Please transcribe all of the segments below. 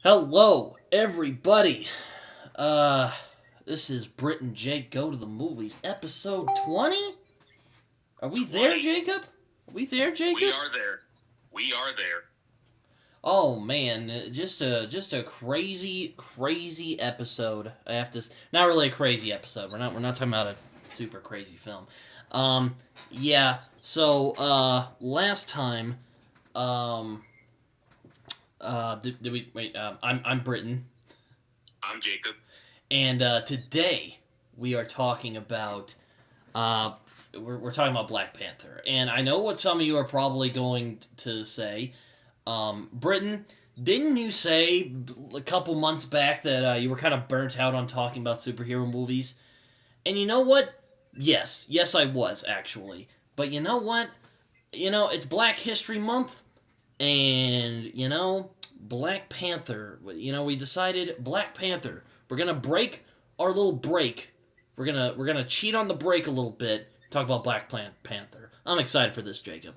Hello, everybody. Uh, this is Brit and Jake Go to the Movies, episode 20? Are we there, 20. Jacob? Are we there, Jacob? We are there. We are there. Oh man, just a crazy episode. I have to not really a crazy episode. We're not talking about a super crazy film. Yeah. So last time did we wait, I'm Britton. I'm Jacob. And today we are talking about we're talking about Black Panther. And I know what some of you are probably going to say. Britton, didn't you say a couple months back that you were kind of burnt out on talking about superhero movies? And you know what? Yes, I was actually. But you know what? It's Black History Month, and Black Panther. We decided Black Panther. We're gonna break our little break. We're gonna cheat on the break a little bit. Talk about Black Panther. I'm excited for this, Jacob.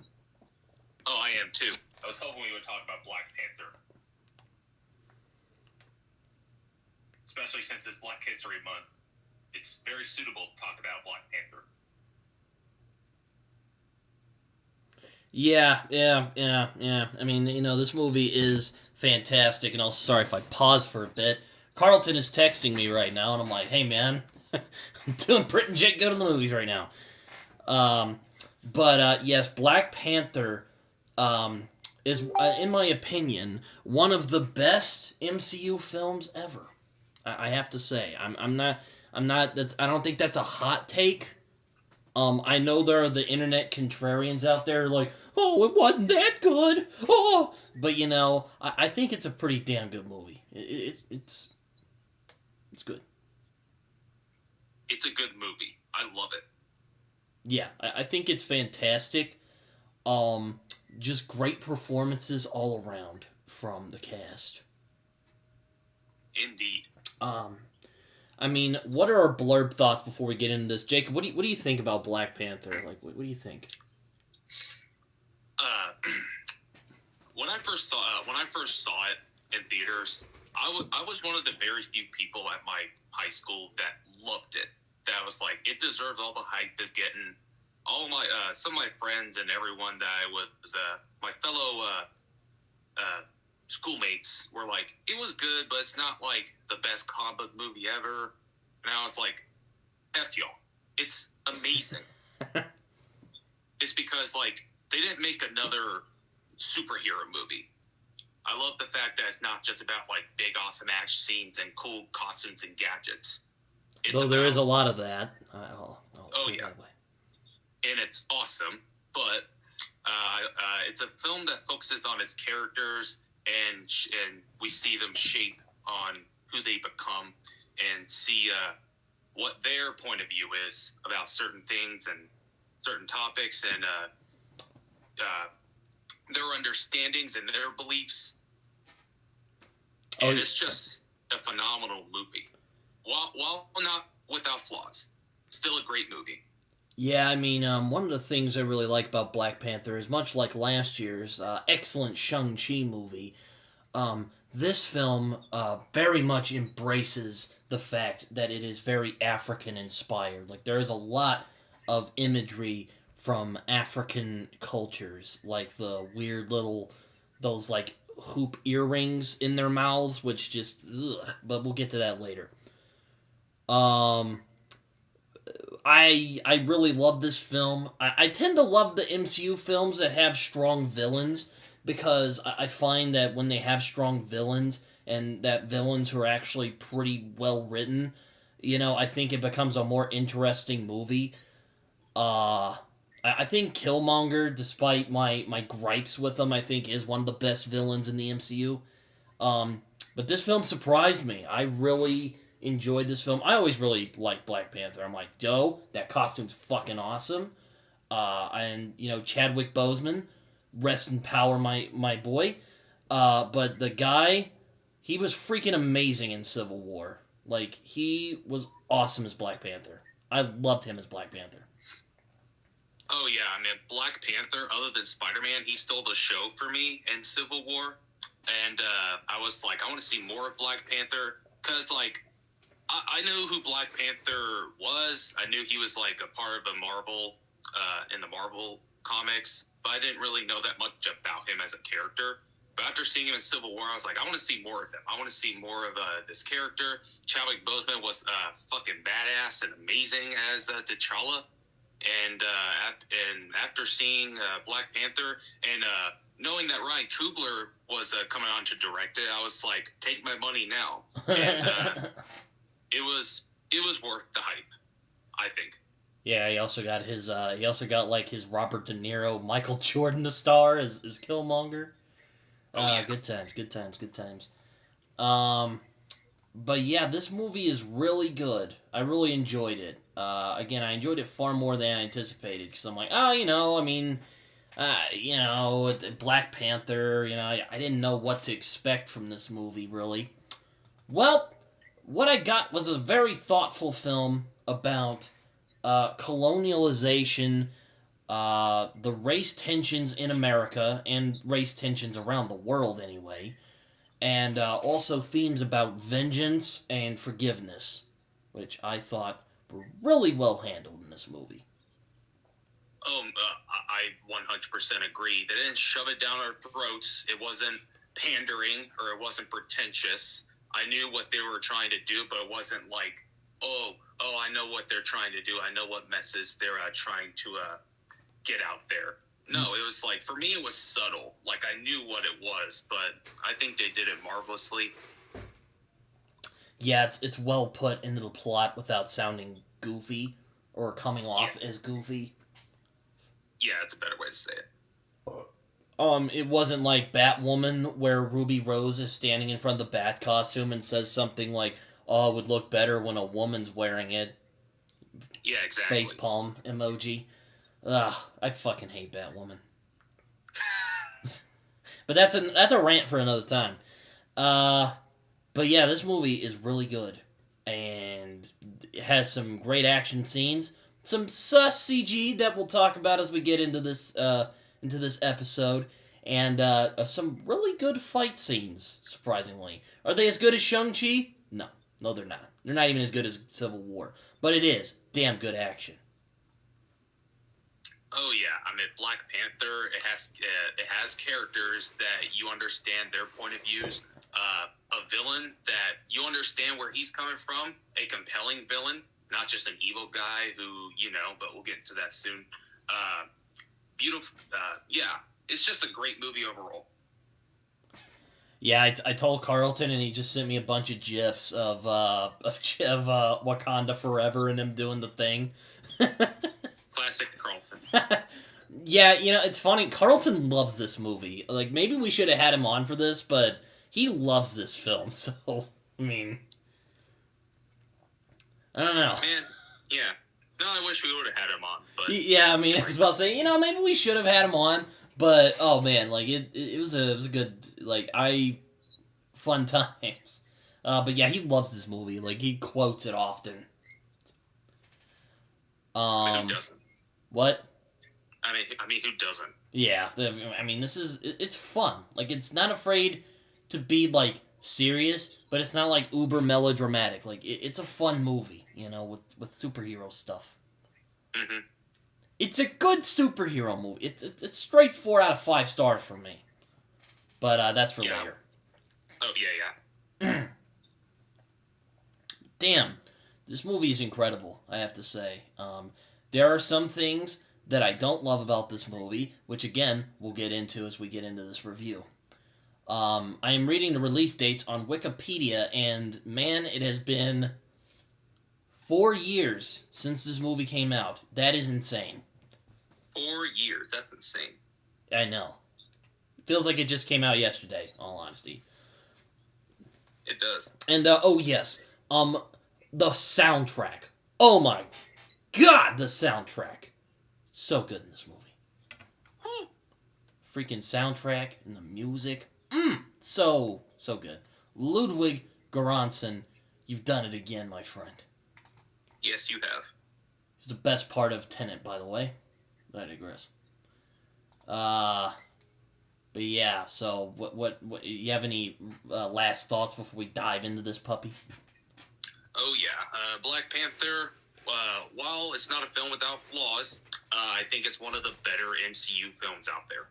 Oh, I am too. I was hoping we would talk about Black Panther, especially since it's Black History Month. It's very suitable to talk about Black Panther. Yeah. I mean, this movie is fantastic, and also, sorry if I pause for a bit. Carlton is texting me right now, and I'm like, hey, man, I'm doing Brit and Jake Go to the Movies right now. But yes, Black Panther is, in my opinion, one of the best MCU films ever. I have to say. I don't think that's a hot take. I know there are the internet contrarians out there like, oh, it wasn't that good. Oh, but I think it's a pretty damn good movie. It's good. It's a good movie. I love it. Yeah, I think it's fantastic. Just great performances all around from the cast. Indeed. I mean, what are our blurb thoughts before we get into this, Jacob? What do you think about Black Panther? Like, what do you think? When I first saw it in theaters, I was one of the very few people at my high school that loved it. That was like, it deserves all the hype it's getting. All my some of my friends and everyone that I was my fellow schoolmates were like, it was good, but it's not like the best comic book movie ever. And I was like, F y'all. It's amazing. It's because, like, they didn't make another superhero movie. I love the fact that it's not just about, like, big, awesome action scenes and cool costumes and gadgets. Though there is a lot of that. I'll oh, yeah. That way. And it's awesome, but it's a film that focuses on its characters, and we see them shape on who they become and see what their point of view is about certain things and certain topics, and their understandings and their beliefs. And it's just a phenomenal movie. While not without flaws, still a great movie. Yeah, I mean, one of the things I really like about Black Panther is, much like last year's excellent Shang-Chi movie, this film very much embraces the fact that it is very African-inspired. Like, there is a lot of imagery from African cultures, like the weird those, like, hoop earrings in their mouths, which just, ugh, but we'll get to that later. I really love this film. I tend to love the MCU films that have strong villains, because I find that when they have strong villains, and that villains who are actually pretty well written, I think it becomes a more interesting movie. I think Killmonger, despite my gripes with him, I think is one of the best villains in the MCU. But this film surprised me. I really enjoyed this film. I always really liked Black Panther. I'm like, yo, that costume's fucking awesome. And Chadwick Boseman, rest in power, my boy. But the guy, he was freaking amazing in Civil War. Like, he was awesome as Black Panther. I loved him as Black Panther. Oh yeah, I mean, Black Panther, other than Spider-Man, he stole the show for me in Civil War. and I was like, I want to see more of Black Panther, because, like, I knew who Black Panther was. I knew he was, like, a part of a Marvel, in the Marvel comics, but I didn't really know that much about him as a character. But after seeing him in Civil War, I was like, I want to see more of him. I want to see more of this character. Chadwick Boseman was fucking badass and amazing as T'Challa. And after seeing Black Panther and knowing that Ryan Coogler was coming on to direct it, I was like, take my money now. And it was worth the hype, I think. Yeah, he also got his like his Robert De Niro, Michael Jordan the star as Killmonger. Yeah. Good times. But yeah, this movie is really good. I really enjoyed it. Again, I enjoyed it far more than I anticipated, because I'm like, Black Panther, I didn't know what to expect from this movie, really. Well, what I got was a very thoughtful film about colonialization, the race tensions in America, and race tensions around the world anyway, and also themes about vengeance and forgiveness, which I thought were really well handled in this movie. I 100% agree. They didn't shove it down our throats. It wasn't pandering, or it wasn't pretentious. I knew what they were trying to do, but it wasn't like, I know what they're trying to do. I know what messes they're trying to get out there. No, it was like, for me, it was subtle. Like, I knew what it was, but I think they did it marvelously. Yeah, it's well put into the plot without sounding goofy or coming off as goofy. Yeah, that's a better way to say it. It wasn't like Batwoman, where Ruby Rose is standing in front of the Bat costume and says something like, "Oh, it would look better when a woman's wearing it." Yeah, exactly. Facepalm emoji. Ugh, I fucking hate Batwoman. But that's a rant for another time. But yeah, this movie is really good, and it has some great action scenes, some sus CG that we'll talk about as we get into this episode, and some really good fight scenes. Surprisingly, are they as good as Shang-Chi? No, they're not. They're not even as good as Civil War, but it is damn good action. Oh yeah, I mean, Black Panther, it has characters that you understand their point of views. A villain that you understand where he's coming from, a compelling villain, not just an evil guy who, but we'll get into that soon. Beautiful, yeah, it's just a great movie overall. Yeah, I told Carlton, and he just sent me a bunch of GIFs of Wakanda Forever and him doing the thing. Classic Carlton. Yeah, it's funny. Carlton loves this movie. Like, maybe we should have had him on for this, but he loves this film, so, I mean, I don't know. Man, yeah. No, I wish we would have had him on, but... Yeah, I mean, I was about to say, maybe we should have had him on, but, oh man, like, it was a good, like, fun times. But yeah, he loves this movie. Like, he quotes it often. Who doesn't? What? I mean, who doesn't? Yeah, I mean, it's fun. Like, it's not afraid to be, like, serious, but it's not, like, uber melodramatic. Like, it's a fun movie, with superhero stuff. Mm-hmm. It's a good superhero movie. It's straight 4 out of 5 stars for me. But, that's for later. Oh, yeah. Damn. This movie is incredible, I have to say. There are some things that I don't love about this movie, which again, we'll get into as we get into this review. I am reading the release dates on Wikipedia, and man, it has been 4 years since this movie came out. That is insane. 4 years, that's insane. I know. It feels like it just came out yesterday, in all honesty. It does. And, oh yes, the soundtrack. Oh my god, the soundtrack. So good in this movie. Woo. Freaking soundtrack and the music. So good. Ludwig Göransson, you've done it again, my friend. Yes, you have. He's the best part of Tenet, by the way. But I digress. But But yeah, so what you have any last thoughts before we dive into this puppy? Oh yeah, Black Panther. While it's not a film without flaws, I think it's one of the better MCU films out there.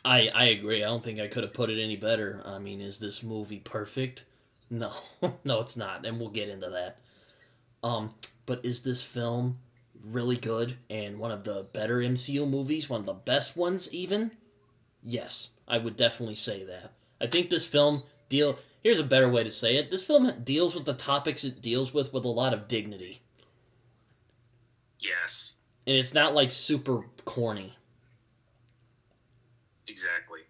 I agree. I don't think I could have put it any better. I mean, is this movie perfect? No, no, it's not, and we'll get into that. But is this film really good and one of the better MCU movies, one of the best ones even? Yes, I would definitely say that. I think this film here's a better way to say it. This film deals with the topics it deals with a lot of dignity. Yes. And it's not like super corny. Exactly.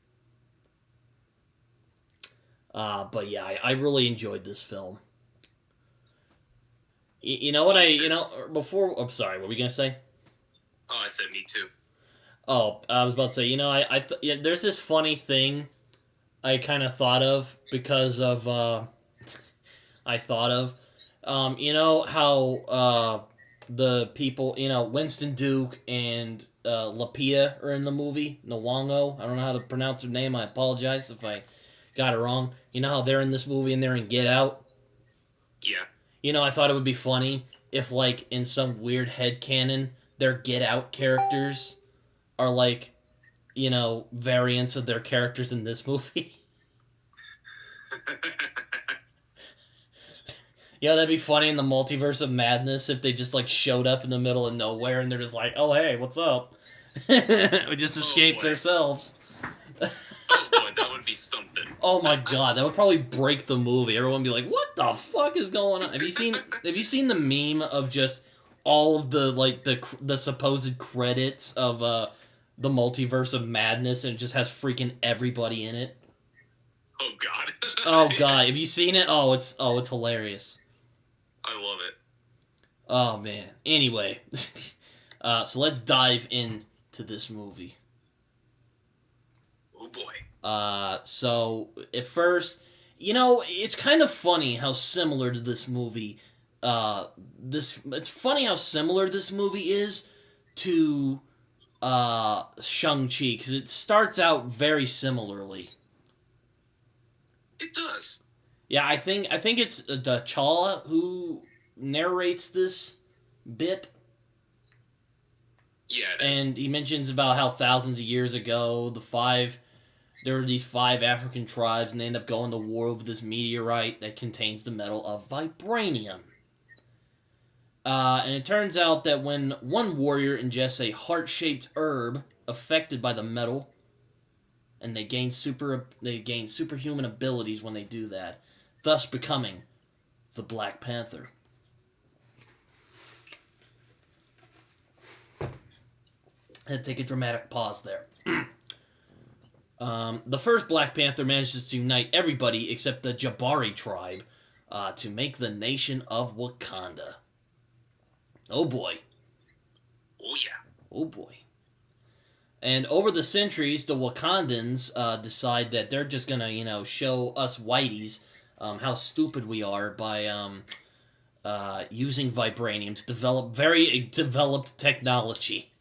But yeah, I really enjoyed this film. You know what before, I'm sorry, what were we going to say? Oh, I said me too. Oh, I was about to say, there's this funny thing I kind of thought of because of, you know how, the people, Winston Duke and, Lupita are in the movie, Nyong'o. I don't know how to pronounce her name, I apologize if I got it wrong. You know how they're in this movie and they're in Get Out? Yeah. I thought it would be funny if, like, in some weird headcanon, their Get Out characters are, like, variants of their characters in this movie. Yeah, that'd be funny in the multiverse of madness if they just, like, showed up in the middle of nowhere and they're just like, oh, hey, what's up? We just escaped ourselves. Oh, boy, that would be something. Oh, my God, that would probably break the movie. Everyone would be like, what the fuck is going on? Have you seen the meme of just all of the, like, the supposed credits of, the multiverse of madness, and it just has freaking everybody in it? Oh, God. Oh, God, have you seen it? Oh, it's hilarious. I love it. Oh, man. Anyway, so let's dive into this movie. Oh, boy. So, at first, it's kind of funny how similar to this movie, it's funny how similar this movie is to, Shang-Chi, because it starts out very similarly. It does. Yeah, I think it's T'Challa who narrates this bit. Yeah, it is. And he mentions about how thousands of years ago, there were these 5 African tribes, and they end up going to war over this meteorite that contains the metal of vibranium. And it turns out that when one warrior ingests a heart-shaped herb affected by the metal, and they gain superhuman abilities when they do that, thus becoming the Black Panther. I had to take a dramatic pause there. The first Black Panther manages to unite everybody except the Jabari tribe to make the nation of Wakanda. Oh boy. Oh yeah. Oh boy. And over the centuries, the Wakandans decide that they're just gonna, show us whiteys how stupid we are by using vibranium to develop very developed technology.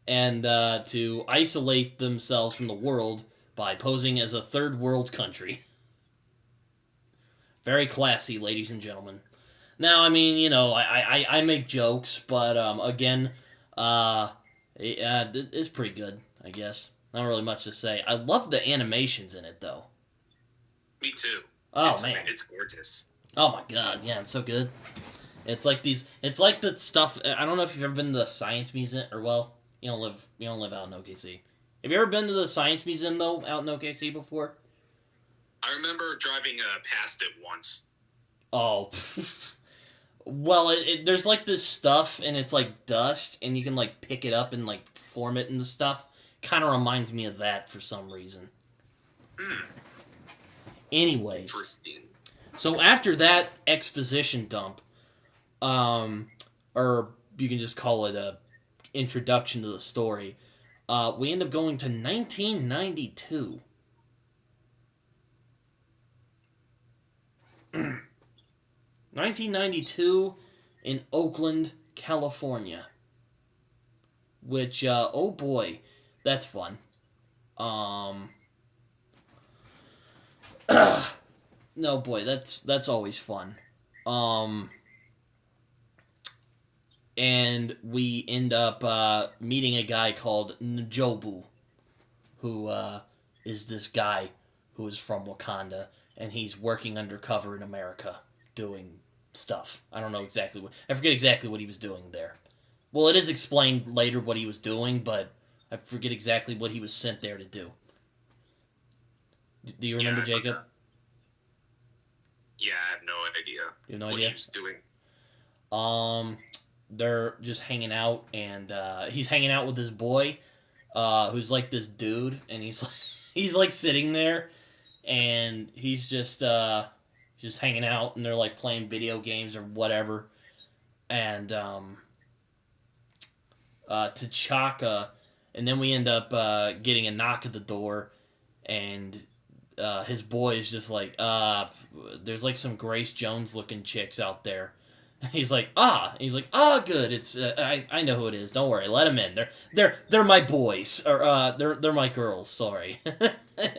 And to isolate themselves from the world by posing as a third world country. Very classy, ladies and gentlemen. Now, I mean, I make jokes, but again, it's pretty good, I guess. Not really much to say. I love the animations in it, though. Me too. Oh, man. It's gorgeous. Oh, my God. Yeah, it's so good. It's like the stuff, I don't know if you've ever been to the Science Museum, or, well, you don't live out in OKC. Have you ever been to the Science Museum, though, out in OKC before? I remember driving past it once. Oh, well, there's, like, this stuff, and it's, like, dust, and you can, like, pick it up and, like, form it into stuff. Kind of reminds me of that for some reason. Anyways. Interesting. So after that exposition dump, or you can just call it a introduction to the story, we end up going to 1992. 1992 in Oakland, California. Which, oh boy, that's fun. Um, no boy, that's always fun. Um, and we end up meeting a guy called Njobu, who is this guy who is from Wakanda, and he's working undercover in America doing stuff. I don't know exactly what. I forget exactly what he was doing there. Well, it is explained later what he was doing, but I forget exactly what he was sent there to do. Do you remember, Jacob? Yeah, I have no idea. You have no what idea? he was doing. They're just hanging out, and he's hanging out with this boy, who's like this dude, and he's like sitting there, and he's just hanging out, and they're like playing video games or whatever, and T'Chaka, and then we end up getting a knock at the door, and his boy is just like, there's like some Grace Jones looking chicks out there. He's like, good. It's I know who it is. Don't worry, let them in. They're my boys, or they're my girls. Sorry,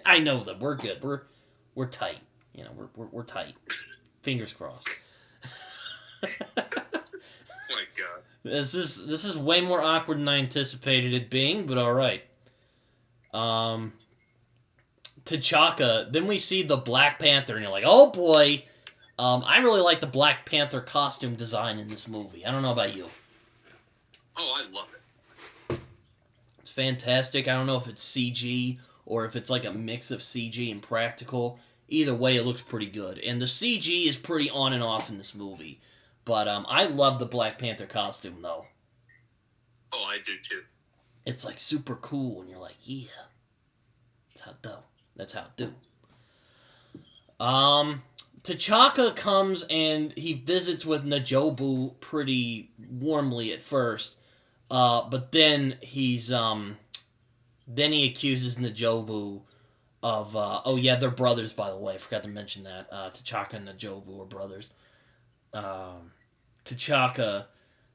I know them. We're good. We're tight. You know, we're tight. Fingers crossed. Oh my god. This is way more awkward than I anticipated it being, but all right. T'Chaka. Then we see the Black Panther, and you're like, oh boy. I really like the Black Panther costume design in this movie. I don't know about you. Oh, I love it. It's fantastic. I don't know if it's CG or if it's like a mix of CG and practical. Either way, it looks pretty good. And the CG is pretty on and off in this movie. But I love the Black Panther costume, though. Oh, I do, too. It's like super cool, and you're like, yeah. That's how it do. That's how it do. T'Chaka comes and he visits with Njobu pretty warmly at first, but then he accuses Njobu of oh yeah, they're brothers, by the way. I forgot to mention that. T'Chaka and Njobu are brothers. T'Chaka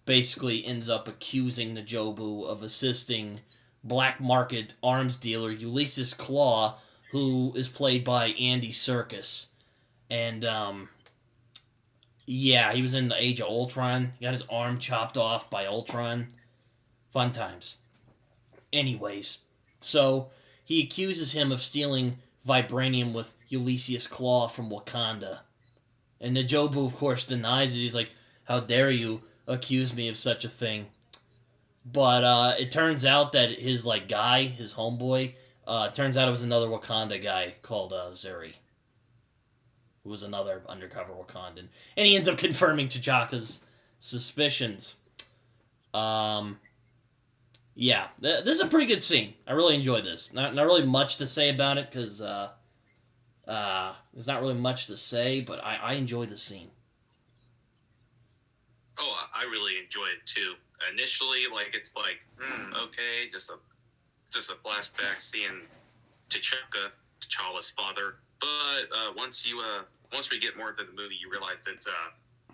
basically ends up accusing Njobu of assisting black market arms dealer Ulysses Claw, who is played by Andy Serkis. And, yeah, he was in the Age of Ultron. He got his arm chopped off by Ultron. Fun times. Anyways, so he accuses him of stealing vibranium with Ulysses Claw from Wakanda. And Njobu, of course, denies it. He's like, how dare you accuse me of such a thing? But it turns out that his, like, guy, his homeboy, turns out it was another Wakanda guy called Zuri, who was another undercover Wakandan. And he ends up confirming T'Chaka's suspicions. Yeah, this is a pretty good scene. I really enjoyed this. Not really much to say about it, because there's not really much to say, but I enjoy the scene. Oh, I really enjoy it, too. Initially, like, it's like, okay, just a flashback seeing T'Challa's father. But once we get more into the movie, you realize that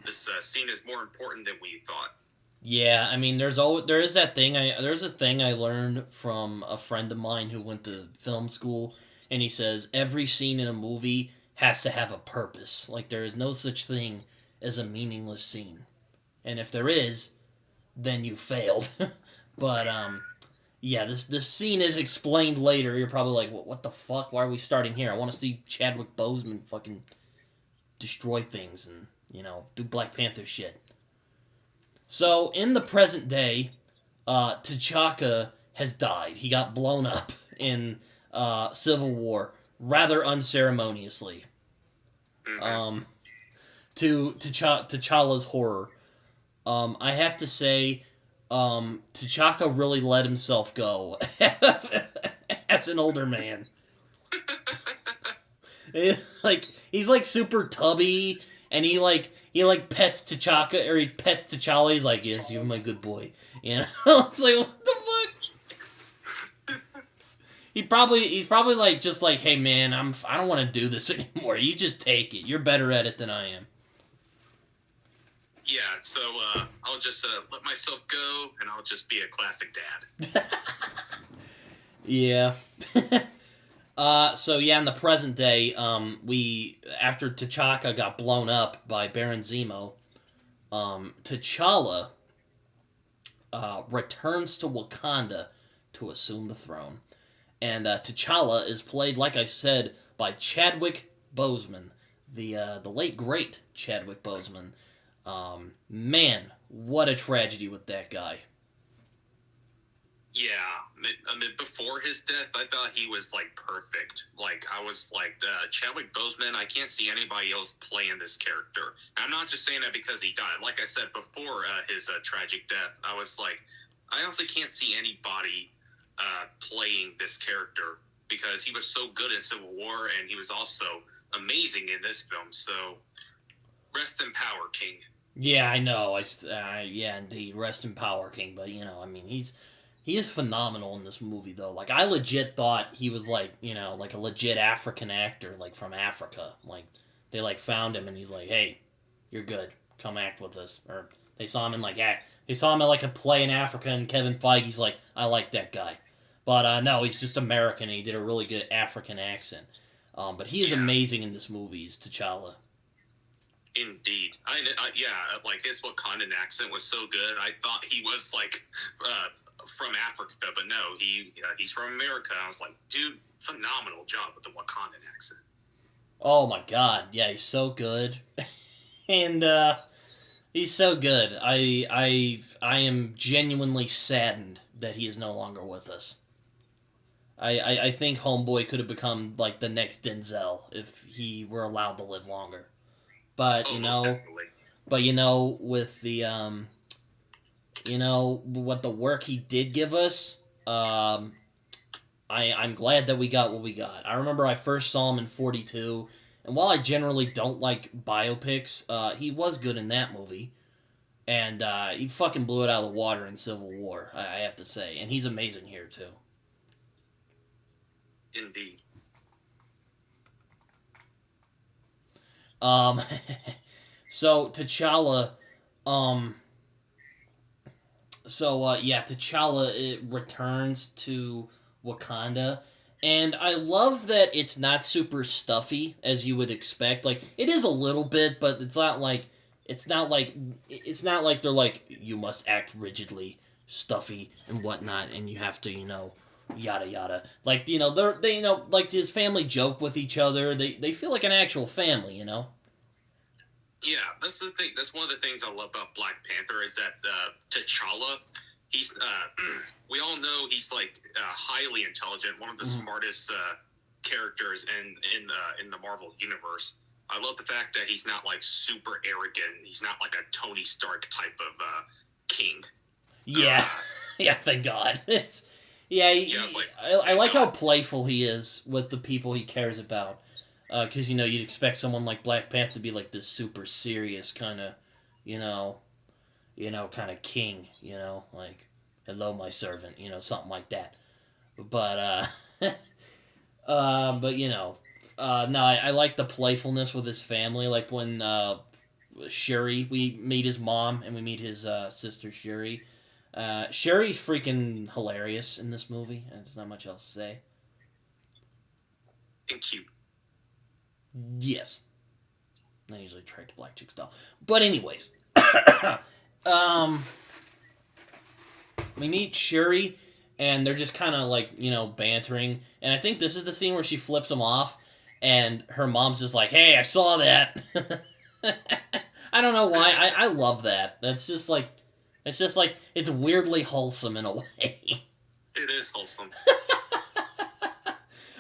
this scene is more important than we thought. Yeah, I mean, there's a thing I learned from a friend of mine who went to film school, and he says every scene in a movie has to have a purpose. Like, there is no such thing as a meaningless scene, and if there is, then you failed. But yeah, this scene is explained later. You're probably like, what the fuck? Why are we starting here? I want to see Chadwick Boseman fucking destroy things and, you know, do Black Panther shit. So, in the present day, T'Chaka has died. He got blown up in Civil War rather unceremoniously. To T'Challa's horror. I have to say, T'Chaka really let himself go as an older man. He's like super tubby, and he pets T'Chaka, or he pets T'Challa. He's like, yes, you're my good boy. You know, it's like, what the fuck? He's probably like, just like, hey man, I don't want to do this anymore. You just take it. You're better at it than I am. Yeah, so I'll just let myself go, and I'll just be a classic dad. Yeah. So yeah, in the present day, after T'Chaka got blown up by Baron Zemo, T'Challa returns to Wakanda to assume the throne. And T'Challa is played, like I said, by Chadwick Boseman, the late great Chadwick Boseman. Man, what a tragedy with that guy. Yeah, I mean, before his death, I thought he was like perfect. Like I was like Chadwick Boseman. I can't see anybody else playing this character. And I'm not just saying that because he died. Like I said before his tragic death, I was like, I honestly can't see anybody playing this character because he was so good in Civil War, and he was also amazing in this film. So, rest in power, King. Yeah, I know. Yeah, indeed, rest in power, King. But I mean, he is phenomenal in this movie, though. Like, I legit thought he was like like a legit African actor, like from Africa. Like, they like found him, and he's like, "Hey, you're good. Come act with us." Or they saw him in like They saw him in like a play in Africa, and Kevin Feige's like, "I like that guy." But no, he's just American, and he did a really good African accent. But he is amazing in this movie. He's T'Challa. Indeed, like his Wakandan accent was so good. I thought he was like from Africa, but no, he's from America. I was like, dude, phenomenal job with the Wakandan accent. Oh my god, yeah, he's so good, and he's so good. I am genuinely saddened that he is no longer with us. I think Homeboy could have become like the next Denzel if he were allowed to live longer. But with the what the work he did give us, I'm glad that we got what we got. I remember I first saw him in 42, and while I generally don't like biopics, he was good in that movie, and he fucking blew it out of the water in Civil War. I have to say, and he's amazing here too. Indeed. So T'Challa, T'Challa it returns to Wakanda, and I love that it's not super stuffy as you would expect. Like it is a little bit, but it's not like they're like you must act rigidly, stuffy and whatnot, and you have to yada yada. Like they like his family joke with each other. They feel like an actual family. Yeah, that's the thing. That's one of the things I love about Black Panther is that T'Challa, he's we all know he's like highly intelligent, one of the smartest characters in the Marvel universe. I love the fact that he's not like super arrogant. He's not like a Tony Stark type of king. Yeah, yeah. Thank God. I like how playful he is with the people he cares about. Because you'd expect someone like Black Panther to be like this super serious kind of, kind of king. Like hello, my servant. Something like that. But no, I like the playfulness with his family. Like when Shuri, we meet his mom and we meet his sister Shuri. Shuri's freaking hilarious in this movie, and there's not much else to say. And cute. Yes. I usually attract black chicks though. But anyways. We meet Shuri, and they're just kind of like, bantering. And I think this is the scene where she flips him off, and her mom's just like, hey, I saw that. I don't know why. I love that. It's weirdly wholesome in a way. It is wholesome.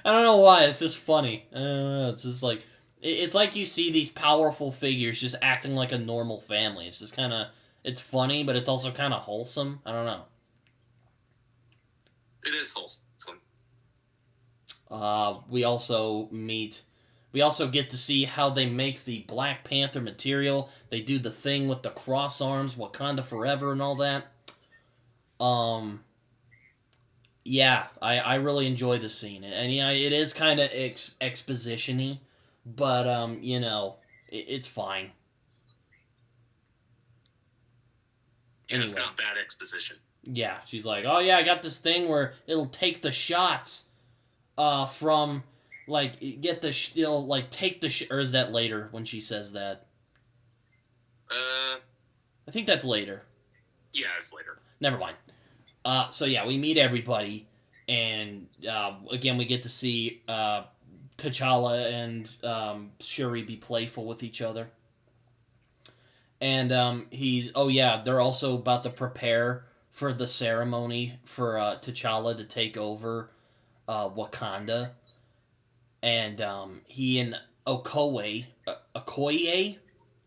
I don't know why. It's just funny. I don't know. It's just like it's like you see these powerful figures just acting like a normal family. It's just kind of it's funny, but it's also kind of wholesome. I don't know. It is wholesome. We also get to see how they make the Black Panther material. They do the thing with the cross arms, Wakanda Forever, and all that. Yeah, I really enjoy the scene, and it is kind of exposition-y, but it's fine. Yeah, it's not bad exposition. Yeah, she's like, oh yeah, I got this thing where it'll take the shots, from, like, it'll, like, take the, or is that later when she says that? I think that's later. Yeah, it's later. Never mind. So yeah, we meet everybody, and, again, we get to see, T'Challa and, Shuri be playful with each other. And, they're also about to prepare for the ceremony for, T'Challa to take over, Wakanda. And, he and Okoye,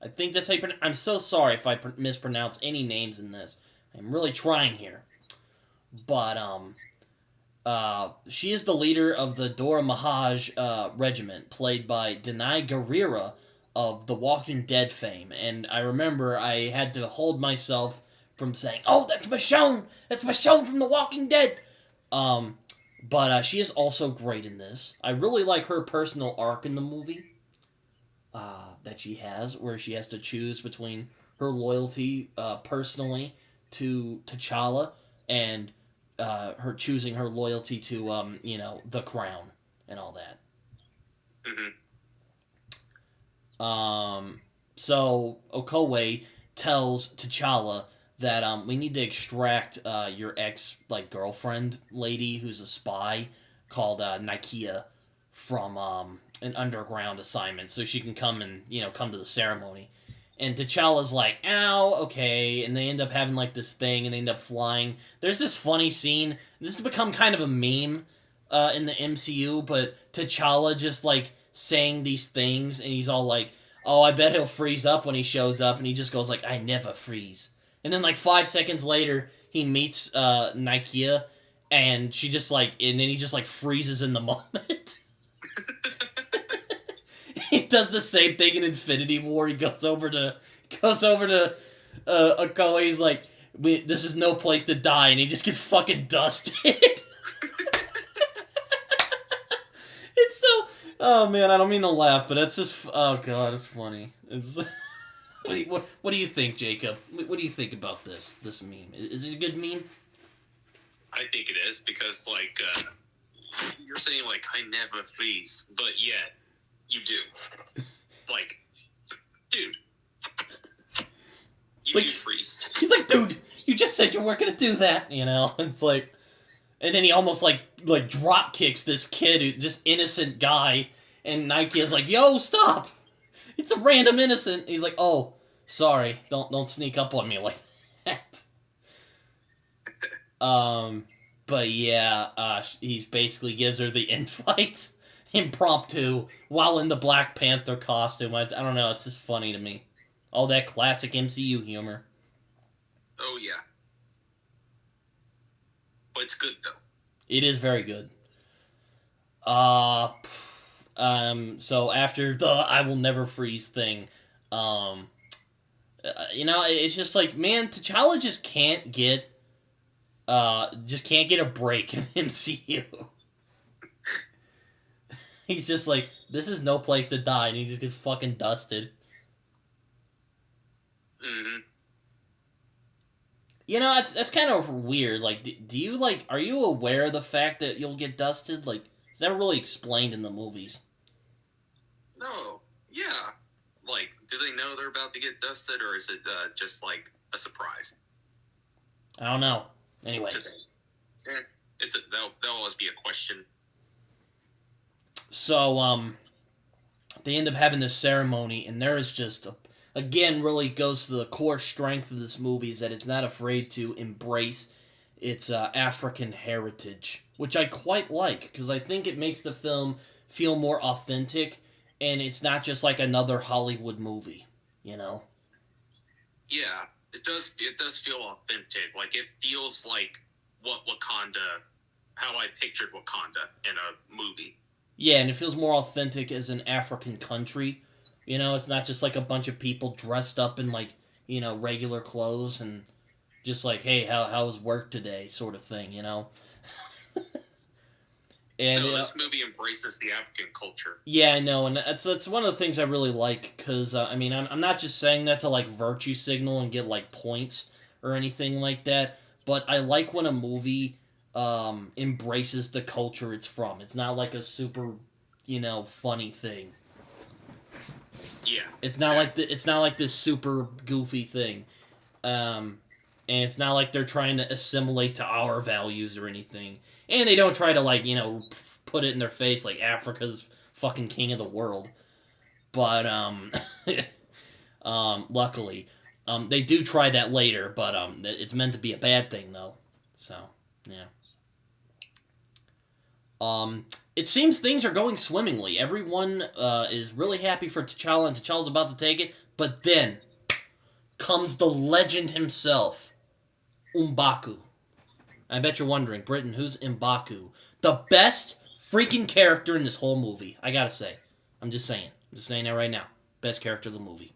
I think that's how you pronounce. I'm so sorry if I mispronounce any names in this. I'm really trying here. But, she is the leader of the Dora Milaje, regiment, played by Danai Gurira of The Walking Dead fame. And I remember I had to hold myself from saying, oh, that's Michonne! That's Michonne from The Walking Dead! But she is also great in this. I really like her personal arc in the movie that she has, where she has to choose between her loyalty personally to T'Challa and her choosing her loyalty to, the crown and all that. So Okoye tells T'Challa that we need to extract your ex girlfriend lady who's a spy called Nakia from an underground assignment so she can come and come to the ceremony. And T'Challa's like, ow, okay, and they end up having this thing and they end up flying. There's this funny scene. This has become kind of a meme in the MCU, but T'Challa just saying these things and he's all like, oh, I bet he'll freeze up when he shows up, and he just goes I never freeze. And then 5 seconds later, he meets Nakia, and she just and then he just freezes in the moment. He does the same thing in Infinity War. He goes over to Okoye. He's like, this is no place to die, and he just gets fucking dusted. It's so. Oh man, I don't mean to laugh, but it's just. Oh god, it's funny. It's. What do you think, Jacob? What do you think about this meme? Is it a good meme? I think it is because you're saying I never freeze, but yet you do. Dude, you do freeze. He's like, dude, you just said you weren't gonna do that. It's like, and then he almost drop kicks this kid, who just innocent guy, and Nike is like, yo, stop. It's a random innocent. He's like, oh, sorry, don't sneak up on me like that. But yeah, he basically gives her the invite, impromptu, while in the Black Panther costume. I don't know, it's just funny to me. All that classic MCU humor. Oh yeah. But it's good though. It is very good. So after the I will never freeze thing, it's just man, T'Challa just can't get a break in the MCU. He's just this is no place to die, and he just gets fucking dusted. Mm-hmm. That's kind of weird. Do you are you aware of the fact that you'll get dusted? It's never really explained in the movies. No. Yeah. Do they know they're about to get dusted, or is it just a surprise? I don't know. Anyway. That'll always be a question. So, they end up having this ceremony, and there is just, again, really goes to the core strength of this movie, is that it's not afraid to embrace its African heritage, which I quite like, because I think it makes the film feel more authentic, and it's not just another Hollywood movie, Yeah, it does feel authentic. It feels like how I pictured Wakanda in a movie. Yeah, and it feels more authentic as an African country. It's not just a bunch of people dressed up in regular clothes and just hey, how was work today, sort of thing, And this movie embraces the African culture. Yeah, I know, and that's one of the things I really like, because I'm not just saying that to virtue signal and get points or anything like that, but I like when a movie embraces the culture it's from. It's not like a super, funny thing. Yeah. It's not like this super goofy thing. And it's not like they're trying to assimilate to our values or anything. And they don't try to put it in their face like Africa's fucking king of the world. But luckily, they do try that later. But it's meant to be a bad thing though. So yeah. It seems things are going swimmingly. Everyone is really happy for T'Challa, and T'Challa's about to take it. But then comes the legend himself, M'Baku. I bet you're wondering, Britton, who's M'Baku? The best freaking character in this whole movie. I gotta say. I'm just saying that right now. Best character of the movie.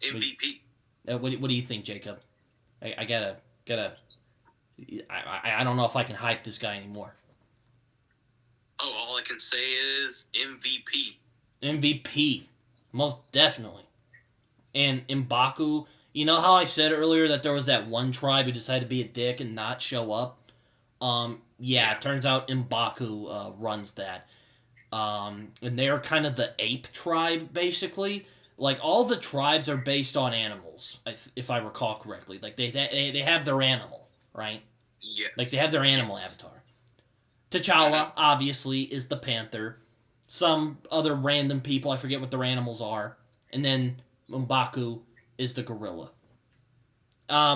MVP. What do you think, Jacob? I gotta. I don't know if I can hype this guy anymore. Oh, all I can say is MVP. MVP. Most definitely. And M'Baku, you know how I said earlier that there was that one tribe who decided to be a dick and not show up? Yeah, it turns out M'Baku runs that. And they're kind of the ape tribe, basically. Like, all the tribes are based on animals, if I recall correctly. Like, they have their animal, right? Yes. Like, they have their animal avatar. T'Challa, obviously, is the panther. Some other random people, I forget what their animals are. And then M'Baku is the gorilla.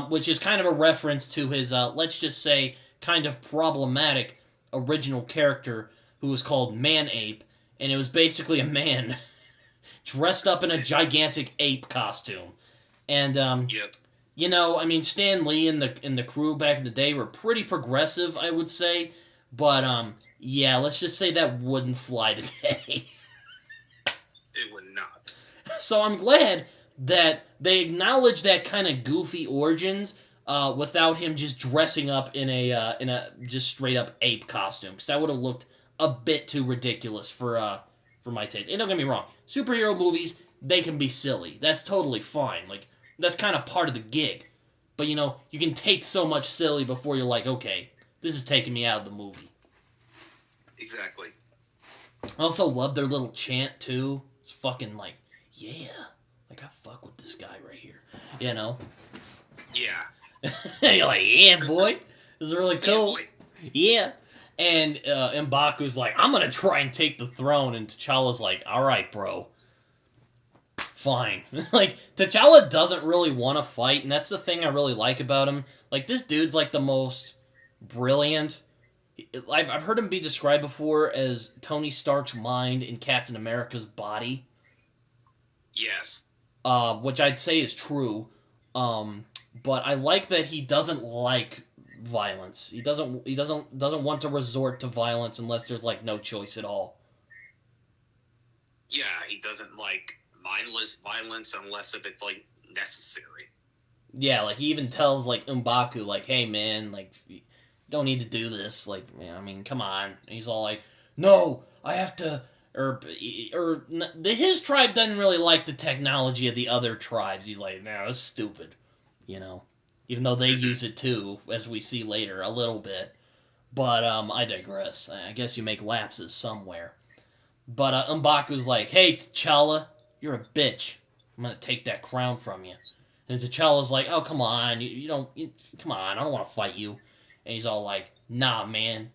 Which is kind of a reference to his, let's just say, kind of problematic original character who was called Man-Ape. And it was basically a man dressed up in a gigantic ape costume. And, Yep. Stan Lee and the crew back in the day were pretty progressive, I would say. But, yeah, let's just say that wouldn't fly today. It would not. So I'm glad that they acknowledge that kind of goofy origins without him just dressing up in a just straight up ape costume, because that would have looked a bit too ridiculous for my taste. And don't get me wrong, superhero movies, they can be silly. That's totally fine. Like, that's kind of part of the gig. But you can take so much silly before you're like, okay, this is taking me out of the movie. Exactly. I also love their little chant too. It's fucking like, yeah. Like, I fuck with this guy right here. Yeah. You're like, yeah, boy. This is really cool. Yeah, Yeah. And M'Baku's like, I'm gonna try and take the throne. And T'Challa's like, alright, bro. Fine. Like, T'Challa doesn't really want to fight, and that's the thing I really like about him. Like, this dude's like the most brilliant. I've heard him be described before as Tony Stark's mind in Captain America's body. Yes. Which I'd say is true. But I like that he doesn't like violence. He doesn't want to resort to violence unless there's like no choice at all. Yeah, he doesn't like mindless violence unless if it's like necessary. Yeah, like he even tells like M'Baku like, "Hey man, like you don't need to do this. Like, come on." And he's all like, "No, I have to." His tribe doesn't really like the technology of the other tribes. He's like, "No, that's stupid," Even though they use it too, as we see later, a little bit. But I digress. I guess you make lapses somewhere. But M'Baku's like, "Hey, T'Challa, you're a bitch. I'm gonna take that crown from you." And T'Challa's like, "Oh, come on, come on, I don't want to fight you." And he's all like, "Nah, man,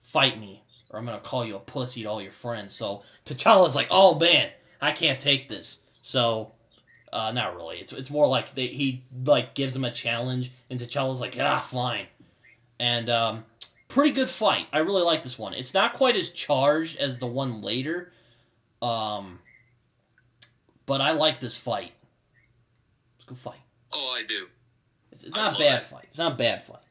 fight me, or I'm gonna call you a pussy to all your friends." So T'Challa's like, "Oh man, I can't take this." So, not really. It's more like he like gives him a challenge, and T'Challa's like, "Ah, fine." And pretty good fight. I really like this one. It's not quite as charged as the one later, but I like this fight. It's a good fight. Oh, I do. It's not a bad fight. It's not a bad fight.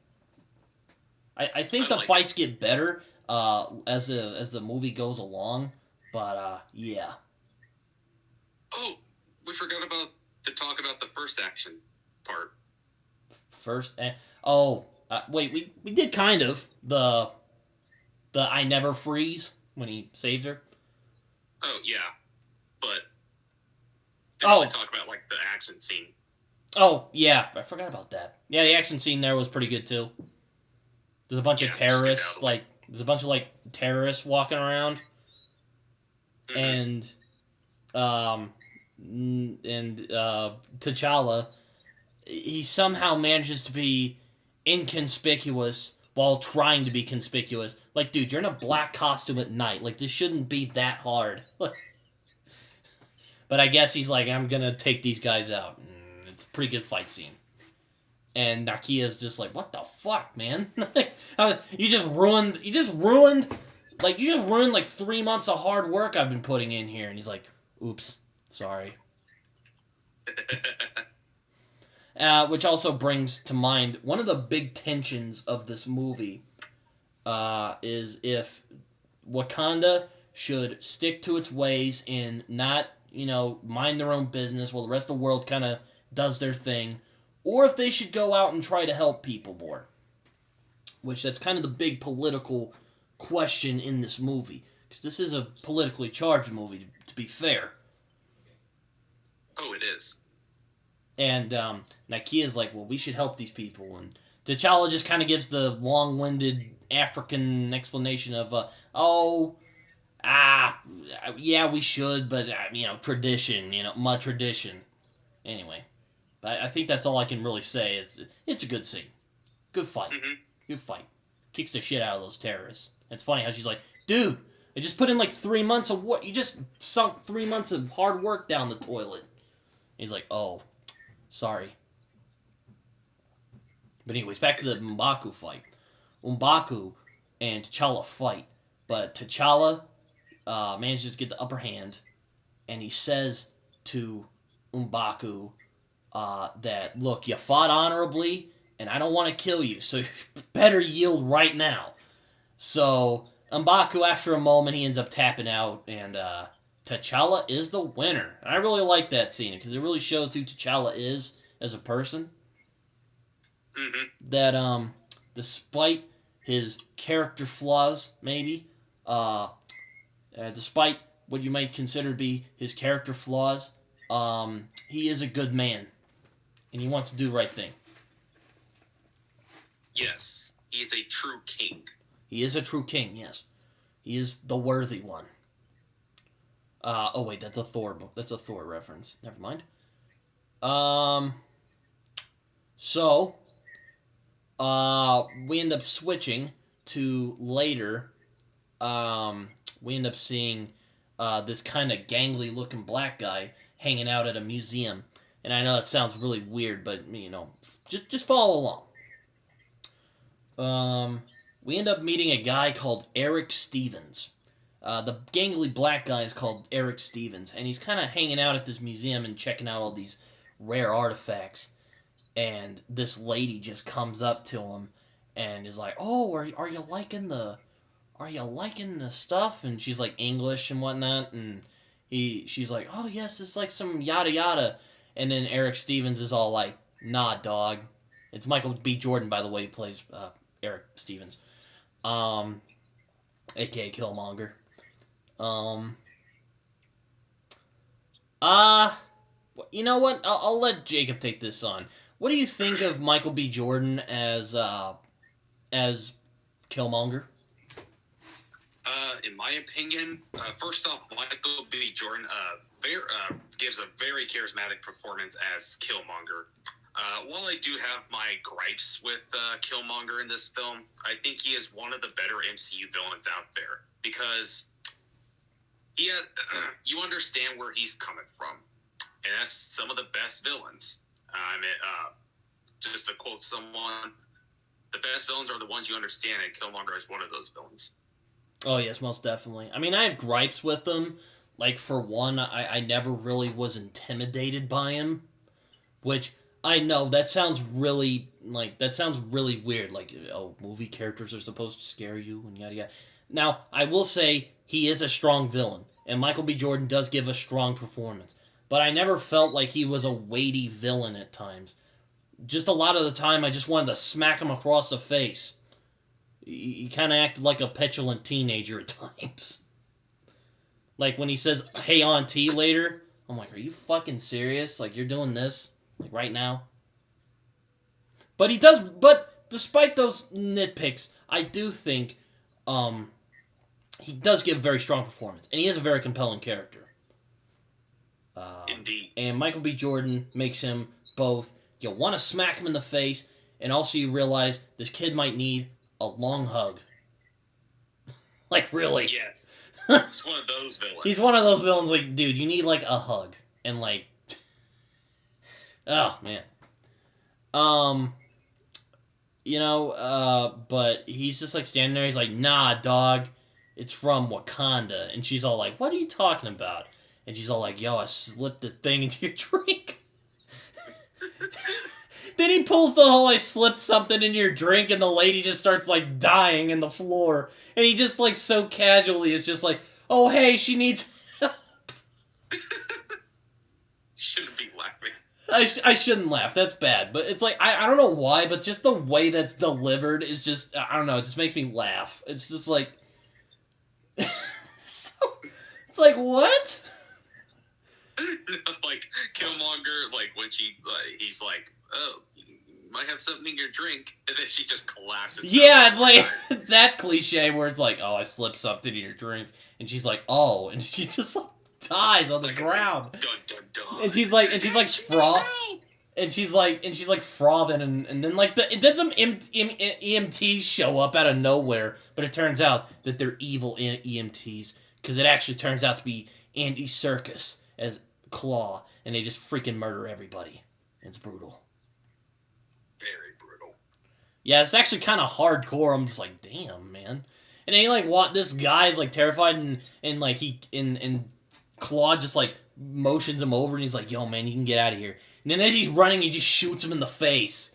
I think the fights get better as the movie goes along, but yeah. Oh, we forgot to talk about the first action part. Wait, we did kind of the I never freeze when he saves her. Oh yeah, but didn't really talk about like the action scene. Oh, yeah, I forgot about that. Yeah, the action scene there was pretty good, too. There's a bunch of terrorists, there's a bunch of, terrorists walking around, Mm-hmm. and, T'Challa, he somehow manages to be inconspicuous while trying to be conspicuous. Like, dude, you're in a black costume at night. Like, this shouldn't be that hard. But I guess he's like, I'm gonna take these guys out. And it's a pretty good fight scene. And Nakia's just like, what the fuck, man? You just ruined like 3 months of hard work I've been putting in here. And he's like, oops, sorry. Which also brings to mind one of the big tensions of this movie is if Wakanda should stick to its ways and not, mind their own business while the rest of the world kind of does their thing, or if they should go out and try to help people more. Which that's kind of the big political question in this movie. Because this is a politically charged movie, to be fair. Oh, it is. And Nakia's like, well, we should help these people. And T'Challa just kind of gives the long-winded African explanation of, yeah, we should, but, tradition, my tradition. Anyway, but I think that's all I can really say is it's a good scene. Good fight. Mm-hmm. Good fight. Kicks the shit out of those terrorists. It's funny how she's like, dude, I just put in 3 months of what? You just sunk 3 months of hard work down the toilet. He's like, oh, sorry. But anyways, back to the M'Baku fight. M'Baku and T'Challa fight, but T'Challa manages to get the upper hand, and he says to M'Baku that, look, you fought honorably, and I don't want to kill you, so you better yield right now. So M'Baku, after a moment, he ends up tapping out, and T'Challa is the winner. And I really like that scene, because it really shows who T'Challa is as a person. Mm-hmm. That, despite his character flaws, maybe, despite what you might consider to be his character flaws, he is a good man. And he wants to do the right thing. Yes, he is a true king. He is a true king, yes. He is the worthy one. Oh wait, that's a Thor book. That's a Thor reference. Never mind. So, we end up switching to later. We end up seeing this kind of gangly looking black guy hanging out at a museum. And I know that sounds really weird, but, just follow along. We end up meeting a guy called Eric Stevens. The gangly black guy is called Eric Stevens, and he's kind of hanging out at this museum and checking out all these rare artifacts. And this lady just comes up to him and is like, "Oh, are you liking the stuff?" And she's like English and whatnot, and she's like, "Oh yes, it's like some yada yada." And then Eric Stevens is all like, "Nah, dog." It's Michael B. Jordan, by the way, who plays Eric Stevens, aka Killmonger. You know what? I'll let Jacob take this on. What do you think of Michael B. Jordan as Killmonger? In my opinion, first off, Michael B. Jordan gives a very charismatic performance as Killmonger. While I do have my gripes with Killmonger in this film, I think he is one of the better MCU villains out there because you understand where he's coming from, and that's some of the best villains. Just to quote someone, the best villains are the ones you understand, and Killmonger is one of those villains. Oh, yes, most definitely. I mean, I have gripes with him. Like, for one, I never really was intimidated by him. Which, I know, that sounds really weird. Like, oh, movie characters are supposed to scare you, and yada yada. Now, I will say, he is a strong villain. And Michael B. Jordan does give a strong performance. But I never felt like he was a weighty villain at times. Just a lot of the time, I just wanted to smack him across the face. He kind of acted like a petulant teenager at times. Like when he says, "Hey, auntie," later, I'm like, are you fucking serious? Like, you're doing this? like right now. But he does. But despite those nitpicks, I do think he does give a very strong performance, and he is a very compelling character. Indeed. And Michael B. Jordan makes him both. You want to smack him in the face, and also you realize this kid might need a long hug. Like, really? Yes. He's one of those villains. He's one of those villains, like, dude, you need, like, a hug. And, like... oh, man. But he's just, like, standing there. He's like, nah, dog, it's from Wakanda. And she's all like, what are you talking about? And she's all like, yo, I slipped the thing into your drink. Then he pulls the whole, I slipped something in your drink, and the lady just starts, like, dying in the floor. And he just, like, so casually is just like, oh, hey, she needs help. Shouldn't be laughing. I shouldn't laugh. That's bad. But it's like, I don't know why, but just the way that's delivered is just, I don't know, it just makes me laugh. It's just like... it's like, what? Like, Killmonger, like, when he's like, oh, you might have something in your drink, and then she just collapses. Yeah, it's like, it's that cliche where it's like, oh, I slipped something in your drink, and she's like, oh, and she just, like, dies on the ground. Dun, dun, dun. And she's like frothing, and then, like, then some EMTs show up out of nowhere, but it turns out that they're evil EMTs, because it actually turns out to be Andy Serkis as Claw, and they just freaking murder everybody. It's brutal. Very brutal. Yeah, it's actually kind of hardcore. I'm just like, damn, man. And then he, like, this guy's, like, terrified, and like, and Claw just, like, motions him over, and he's like, yo, man, you can get out of here. And then as he's running, he just shoots him in the face.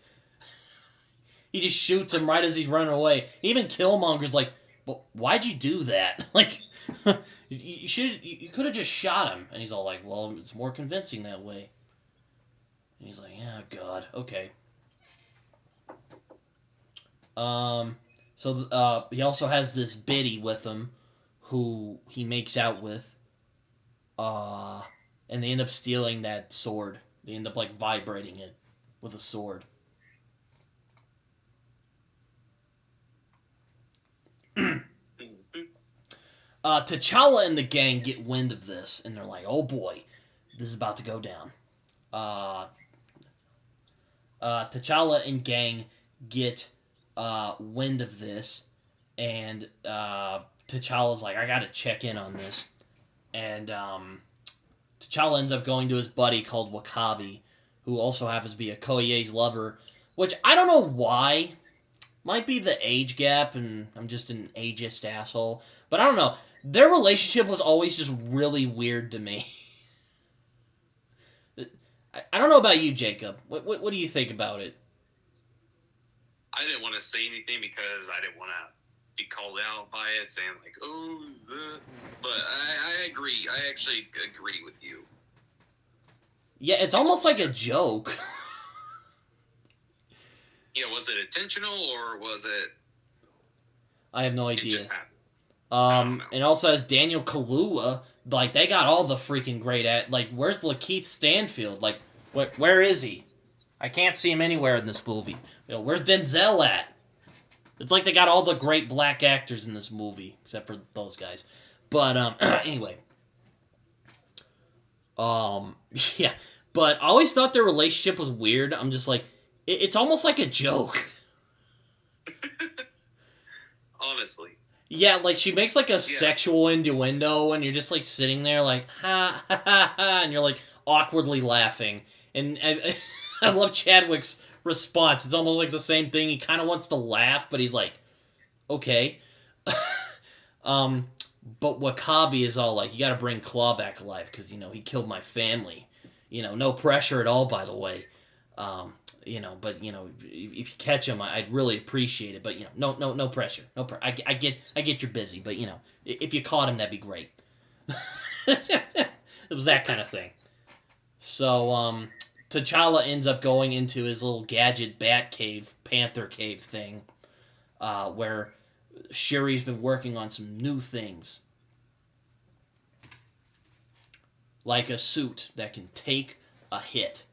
He just shoots him right as he's running away. Even Killmonger's like, well, why'd you do that? Like... you could have just shot him. And he's all like, well, it's more convincing that way. And he's like, yeah, God, okay. So he also has this biddy with him who he makes out with. And they end up stealing that sword. They end up, like, vibrating it with a sword. T'Challa and the gang get wind of this, and they're like, oh boy, this is about to go down. T'Challa and gang get wind of this, and T'Challa's like, I gotta check in on this. And T'Challa ends up going to his buddy called Wakabi, who also happens to be Okoye's lover, which I don't know why. Might be the age gap, and I'm just an ageist asshole. But I don't know. Their relationship was always just really weird to me. I don't know about you, Jacob. What do you think about it? I didn't want to say anything because I didn't want to be called out by it, saying like, oh, but I agree. I actually agree with you. Yeah, it's almost like a joke. Yeah, was it intentional or was it... I have no idea. It just happened. And also as Daniel Kaluuya, like, they got all the freaking great like, where's Lakeith Stanfield? Like, where is he? I can't see him anywhere in this movie. You know, where's Denzel at? It's like they got all the great black actors in this movie, except for those guys. But, anyway. Yeah. But I always thought their relationship was weird. I'm just like, it's almost like a joke. Honestly. Yeah, like, she makes, like, a sexual innuendo, and you're just, like, sitting there, like, ha, ha, ha, ha, and you're, like, awkwardly laughing. And I love Chadwick's response. It's almost like the same thing. He kind of wants to laugh, but he's like, okay. But Wakabi is all like, you gotta bring Claw back alive, because, you know, he killed my family. You know, no pressure at all, by the way. You know, but, you know, if you catch him, I'd really appreciate it. But, you know, no pressure. I get you're busy, but, you know, if you caught him, that'd be great. It was that kind of thing. So, T'Challa ends up going into his little gadget bat cave, panther cave thing, where Shuri's been working on some new things. Like a suit that can take a hit.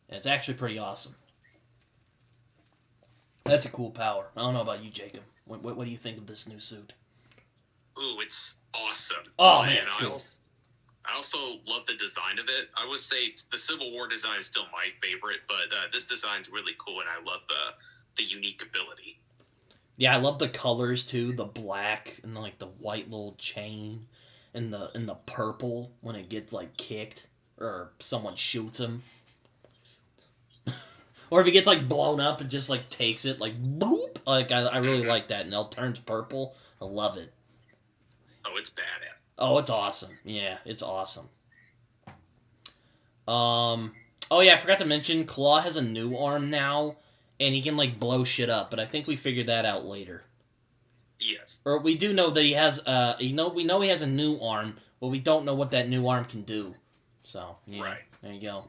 And it's actually pretty awesome. That's a cool power. I don't know about you, Jacob. What do you think of this new suit? Ooh, it's awesome. Oh, man, it's cool. I also love the design of it. I would say the Civil War design is still my favorite, but this design's really cool, and I love the unique ability. Yeah, I love the colors too. The black and like the white little chain, and the purple when it gets like kicked or someone shoots him, or if he gets like blown up and just like takes it like bloop. Like I really like that, and it turns purple. I love it. Oh, it's badass. Oh, it's awesome. Yeah, it's awesome. Oh yeah, I forgot to mention, Claw has a new arm now, and he can like blow shit up. But I think we figured that out later. Yes. Or we do know that he has we know he has a new arm, but we don't know what that new arm can do. So yeah, right. There you go.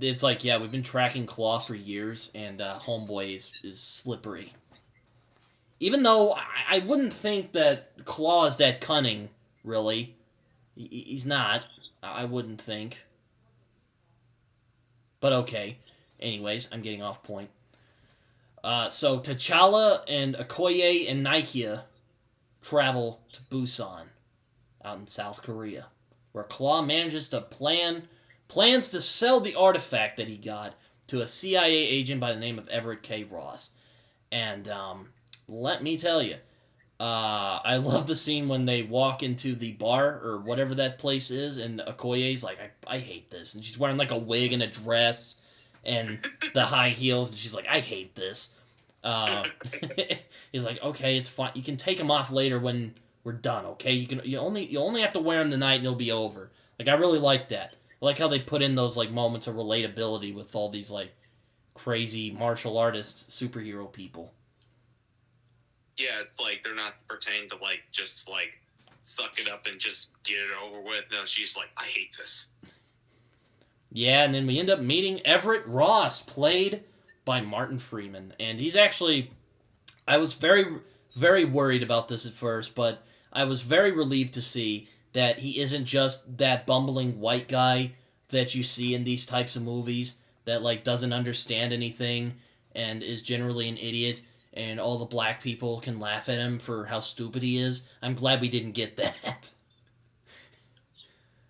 It's like, yeah, we've been tracking Claw for years, and Homeboy is slippery. Even though I wouldn't think that Claw is that cunning, really. He's not. I wouldn't think. But okay. Anyways, I'm getting off point. So T'Challa and Okoye and Nakia travel to Busan, out in South Korea, where Claw manages to plans to sell the artifact that he got to a CIA agent by the name of Everett K. Ross. And let me tell you, I love the scene when they walk into the bar or whatever that place is, and Okoye's like, I hate this, and she's wearing like a wig and a dress and the high heels, and she's like, I hate this. He's like, okay, it's fine. You can take them off later when we're done. Okay, you only have to wear them tonight, and it'll be over. Like, I really like that. I like how they put in those like moments of relatability with all these like crazy martial artists, superhero people. Yeah, it's like they're not pretending to like just like suck it up and just get it over with. No, she's like, I hate this. Yeah, and then we end up meeting Everett Ross, played by Martin Freeman. And he's actually... I was very, very worried about this at first, but I was very relieved to see that he isn't just that bumbling white guy that you see in these types of movies that, like, doesn't understand anything and is generally an idiot, and all the black people can laugh at him for how stupid he is. I'm glad we didn't get that.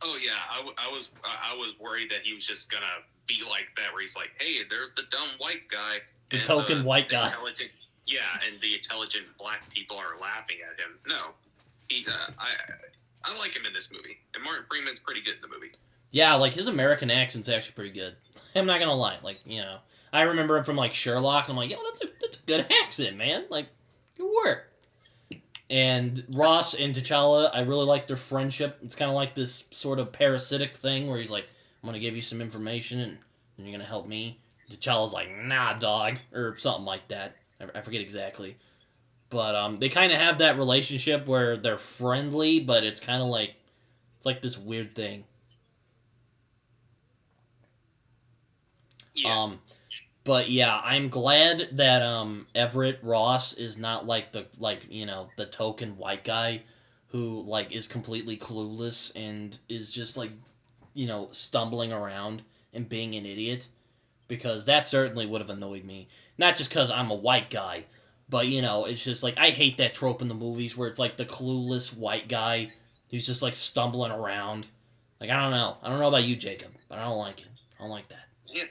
Oh yeah, I was worried that he was just gonna be like that, where he's like, hey, there's the dumb white guy, the token white guy. Yeah, and the intelligent black people are laughing at him. No, he's I like him in this movie, and Martin Freeman's pretty good in the movie. Yeah, like his American accent's actually pretty good. I'm not gonna lie, like, you know, I remember him from like Sherlock, and I'm like, yo, that's a good accent, man. Like, good work. And Ross and T'Challa, I really like their friendship. It's kind of like this sort of parasitic thing where he's like, I'm going to give you some information and you're going to help me. T'Challa's like, nah, dog, or something like that. I forget exactly. But they kind of have that relationship where they're friendly, but it's kind of like, it's like this weird thing. Yeah. But yeah, I'm glad that Everett Ross is not like the token white guy who like is completely clueless and is just like, stumbling around and being an idiot, because that certainly would have annoyed me. Not just because I'm a white guy, but it's just like I hate that trope in the movies where it's like the clueless white guy who's just like stumbling around. Like, I don't know about you, Jacob, but I don't like it. I don't like that. Yeah.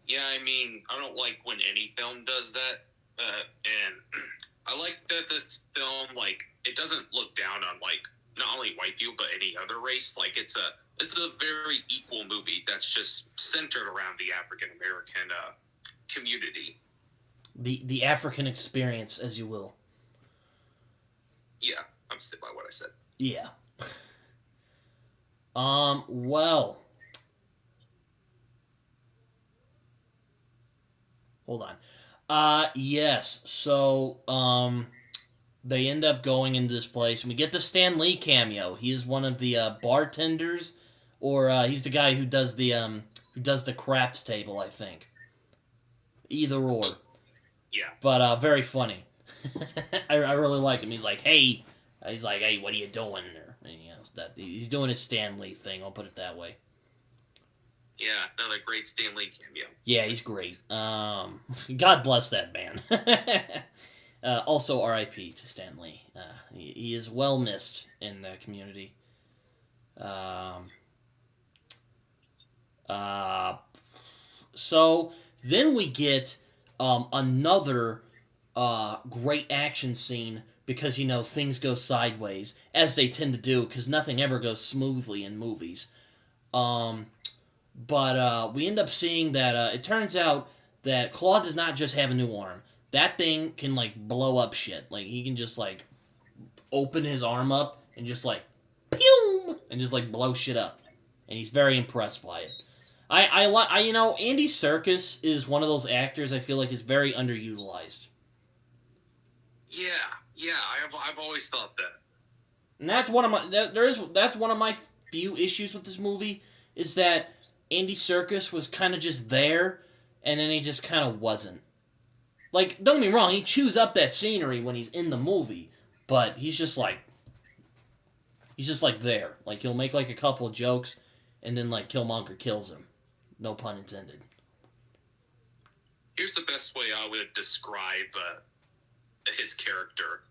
Yeah, I mean, I don't like when any film does that, and I like that this film, like, it doesn't look down on, like, not only white people, but any other race. Like, it's a very equal movie that's just centered around the African-American community. The African experience, as you will. Yeah, I'm still by what I said. Yeah. Well... Hold on. Yes. So, they end up going into this place, and we get the Stan Lee cameo. He is one of the bartenders, or he's the guy who does the craps table, I think. Either or. Yeah. But very funny. I really like him. He's like, hey, what are you doing? Or, he's doing his Stan Lee thing. I'll put it that way. Yeah, another great Stan Lee cameo. Yeah, he's great. God bless that man. Also, R.I.P. to Stan Lee. He is well missed in the community. So then we get another great action scene because things go sideways as they tend to do because nothing ever goes smoothly in movies. But we end up seeing that it turns out that Claw does not just have a new arm. That thing can blow up shit. He can just open his arm up and just pew and just blow shit up. And he's very impressed by it. Andy Serkis is one of those actors I feel like is very underutilized. Yeah, I've always thought that. And that's one of my that's one of my few issues with this movie is that Andy Serkis was kind of just there, and then he just kind of wasn't. Don't get me wrong, he chews up that scenery when he's in the movie, but he's just there. He'll make a couple of jokes, and then Killmonger kills him. No pun intended. Here's the best way I would describe his character.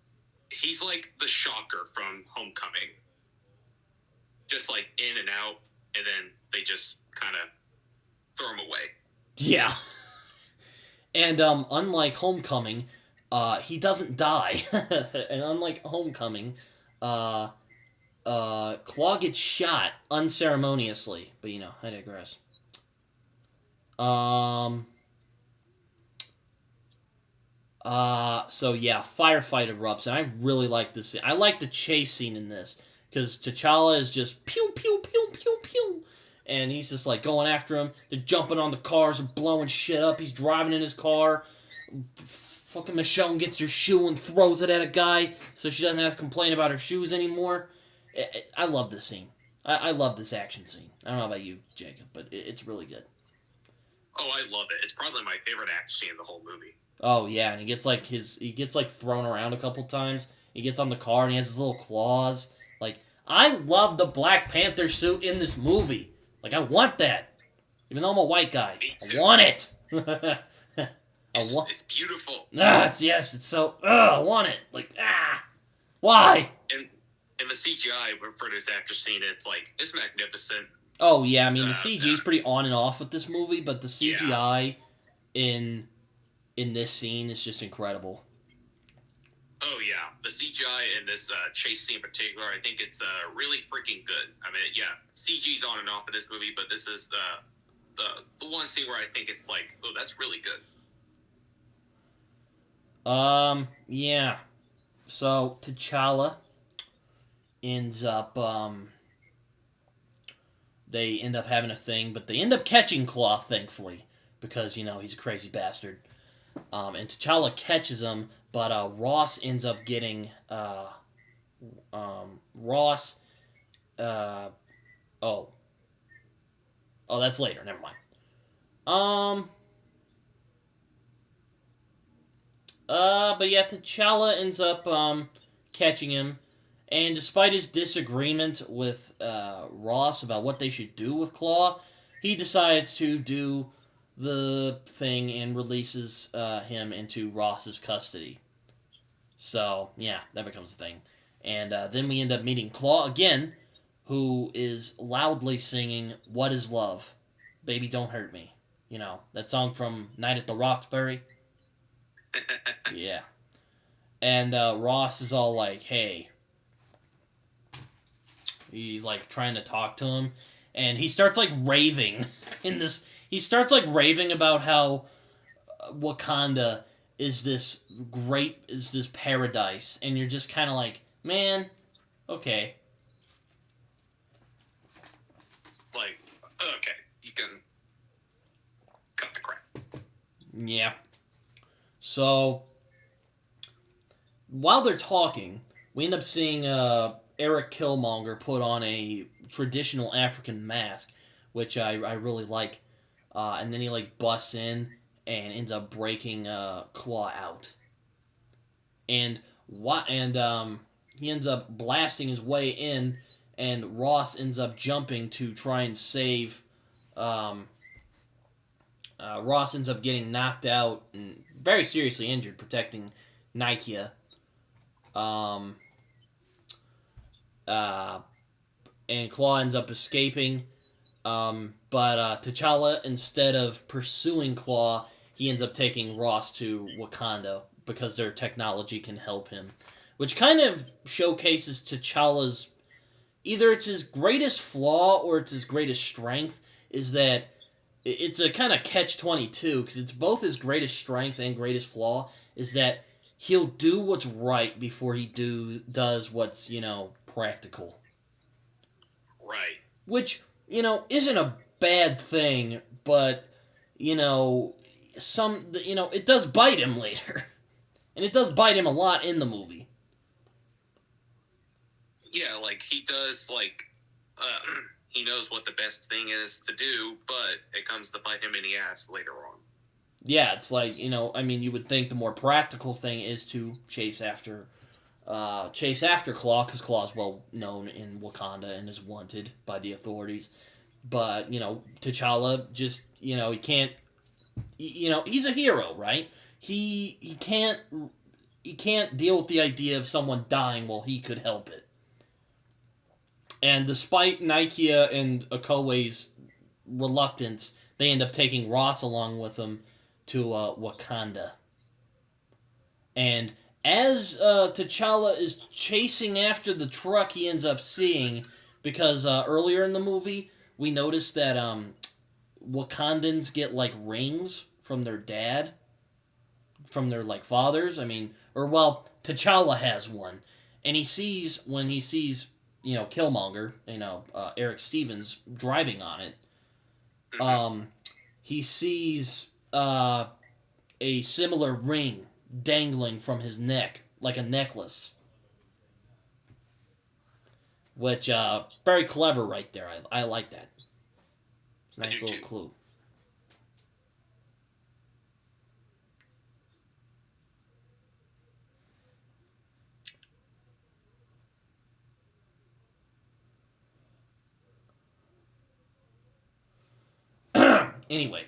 He's like the Shocker from Homecoming. Just in and out, and then they just kind of throw him away. Yeah. And unlike Homecoming, he doesn't die. And unlike Homecoming, Claw gets shot unceremoniously. But I digress. So yeah, firefight erupts, and I really like this scene. I like the chase scene in this, because T'Challa is just pew, pew, pew, pew, pew, and he's just going after him. They're jumping on the cars and blowing shit up. He's driving in his car. Fucking Michonne gets her shoe and throws it at a guy, so she doesn't have to complain about her shoes anymore. I love this scene. I love this action scene. I don't know about you, Jacob, but it's really good. Oh, I love it. It's probably my favorite action scene in the whole movie. Oh yeah, and he gets thrown around a couple times. He gets on the car and he has his little claws. I love the Black Panther suit in this movie. I want that. Even though I'm a white guy. Me too. I want it. It's beautiful. It's so I want it. Why? And the CGI for this action scene, it's magnificent. Oh yeah, I mean the CG is pretty on and off with this movie, but the CGI in this scene is just incredible. Oh yeah, the CGI in this chase scene in particular, I think it's really freaking good. I mean, yeah, CG's on and off in this movie, but this is the one scene where I think it's oh, that's really good. Yeah. So T'Challa ends up they end up having a thing, but they end up catching Claw, thankfully, because he's a crazy bastard. And T'Challa catches him, but Ross ends up getting Ross. Oh, that's later. Never mind. But yeah, T'Challa ends up catching him, and despite his disagreement with Ross about what they should do with Claw, he decides to do the thing and releases him into Ross's custody. So, yeah, that becomes a thing. And then we end up meeting Claw again, who is loudly singing What Is Love? Baby Don't Hurt Me. That song from Night at the Roxbury. Yeah. And Ross is all hey. He's trying to talk to him, and he starts raving in this. He starts raving about how Wakanda is this paradise, and you're just kind of man, okay. Okay, you can cut the crap. Yeah. So while they're talking, we end up seeing Eric Killmonger put on a traditional African mask, which I really like. And then he busts in and ends up breaking Claw out. And he ends up blasting his way in, and Ross ends up jumping to try and save Ross ends up getting knocked out and very seriously injured protecting Nakia. And Claw ends up escaping. But T'Challa, instead of pursuing Claw, he ends up taking Ross to Wakanda because their technology can help him. Which kind of showcases T'Challa's... Either it's his greatest flaw or it's his greatest strength, is that it's a kind of catch-22, because it's both his greatest strength and greatest flaw, is that he'll do what's right before he does what's, practical. Right. Which, isn't a bad thing, but, it does bite him later. And it does bite him a lot in the movie. Yeah, like, he does, he knows what the best thing is to do, but it comes to bite him in the ass later on. Yeah, it's like, you would think the more practical thing is to chase after Claw, because Claw's well known in Wakanda and is wanted by the authorities. But, T'Challa just, he can't, he's a hero, right? He can't deal with the idea of someone dying while he could help it. And despite Nakia and Okoye's reluctance, they end up taking Ross along with them to Wakanda. And as T'Challa is chasing after the truck he ends up seeing, because earlier in the movie, we noticed that Wakandans get, rings from their dad, from their, fathers. T'Challa has one. And when he sees Killmonger, Eric Stevens driving on it, he sees a similar ring dangling from his neck, like a necklace. Which, very clever right there. I like that. It's a nice little clue. Anyway.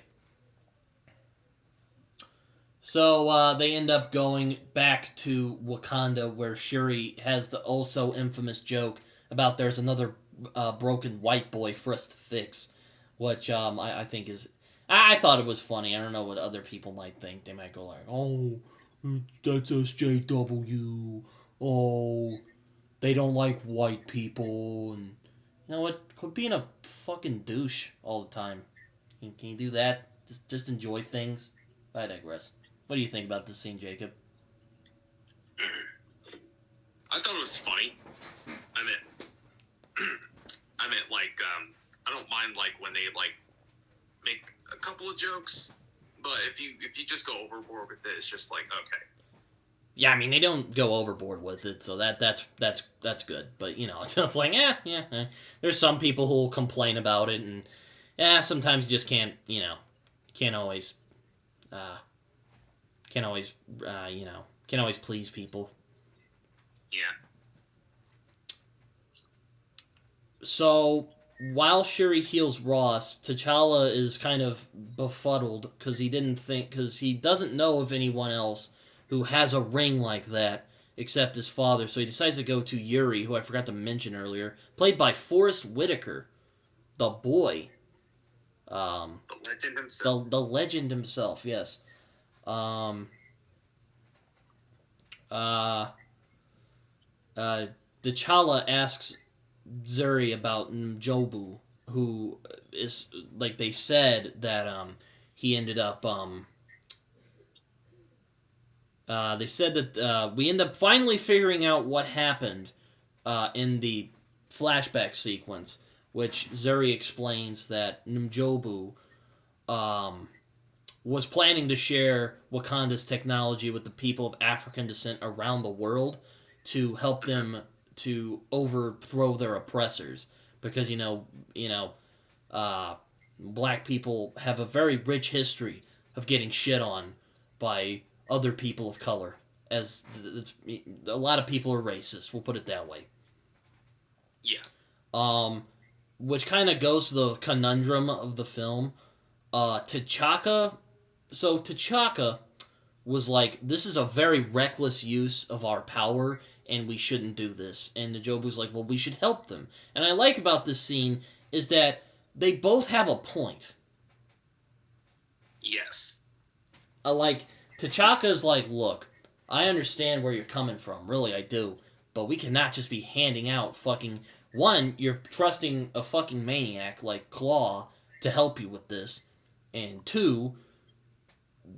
So, they end up going back to Wakanda, where Shuri has the also infamous joke about there's another broken white boy for us to fix, which I think is... I thought it was funny. I don't know what other people might think. They might go like, oh, that's SJW. Oh, they don't like white people. And you know what? Quit being a fucking douche all the time. Can you do that? Just enjoy things? I digress. What do you think about this scene, Jacob? I thought it was funny. I don't mind, when they, make a couple of jokes, but if you just go overboard with it, it's just okay. Yeah, they don't go overboard with it, so that's good. But, it's like, yeah. There's some people who will complain about it, and, sometimes you just can't always please people. Yeah. So, while Shuri heals Ross, T'Challa is kind of befuddled because he doesn't know of anyone else who has a ring like that except his father. So he decides to go to Yuri, who I forgot to mention earlier, played by Forrest Whitaker, the boy. The legend himself. The legend himself, yes. T'Challa asks Zuri about N'Jobu, who is, they said that he ended up... they said that we end up finally figuring out what happened in the flashback sequence, which Zuri explains that N'Jobu was planning to share Wakanda's technology with the people of African descent around the world to help them to overthrow their oppressors. Because, black people have a very rich history of getting shit on by other people of color. As a lot of people are racist, we'll put it that way. Yeah. which kind of goes to the conundrum of the film. T'Chaka was like, this is a very reckless use of our power, and we shouldn't do this. And N'Jobu's like, well, we should help them. And I like about this scene is that they both have a point. Yes. T'Chaka's like, look, I understand where you're coming from. Really, I do. But we cannot just be handing out fucking... One, you're trusting a fucking maniac like Claw to help you with this. And two,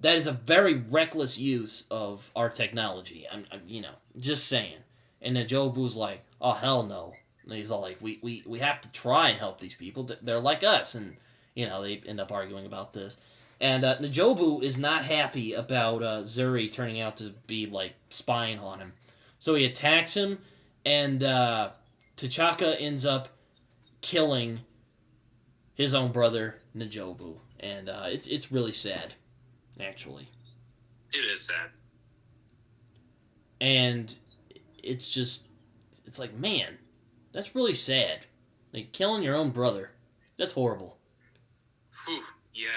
that is a very reckless use of our technology. I'm just saying. And then Jobu's like, oh, hell no. And he's all like, we have to try and help these people. They're like us. And, they end up arguing about this. And N'Jobu is not happy about Zuri turning out to be, like, spying on him. So he attacks him, and T'Chaka ends up killing his own brother, N'Jobu. And it's really sad, actually. It is sad. And it's like, man, that's really sad. Like, killing your own brother. That's horrible. Whew, yeah.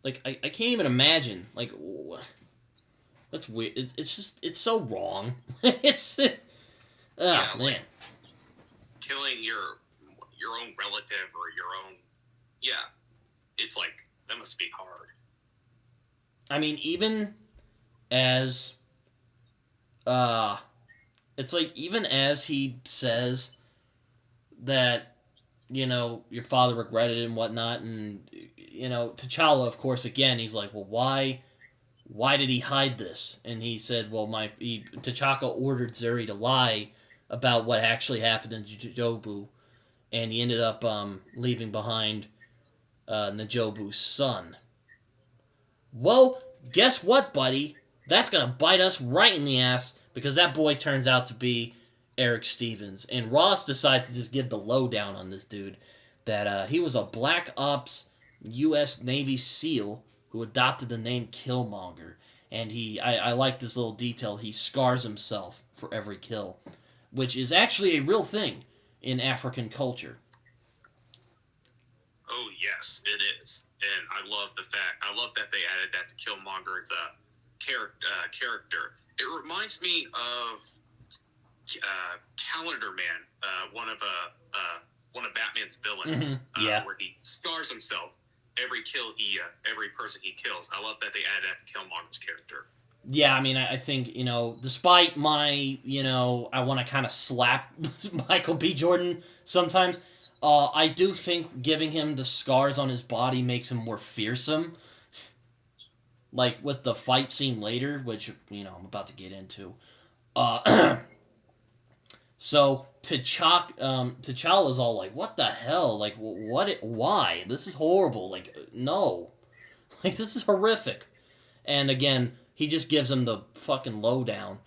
Like, I can't even imagine. Like, that's weird. It's so wrong. Man. Like, killing your own relative or your own... Yeah. It's like, that must be hard. I mean, even as... it's like, even as he says that, your father regretted it and whatnot, and, T'Challa, of course, again, he's like, well, why did he hide this? And he said, well, T'Chaka ordered Zuri to lie about what actually happened in N'Jobu, and he ended up leaving behind N'Jobu's son. Well, guess what, buddy? That's gonna bite us right in the ass, because that boy turns out to be Eric Stevens. And Ross decides to just give the lowdown on this dude, that he was a Black Ops U.S. Navy SEAL who adopted the name Killmonger. And I like this little detail, he scars himself for every kill, which is actually a real thing in African culture. Oh, yes, it is. And I love that they added that to Killmonger as a character. It reminds me of Calendar Man, one of Batman's villains, yeah. where he scars himself every person he kills. I love that they added that to Killmonger's character. Yeah, I mean, I think, despite my, I want to kind of slap Michael B. Jordan sometimes, I do think giving him the scars on his body makes him more fearsome. Like, with the fight scene later, which, I'm about to get into. So, T'Challa's all like, what the hell? Like, why? This is horrible. Like, no. Like, this is horrific. And again, he just gives him the fucking lowdown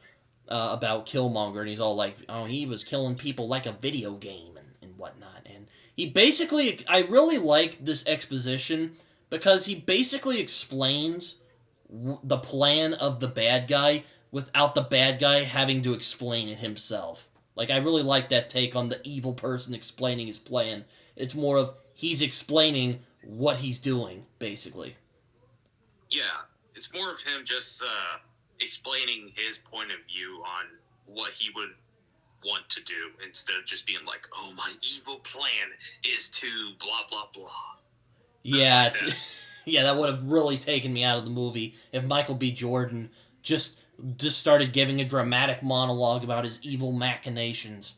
about Killmonger, and he's all like, oh, he was killing people like a video game and whatnot. And he basically, I really like this exposition, because he basically explains the plan of the bad guy without the bad guy having to explain it himself. Like, I really like that take on the evil person explaining his plan. It's more of, he's explaining what he's doing, basically. Yeah, it's more of him just explaining his point of view on what he would want to do, instead of just being like, oh, my evil plan is to blah, blah, blah. Yeah, yeah, that would have really taken me out of the movie if Michael B. Jordan just started giving a dramatic monologue about his evil machinations.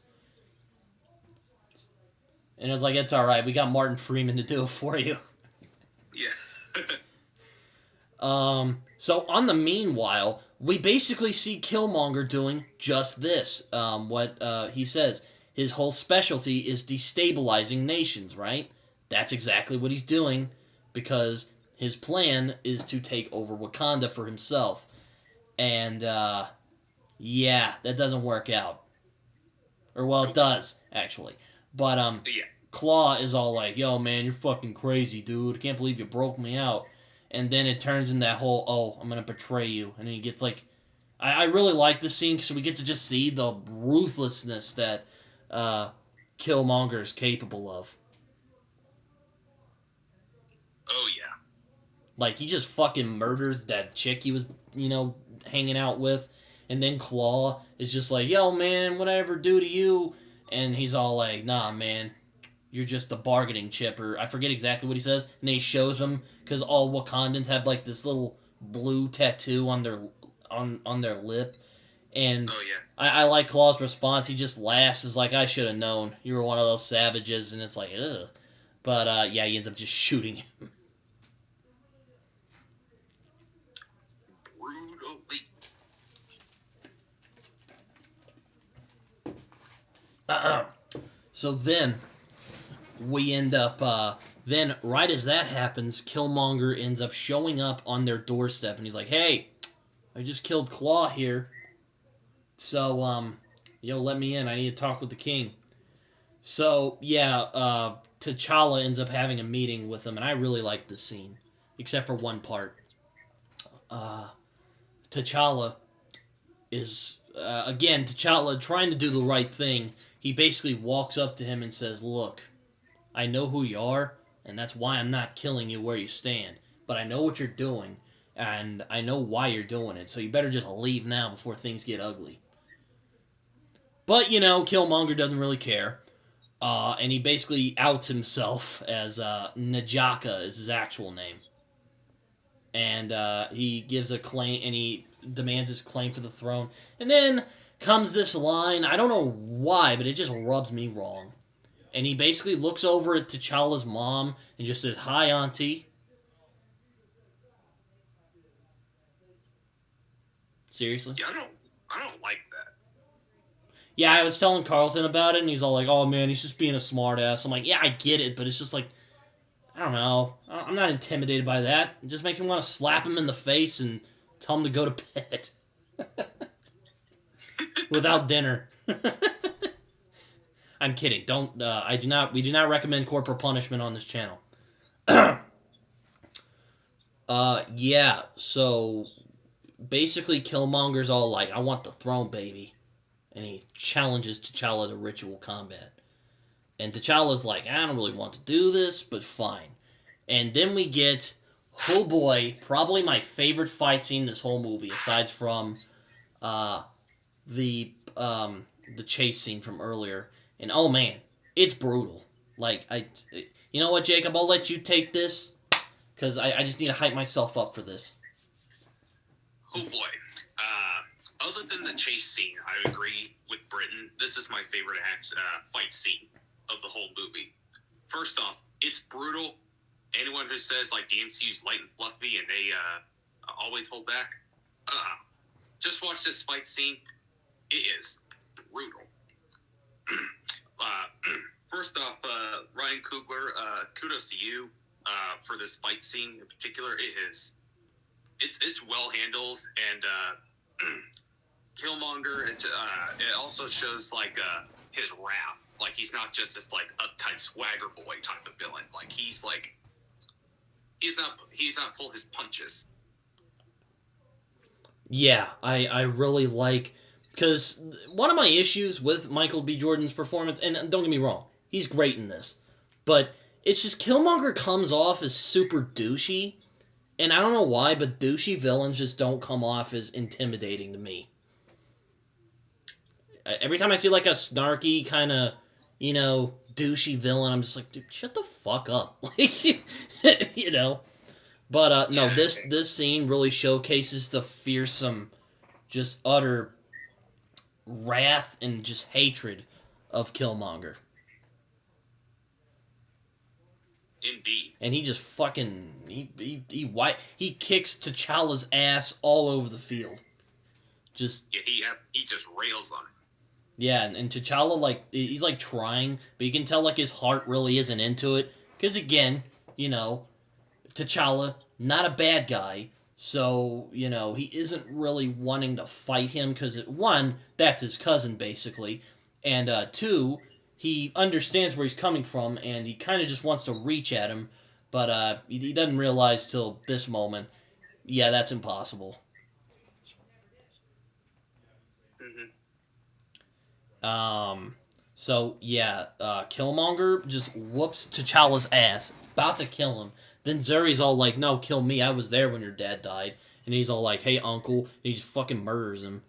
And it's like, it's alright, we got Martin Freeman to do it for you. Yeah. So on the meanwhile, we basically see Killmonger doing just this. He says, his whole specialty is destabilizing nations, right? That's exactly what he's doing, because his plan is to take over Wakanda for himself. And, yeah, that doesn't work out. Or, well, it does, actually. But, yeah. Claw is all like, yo, man, you're fucking crazy, dude. I can't believe you broke me out. And then it turns in that whole, oh, I'm gonna betray you. And then he gets, like... I really like this scene, because we get to just see the ruthlessness that Killmonger is capable of. Oh, yeah. Like, he just fucking murders that chick he was, hanging out with. And then Claw is just like, yo, man, what I ever do to you? And he's all like, nah, man, you're just a bargaining chip. Or I forget exactly what he says. And then he shows him, because all Wakandans have, like, this little blue tattoo on their lip. And oh, yeah. I like Claw's response. He just laughs. Is like, I should have known. You were one of those savages. And it's like, ugh. But, yeah, he ends up just shooting him. Brutally. So then, we end up, then right as that happens, Killmonger ends up showing up on their doorstep. And he's like, hey, I just killed Claw here. So, let me in. I need to talk with the king. So, yeah, T'Challa ends up having a meeting with him, and I really like this scene, except for one part. T'Challa is, T'Challa trying to do the right thing. He basically walks up to him and says, look, I know who you are, and that's why I'm not killing you where you stand. But I know what you're doing, and I know why you're doing it, so you better just leave now before things get ugly. But, Killmonger doesn't really care. And he basically outs himself as N'Jaka is his actual name. And he gives a claim, and he demands his claim to the throne. And then comes this line, I don't know why, but it just rubs me wrong. And he basically looks over at T'Challa's mom and just says, hi, Auntie. Seriously? Yeah, I don't like that. Yeah, I was telling Carlton about it, and he's all like, oh, man, he's just being a smartass. I'm like, yeah, I get it, but it's just like, I don't know. I'm not intimidated by that. It just makes me want to slap him in the face and tell him to go to bed. Without dinner. I'm kidding. We do not recommend corporal punishment on this channel. Yeah, so basically Killmonger's all like, I want the throne, baby. And he challenges T'Challa to ritual combat. And T'Challa's like, I don't really want to do this, but fine. And then we get, oh boy, probably my favorite fight scene in this whole movie, aside from the chase scene from earlier. And oh man, it's brutal. Like, you know what, Jacob, I'll let you take this, because I just need to hype myself up for this. Oh boy. Other than the chase scene, I agree with Britton. This is my favorite fight scene of the whole movie. First off, it's brutal. Anyone who says like the MCU's light and fluffy and they always hold back, just watch this fight scene. It is brutal. First off, Ryan Coogler, kudos to you for this fight scene in particular. It's well handled, and Killmonger, it also shows like his wrath. Like, he's not just this like uptight swagger boy type of villain. Like, he's not pull his punches. Yeah, I really like, because one of my issues with Michael B. Jordan's performance, and don't get me wrong, he's great in this, but it's just Killmonger comes off as super douchey, and I don't know why, but douchey villains just don't come off as intimidating to me. Every time I see like a snarky kind of, douchey villain, I'm just like, dude, shut the fuck up. Like, But, no, this scene really showcases the fearsome, just utter wrath and just hatred of Killmonger. Indeed. And he just fucking, he kicks T'Challa's ass all over the field. Just... Yeah, he just rails on him. Yeah, and T'Challa, like, he's, like, trying, but you can tell, like, his heart really isn't into it. Because, again, T'Challa, not a bad guy, so, he isn't really wanting to fight him, because, one, that's his cousin, basically, and, two, he understands where he's coming from, and he kind of just wants to reach at him, but, he doesn't realize till this moment, yeah, that's impossible. So, yeah, Killmonger just whoops T'Challa's ass, about to kill him. Then Zuri's all like, no, kill me, I was there when your dad died. And he's all like, hey, uncle, and he just fucking murders him.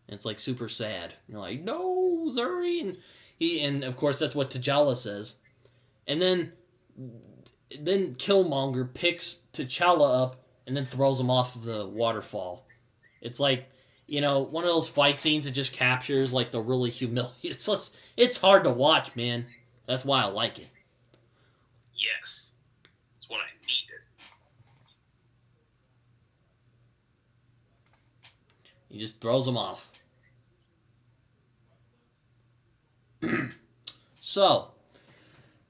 And it's, like, super sad. And you're like, no, Zuri! And of course, that's what T'Challa says. And then Killmonger picks T'Challa up and then throws him off of the waterfall. It's like, one of those fight scenes that just captures like the really humiliating. It's hard to watch, man. That's why I like it. Yes, it's what I needed. He just throws him off. So,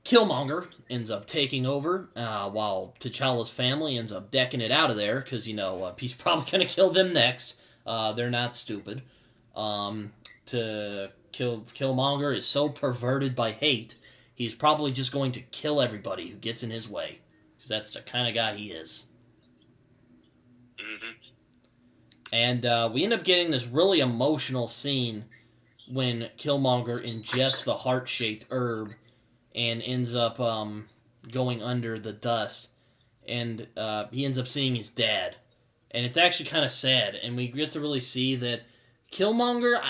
Killmonger ends up taking over, while T'Challa's family ends up decking it out of there, because, he's probably going to kill them next. They're not stupid. Killmonger is so perverted by hate, he's probably just going to kill everybody who gets in his way. Because that's the kind of guy he is. Mm-hmm. And we end up getting this really emotional scene when Killmonger ingests the heart-shaped herb and ends up going under the dust. And he ends up seeing his dad. And it's actually kind of sad. And we get to really see that Killmonger,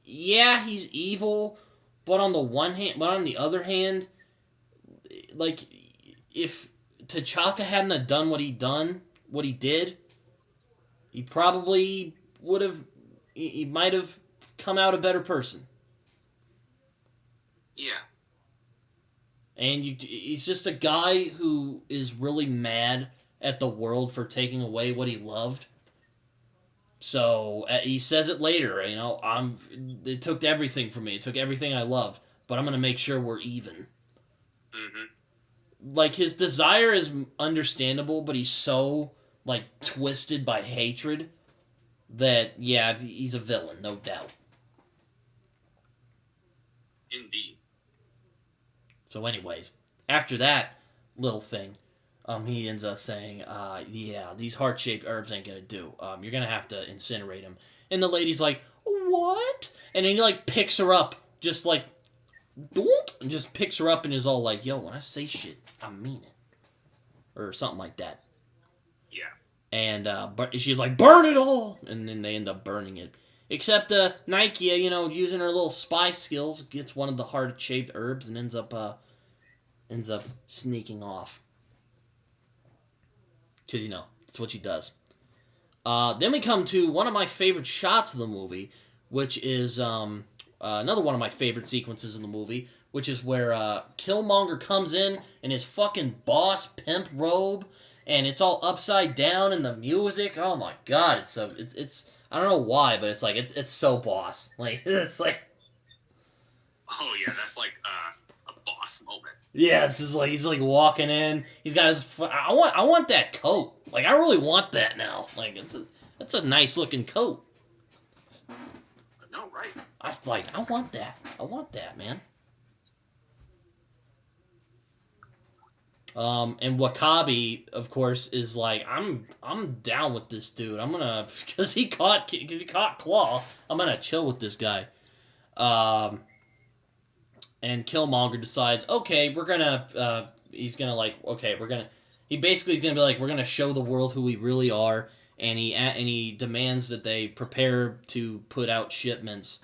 he's evil, but on the other hand, like, if T'Chaka hadn't have done what he did, he probably would have, he might have come out a better person. Yeah. And he's just a guy who is really mad at the world for taking away what he loved. So he says it later, it took everything from me. It took everything I loved, but I'm going to make sure we're even. Mm-hmm. Like, his desire is understandable, but he's so, like, twisted by hatred that, yeah, he's a villain, no doubt. Indeed. So anyways, after that little thing, he ends up saying, these heart-shaped herbs ain't gonna do. You're gonna have to incinerate them. And the lady's like, what? And then he, like, picks her up, just like, doink, and just picks her up and is all like, yo, when I say shit, I mean it. Or something like that. Yeah. And but she's like, burn it all! And then they end up burning it. Except Nike, using her little spy skills, gets one of the heart-shaped herbs and ends up sneaking off. Because, that's what she does. Then we come to one of my favorite shots of the movie, which is another one of my favorite sequences in the movie, which is where Killmonger comes in his fucking boss pimp robe, and it's all upside down, and the music, oh my god, it's I don't know why, but it's so boss. Like, it's like... Oh, yeah, that's like a boss moment. Yeah, it's just like, he's like walking in, he's got his... I want that coat. Like, I really want that now. Like, it's a nice looking coat. No, right. I want that. I want that, man. And Wakabi, of course, is like, I'm down with this dude. I'm gonna, because he caught Claw, I'm gonna chill with this guy. And Killmonger decides, okay, we're gonna, he basically is gonna be like, we're gonna show the world who we really are, and he demands that they prepare to put out shipments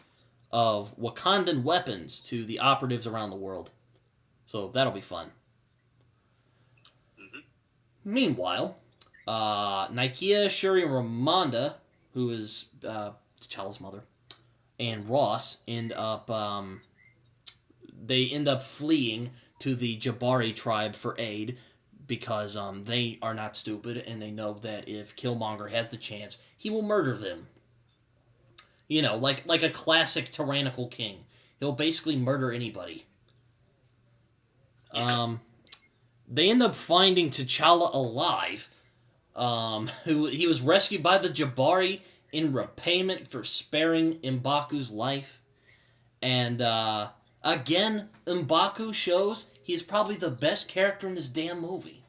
of Wakandan weapons to the operatives around the world. So that'll be fun. Meanwhile, Nakia, Shuri, and Ramonda, who is T'Challa's mother, and Ross end up fleeing to the Jabari tribe for aid because they are not stupid and they know that if Killmonger has the chance, he will murder them. Like a classic tyrannical king. He'll basically murder anybody. They end up finding T'Challa alive. He was rescued by the Jabari in repayment for sparing M'Baku's life. And, again, M'Baku shows he's probably the best character in this damn movie.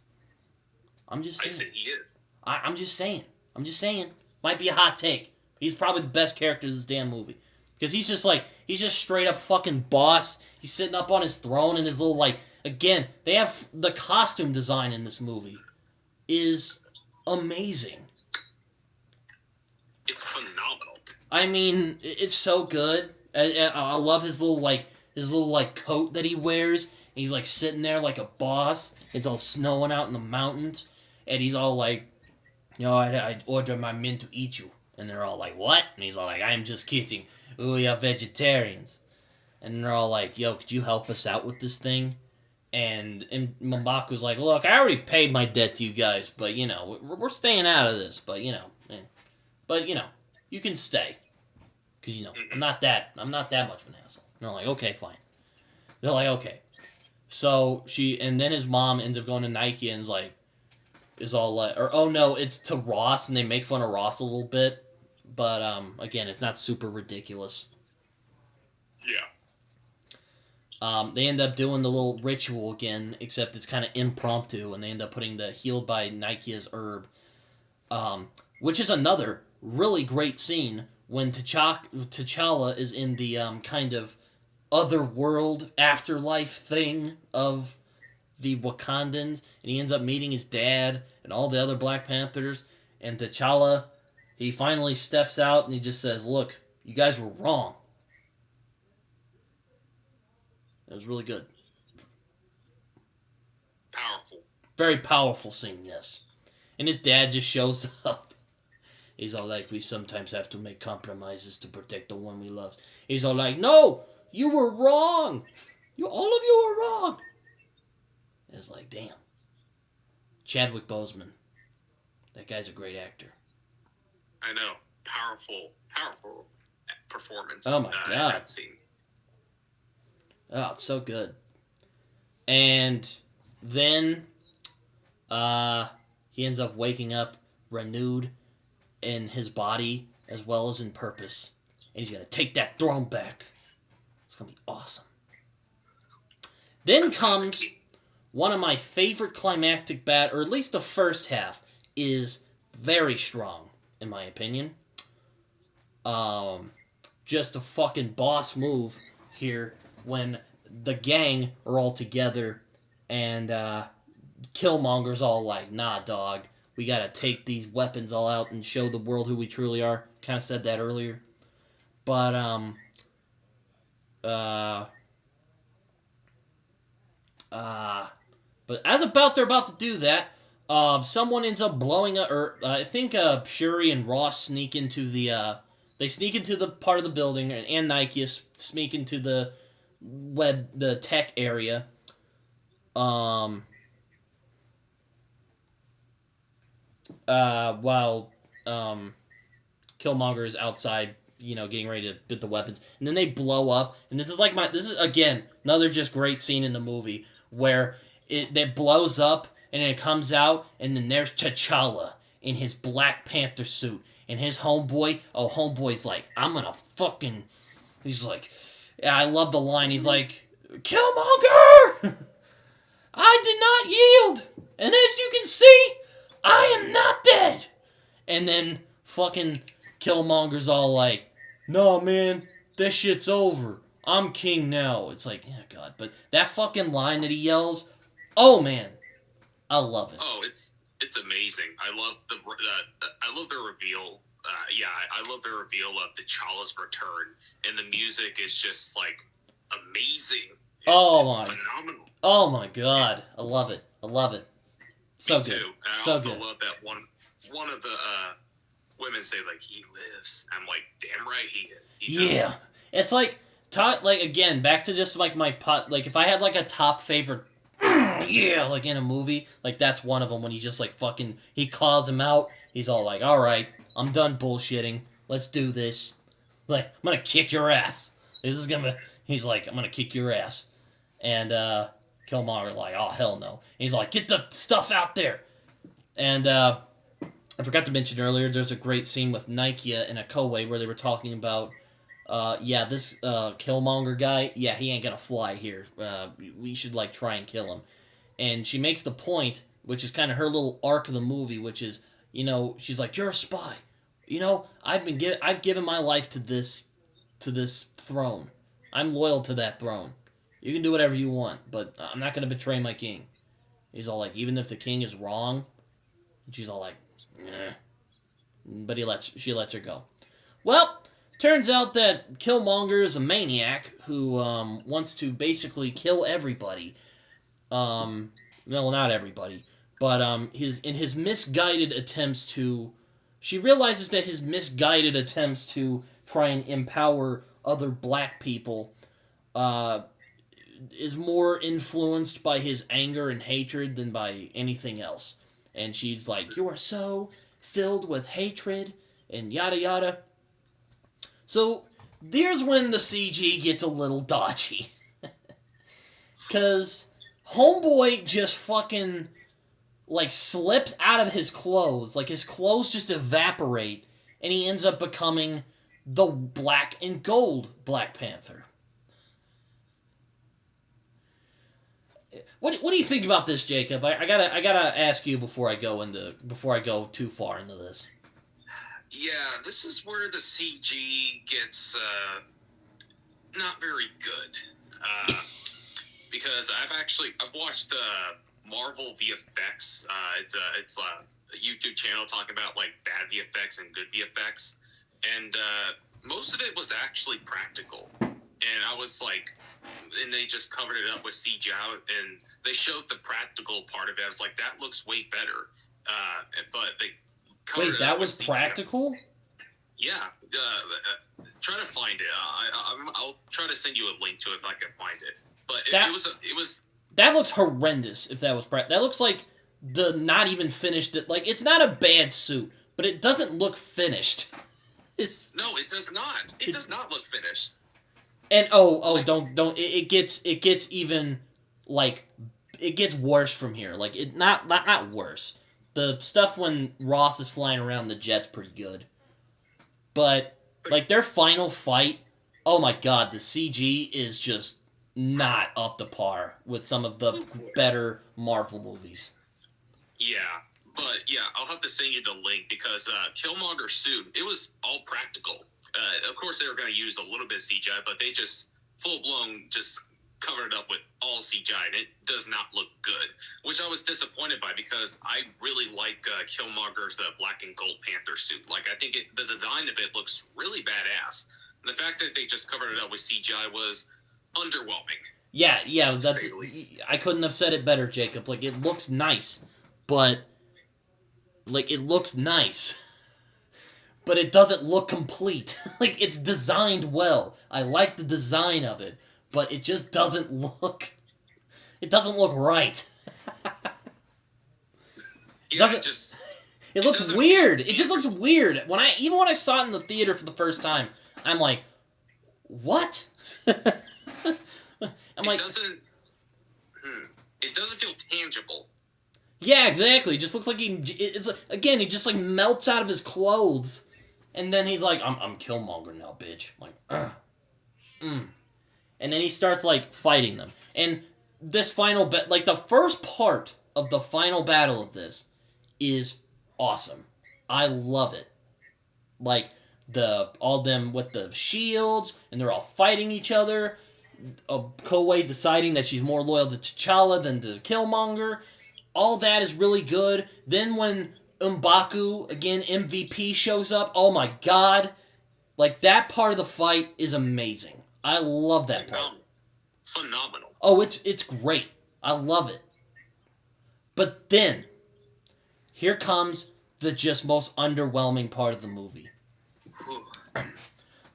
I'm just saying. I said he is. I'm just saying. Might be a hot take. He's probably the best character in this damn movie. Because he's just like, He's just straight up fucking boss. He's sitting up on his throne and his little, like, again, they have the costume design in this movie is amazing. It's phenomenal. I mean, it's so good. I love his little coat that he wears. He's like sitting there like a boss. It's all snowing out in the mountains, and he's all like, I order my men to eat you, and they're all like, what? And he's all like, I'm just kidding. We are vegetarians, and they're all like, yo, could you help us out with this thing? And M'Baku's like, look, I already paid my debt to you guys, but we're staying out of this. But you can stay. Because, I'm not that much of an asshole. And they're like, okay, fine. They're like, okay. So and then his mom ends up going to Nike and is all like, or oh no, it's to Ross, and they make fun of Ross a little bit. But, again, it's not super ridiculous. Yeah. They end up doing the little ritual again, except it's kind of impromptu, and they end up putting the healed by Nike as herb. Which is another really great scene when T'Challa is in the kind of otherworld afterlife thing of the Wakandans, and he ends up meeting his dad and all the other Black Panthers, and T'Challa, he finally steps out and he just says, look, you guys were wrong. It was really good. Powerful. Very powerful scene, yes. And his dad just shows up. He's all like, we sometimes have to make compromises to protect the one we love. He's all like, no, you were wrong. All of you were wrong. It's like, damn. Chadwick Boseman. That guy's a great actor. I know. Powerful performance. Oh my God. That scene. Oh, it's so good. And then he ends up waking up renewed in his body as well as in purpose. And he's going to take that throne back. It's going to be awesome. Then comes one of my favorite climactic or at least the first half, is very strong, in my opinion. Just a fucking boss move here when the gang are all together and Killmonger's all like, nah, dog, we gotta take these weapons all out and show the world who we truly are. Kind of said that earlier. But, but as they're about to do that, someone ends up blowing up, or I think Shuri and Ross sneak into the part of the building, and Nike sneak into the tech area. While Killmonger is outside, getting ready to get the weapons, and then they blow up, and this is again another just great scene in the movie where it blows up, and then it comes out, and then there's T'Challa in his Black Panther suit, and his homeboy's like, I'm gonna fucking, he's like, I love the line, he's like, Killmonger! I did not yield! And as you can see, I am not dead! And then fucking Killmonger's all like, no, man, this shit's over. I'm king now. It's like, yeah, God. But that fucking line that he yells, oh, man, I love it. Oh, it's amazing. I love the reveal. I love the reveal of T'Challa's return, and the music is just like amazing. It's phenomenal. Oh my God, I love it. So Me good. Too. And so I also good. love that one of the women say like, he lives. I'm like, damn right he is. He does. It's like again, back to just like my pot. Like if I had like a top favorite, like in a movie, like that's one of them when he just like fucking he calls him out. He's all like, all right, I'm done bullshitting. Let's do this. Like I'm gonna kick your ass. He's like, I'm gonna kick your ass. And Killmonger like, oh hell no. And he's like, get the stuff out there. And I forgot to mention earlier, there's a great scene with Nike and Okoye where they were talking about, this Killmonger guy, he ain't gonna fly here. We should like try and kill him. And she makes the point, which is kind of her little arc of the movie, which is, she's like, you're a spy. I've given my life to this throne. I'm loyal to that throne. You can do whatever you want, but I'm not going to betray my king. He's all like, even if the king is wrong, and she's all like, eh. But she lets her go. Well, turns out that Killmonger is a maniac who wants to basically kill everybody. No, not everybody, but in his misguided attempts to, she realizes that his misguided attempts to try and empower other black people is more influenced by his anger and hatred than by anything else. And she's like, you are so filled with hatred and yada yada. So there's when the CG gets a little dodgy. Because Homeboy just fucking, like, slips out of his clothes. Like, his clothes just evaporate, and he ends up becoming the black and gold Black Panther. What do you think about this, Jacob? I gotta ask you before I go too far into this. Yeah, this is where the CG gets not very good. Because I've watched Marvel VFX. It's a YouTube channel talking about like bad VFX and good VFX, and most of it was actually practical. And I was like, and they just covered it up with CGI, and they showed the practical part of it. I was like, that looks way better. But they covered Wait, it that up was with CGI. Practical? Yeah. Try to find it. I'll try to send you a link to it if I can find it. But it was. That looks horrendous. If that was that looks like the not even finished. Like, it's not a bad suit, but it doesn't look finished. No, it does not. It does not look finished. And don't it gets even, like, it gets worse from here. Like, it not worse. The stuff when Ross is flying around the jet's pretty good. But like their final fight, oh my god, the CG is just not up to par with some of the better Marvel movies. Yeah. But yeah, I'll have to send you the link because Killmonger's suit, it was all practical. Of course, they were going to use a little bit of CGI, but they just full-blown just covered it up with all CGI, and it does not look good, which I was disappointed by because I really like Killmonger's Black and Gold Panther suit. Like, I think the design of it looks really badass. And the fact that they just covered it up with CGI was underwhelming. Yeah, I couldn't have said it better, Jacob. Like, it looks nice, but, like, it looks nice. But it doesn't look complete. Like, it's designed well. I like the design of it, but it just doesn't look... It doesn't look right. It looks weird. It just looks weird. Even when I saw it in the theater for the first time, I'm like, what? It doesn't feel tangible. Yeah, exactly. It just looks like he just like melts out of his clothes. And then he's like, I'm Killmonger now, bitch. Like, And then he starts, like, fighting them. And this final like, the first part of the final battle of this is awesome. I love it. Like, all them with the shields, and they're all fighting each other. Koei deciding that she's more loyal to T'Challa than to Killmonger. All that is really good. Then when M'Baku, again, MVP, shows up, oh my god. Like, that part of the fight is amazing. I love that part. Phenomenal. Oh, it's great. I love it. But then, here comes the just most underwhelming part of the movie.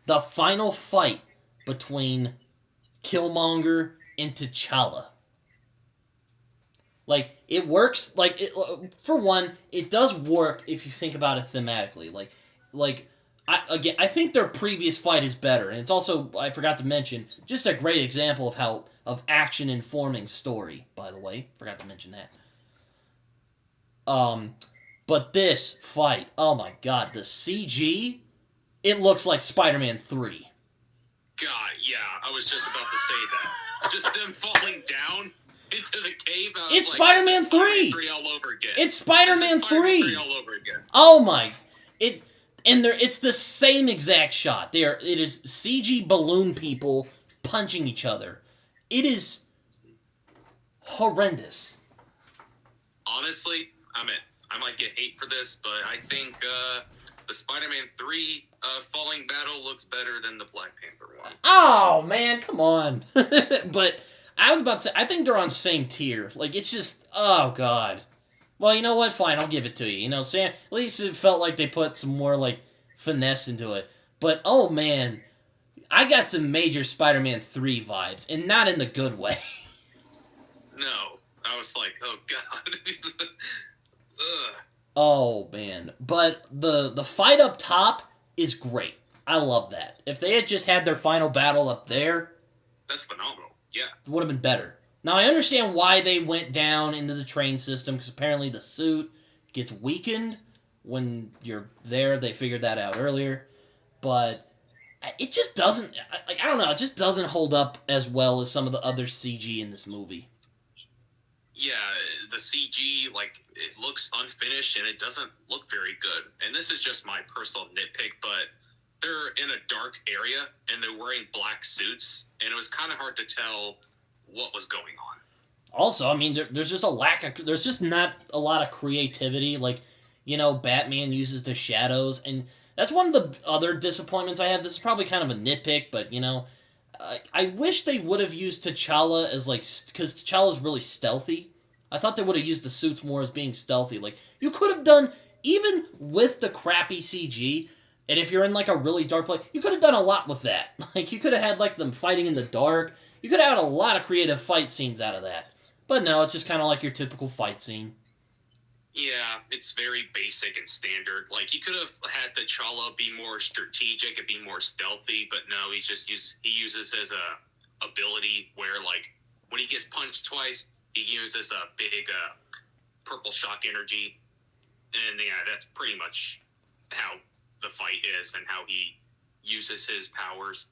The final fight between Killmonger and T'Challa. Like, it works, like, for one, it does work if you think about it thematically. I think their previous fight is better, and it's also, I forgot to mention, just a great example of action informing story, by the way. Forgot to mention that. But this fight, oh my god, the CG, it looks like Spider-Man 3. God, yeah, I was just about to say that. Just them falling down into the cave. It's Spider-Man 3! All over again. It's Spider-Man 3! All over again. Oh my... it's the same exact shot. It is CG balloon people punching each other. It is horrendous. Honestly, I might get hate for this, but I think the Spider-Man 3 falling battle looks better than the Black Panther one. Oh, man, come on. But I was about to say, I think they're on the same tier. Like, it's just, oh, God. Well, you know what? Fine, I'll give it to you. You know, Sam, at least it felt like they put some more, like, finesse into it. But, oh, man, I got some major Spider-Man 3 vibes, and not in the good way. No. I was like, oh, God. Ugh. Oh, man. But the fight up top is great. I love that. If they had just had their final battle up there... That's phenomenal. Yeah. It would have been better. Now, I understand why they went down into the train system, because apparently the suit gets weakened when you're there. They figured that out earlier. But it just doesn't... Like, I don't know. It just doesn't hold up as well as some of the other CG in this movie. Yeah, the CG, like, it looks unfinished and it doesn't look very good. And this is just my personal nitpick, but they're in a dark area and they're wearing black suits, and it was kind of hard to tell what was going on. Also, I mean, there's just there's just not a lot of creativity. Like, you know, Batman uses the shadows, and that's one of the other disappointments I have. This is probably kind of a nitpick, but, you know, I wish they would have used T'Challa as, like, because T'Challa's really stealthy. I thought they would have used the suits more as being stealthy. Like, you could have done, even with the crappy CG, and if you're in, like, a really dark place, you could have done a lot with that. Like, you could have had, like, them fighting in the dark. You could have had a lot of creative fight scenes out of that. But no, it's just kind of like your typical fight scene. Yeah, it's very basic and standard. Like, you could have had T'Challa be more strategic and be more stealthy, but no, he uses his ability where, like, when he gets punched twice, he uses a big purple shock energy. And yeah, that's pretty much how the fight is and how he uses his powers,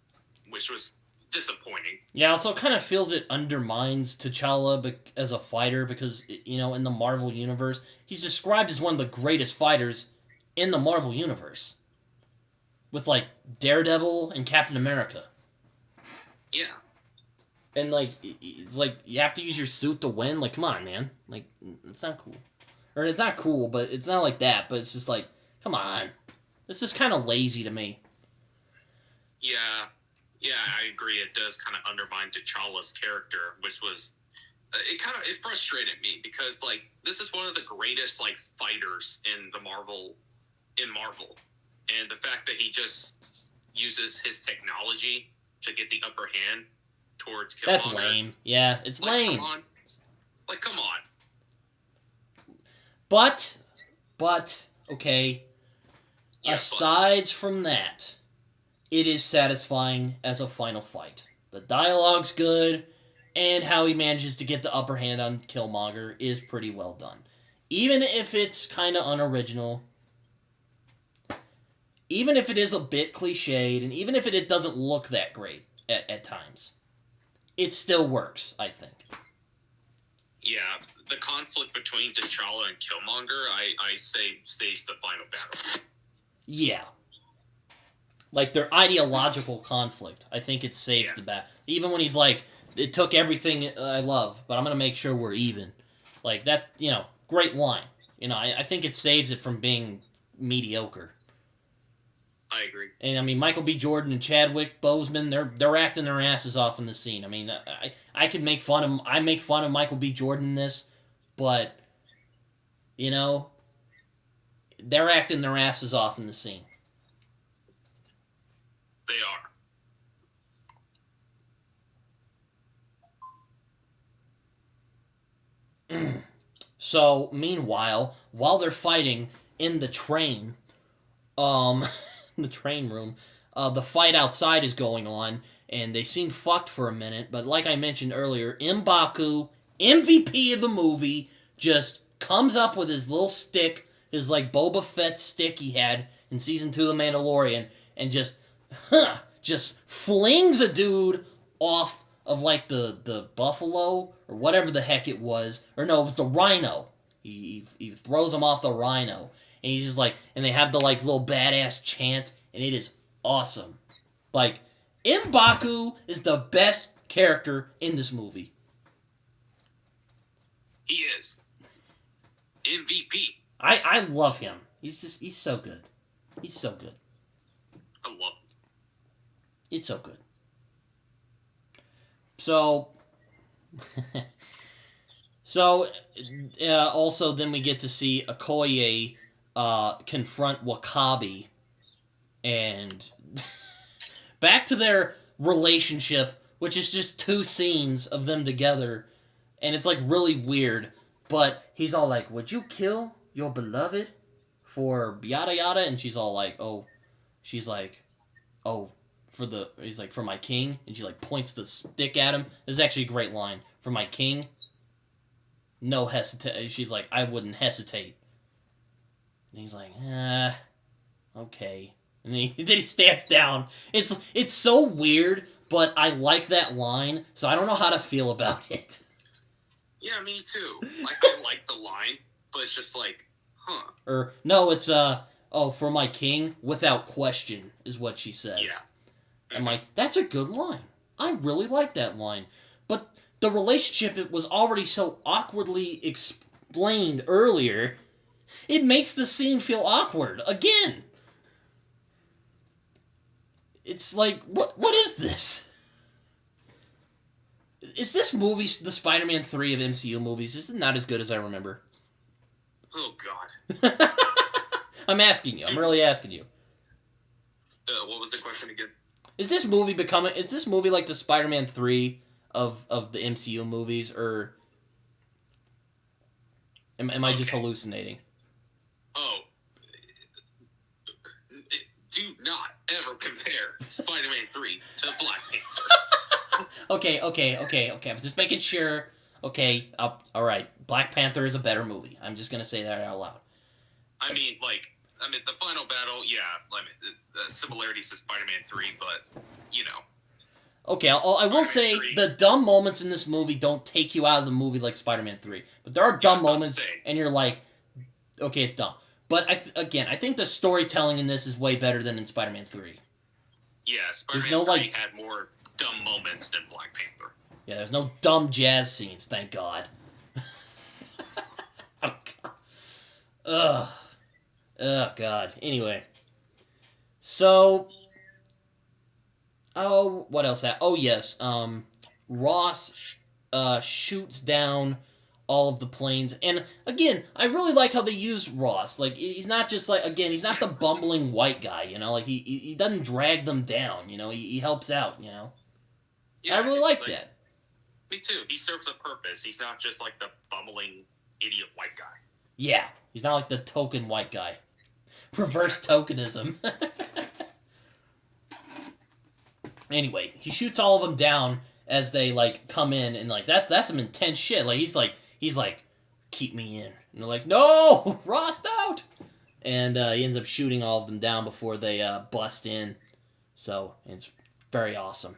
which was disappointing. Yeah, also kind of feels it undermines T'Challa as a fighter because, you know, in the Marvel Universe, he's described as one of the greatest fighters in the Marvel Universe. With, like, Daredevil and Captain America. Yeah. And, like, it's like, you have to use your suit to win? Like, come on, man. Like, it's not cool. Or it's not cool, but it's not like that, but it's just like, come on. It's just kind of lazy to me. Yeah, I agree. It does kind of undermine T'Challa's character, which was it frustrated me because, like, this is one of the greatest, like, fighters in Marvel, and the fact that he just uses his technology to get the upper hand towards Killmonger. That's lame. Yeah, it's like, lame. Come on. But okay. Yeah, Aside from that, it is satisfying as a final fight. The dialogue's good, and how he manages to get the upper hand on Killmonger is pretty well done. Even if it's kind of unoriginal, even if it is a bit cliched, and even if it doesn't look that great at times, it still works, I think. Yeah, the conflict between T'Challa and Killmonger, I say, stays the final battle. Yeah. Like, their ideological conflict, I think it saves the battle. Even when he's like, it took everything I love, but I'm going to make sure we're even. Like, that, you know, great line. You know, I think it saves it from being mediocre. I agree. And, I mean, Michael B. Jordan and Chadwick Boseman, they're acting their asses off in the scene. I mean, I could make fun of... I make fun of Michael B. Jordan in this, but, you know, they're acting their asses off in the scene. They are. So, meanwhile, while they're fighting in the train, the train room, the fight outside is going on, and they seem fucked for a minute, but like I mentioned earlier, M'Baku, MVP of the movie, just comes up with his little stick, his, like, Boba Fett stick he had in Season 2 of The Mandalorian, and just flings a dude off of, like, the buffalo, or whatever the heck it was. Or no, it was the rhino. He throws him off the rhino. And he's just like, and they have the, like, little badass chant, and it is awesome. Like, M'Baku is the best character in this movie. He is. MVP. I love him. He's so good. He's so good. I love him. It's so good. So, also then we get to see Okoye confront Wakabi, and back to their relationship, which is just 2 scenes of them together, and it's like really weird, but he's all like, would you kill your beloved for yada yada? And she's all like, oh, he's like, for my king, and she like points the stick at him. This is actually a great line. For my king, no hesitate. She's like, I wouldn't hesitate. And he's like, okay. And then he stands down. It's so weird, but I like that line, so I don't know how to feel about it. Yeah, me too. Like, I like the line, but it's just like, huh. Or, no, it's, for my king, without question, is what she says. Yeah. I'm like, that's a good line. I really like that line. But the relationship, it was already so awkwardly explained earlier, it makes the scene feel awkward. Again. It's like, what is this? Is this movie the Spider-Man 3 of MCU movies? Is it not as good as I remember? Oh, God. I'm asking you. I'm really asking you. What was the question again? Is this movie like the Spider-Man 3 of the MCU movies, or am I just hallucinating? Oh. Do not ever compare Spider-Man 3 to Black Panther. Okay. I was just making sure. Okay, alright. Black Panther is a better movie. I'm just gonna say that out loud. I mean, the final battle, yeah, it's similarities to Spider-Man 3, but, you know. Okay, I will say 3. the dumb moments in this movie don't take you out of the movie like Spider-Man 3. But there are dumb moments, and you're like, okay, it's dumb. But, I think the storytelling in this is way better than in Spider-Man 3. Yeah, Spider-Man 3 had more dumb moments than Black Panther. Yeah, there's no dumb jazz scenes, thank God. Oh, God. Ugh. Oh, God. Anyway. So... Oh, what else? Oh, yes. Ross shoots down all of the planes. And, again, I really like how they use Ross. Like, he's not just, like, again, he's not the bumbling white guy, you know? Like, he doesn't drag them down, you know? He helps out, you know? Yeah, I really like that. Me too. He serves a purpose. He's not just, like, the bumbling idiot white guy. Yeah. He's not like the token white guy. Reverse tokenism. Anyway, he shoots all of them down as they, like, come in, and, like, that's some intense shit. Like, he's like, keep me in. And they're like, no! Ross, out! And he ends up shooting all of them down before they bust in. So, it's very awesome.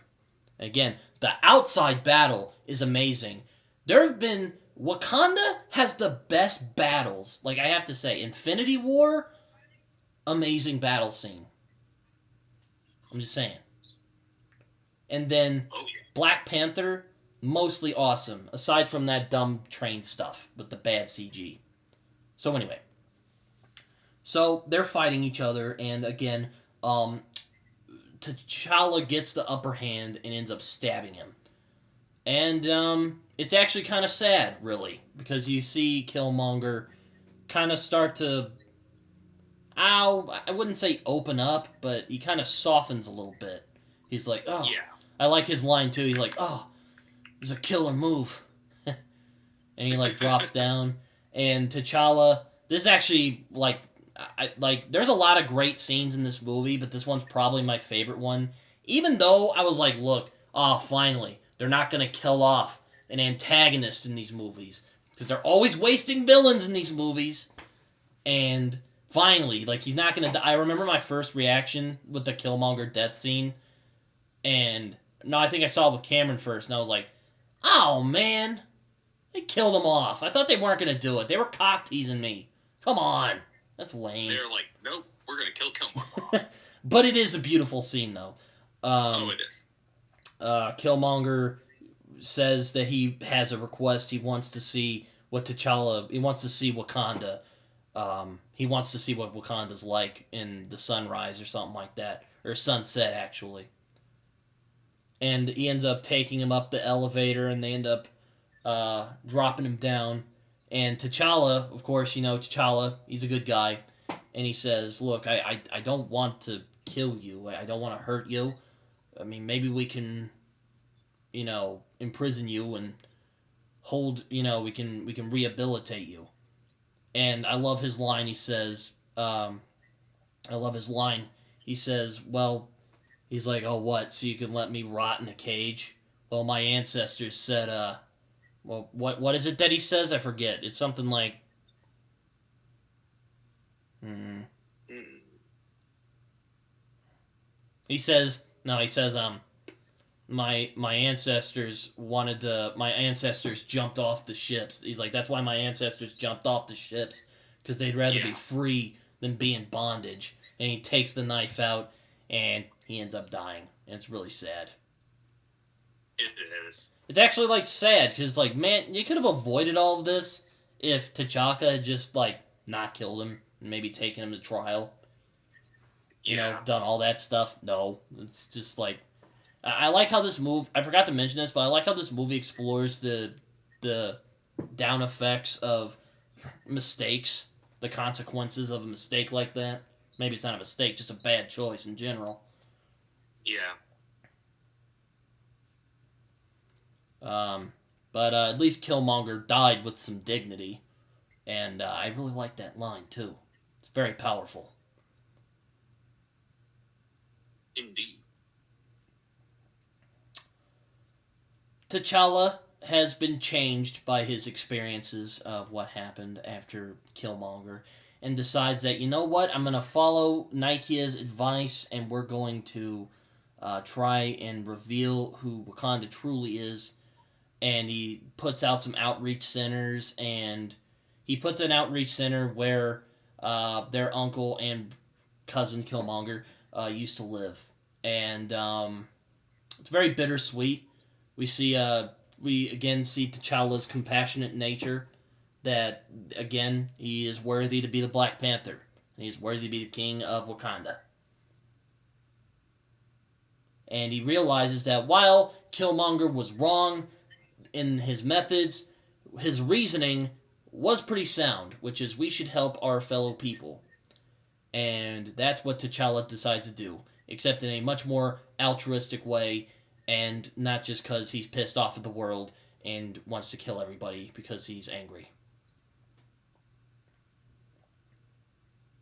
Again, the outside battle is amazing. There have been... Wakanda has the best battles. Like, I have to say, Infinity War, amazing battle scene. I'm just saying. And then Black Panther, mostly awesome, aside from that dumb train stuff with the bad CG. So anyway. So they're fighting each other, and again, T'Challa gets the upper hand and ends up stabbing him. And it's actually kind of sad, really, because you see Killmonger kind of start to... I wouldn't say open up, but he kind of softens a little bit. He's like, oh... Yeah. I like his line, too. He's like, oh, it's a killer move. And he, like, drops down. And T'Challa, this actually, like, there's a lot of great scenes in this movie, but this one's probably my favorite one. Even though I was like, look, finally, they're not going to kill off an antagonist in these movies. Because they're always wasting villains in these movies. And finally, like, he's not going to die. I remember my first reaction with the Killmonger death scene. And... No, I think I saw it with Cameron first, and I was like, oh, man. They killed him off. I thought they weren't going to do it. They were cock-teasing me. Come on. That's lame. They're like, nope, we're going to kill Killmonger. But it is a beautiful scene, though. Oh, Um, it is. Killmonger says that he has a request. He wants to see what T'Challa. He wants to see Wakanda. He wants to see what Wakanda's like in the sunrise or something like that, or sunset actually. And he ends up taking him up the elevator, and they end up dropping him down. And T'Challa, of course, T'Challa, he's a good guy, and he says, "Look, I don't want to kill you. I don't want to hurt you. I mean, maybe we can, imprison you and hold, we can rehabilitate you." And I love his line. He says, I love his line. He says, "Well," he's like, "Oh, what? So you can let me rot in a cage?" Well, my ancestors said, well, what is it that he says? I forget. It's something like, hmm. Mm. He says, no, he says, my ancestors jumped off the ships. He's like, that's why my ancestors jumped off the ships, because they'd rather be Yeah, free than be in bondage. And he takes the knife out, and he ends up dying. And it's really sad. it is. It's actually, like, sad, because, like, man, you could have avoided all of this if T'Chaka had just, like, not killed him and maybe taken him to trial. Yeah. Done all that stuff. No. It's just, like, I like how this movie, I forgot to mention this, but I like how this movie explores the down effects of mistakes, the consequences of a mistake like that. Maybe it's not a mistake, just a bad choice in general. Yeah. Um, but at least Killmonger died with some dignity, and I really like that line too. It's very powerful. Indeed. T'Challa has been changed by his experiences of what happened after Killmonger, and decides that, you know what, I'm going to follow Nike's advice, and we're going to try and reveal who Wakanda truly is. And he puts out some outreach centers, and he puts an outreach center where their uncle and cousin Killmonger used to live. And it's very bittersweet. We again see T'Challa's compassionate nature. That again, he is worthy to be the Black Panther. And he's worthy to be the king of Wakanda. And he realizes that while Killmonger was wrong in his methods, his reasoning was pretty sound, which is we should help our fellow people. And that's what T'Challa decides to do, except in a much more altruistic way, and not just because he's pissed off at the world and wants to kill everybody because he's angry.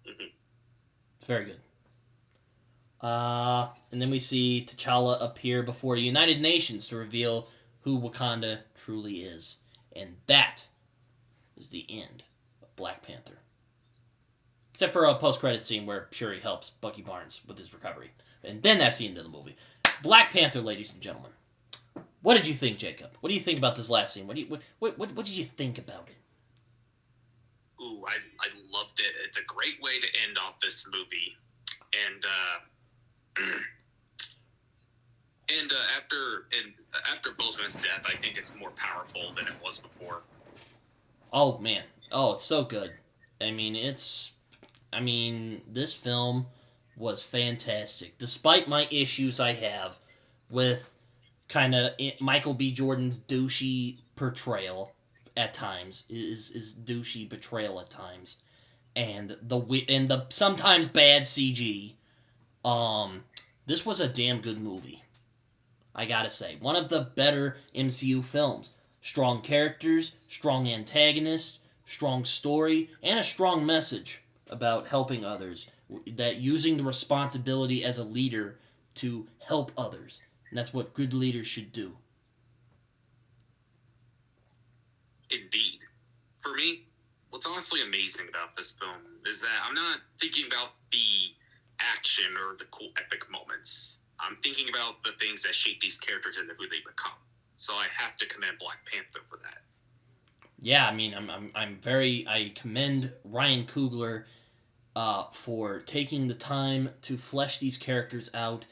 Mm-hmm. It's very good. And then we see T'Challa appear before the United Nations to reveal who Wakanda truly is. And that is the end of Black Panther. Except for a post-credit scene where Shuri helps Bucky Barnes with his recovery. And then that's the end of the movie. Black Panther, ladies and gentlemen. What did you think, Jacob? What do you think about this last scene? What did you think about it? Ooh, I loved it. It's a great way to end off this movie. And after Boseman's death, I think it's more powerful than it was before. Oh, man. Oh, it's so good. This film was fantastic. Despite my issues I have with kind of Michael B. Jordan's douchey portrayal at times, is douchey betrayal at times, and the sometimes bad CG. This was a damn good movie. I gotta say, one of the better MCU films. Strong characters, strong antagonists, strong story, and a strong message about helping others. That using the responsibility as a leader to help others. And that's what good leaders should do. Indeed. For me, what's honestly amazing about this film is that I'm not thinking about the action or the cool epic moments. I'm thinking about the things that shape these characters into who they become. So I have to commend Black Panther for that. Yeah, I commend Ryan Coogler for taking the time to flesh these characters out.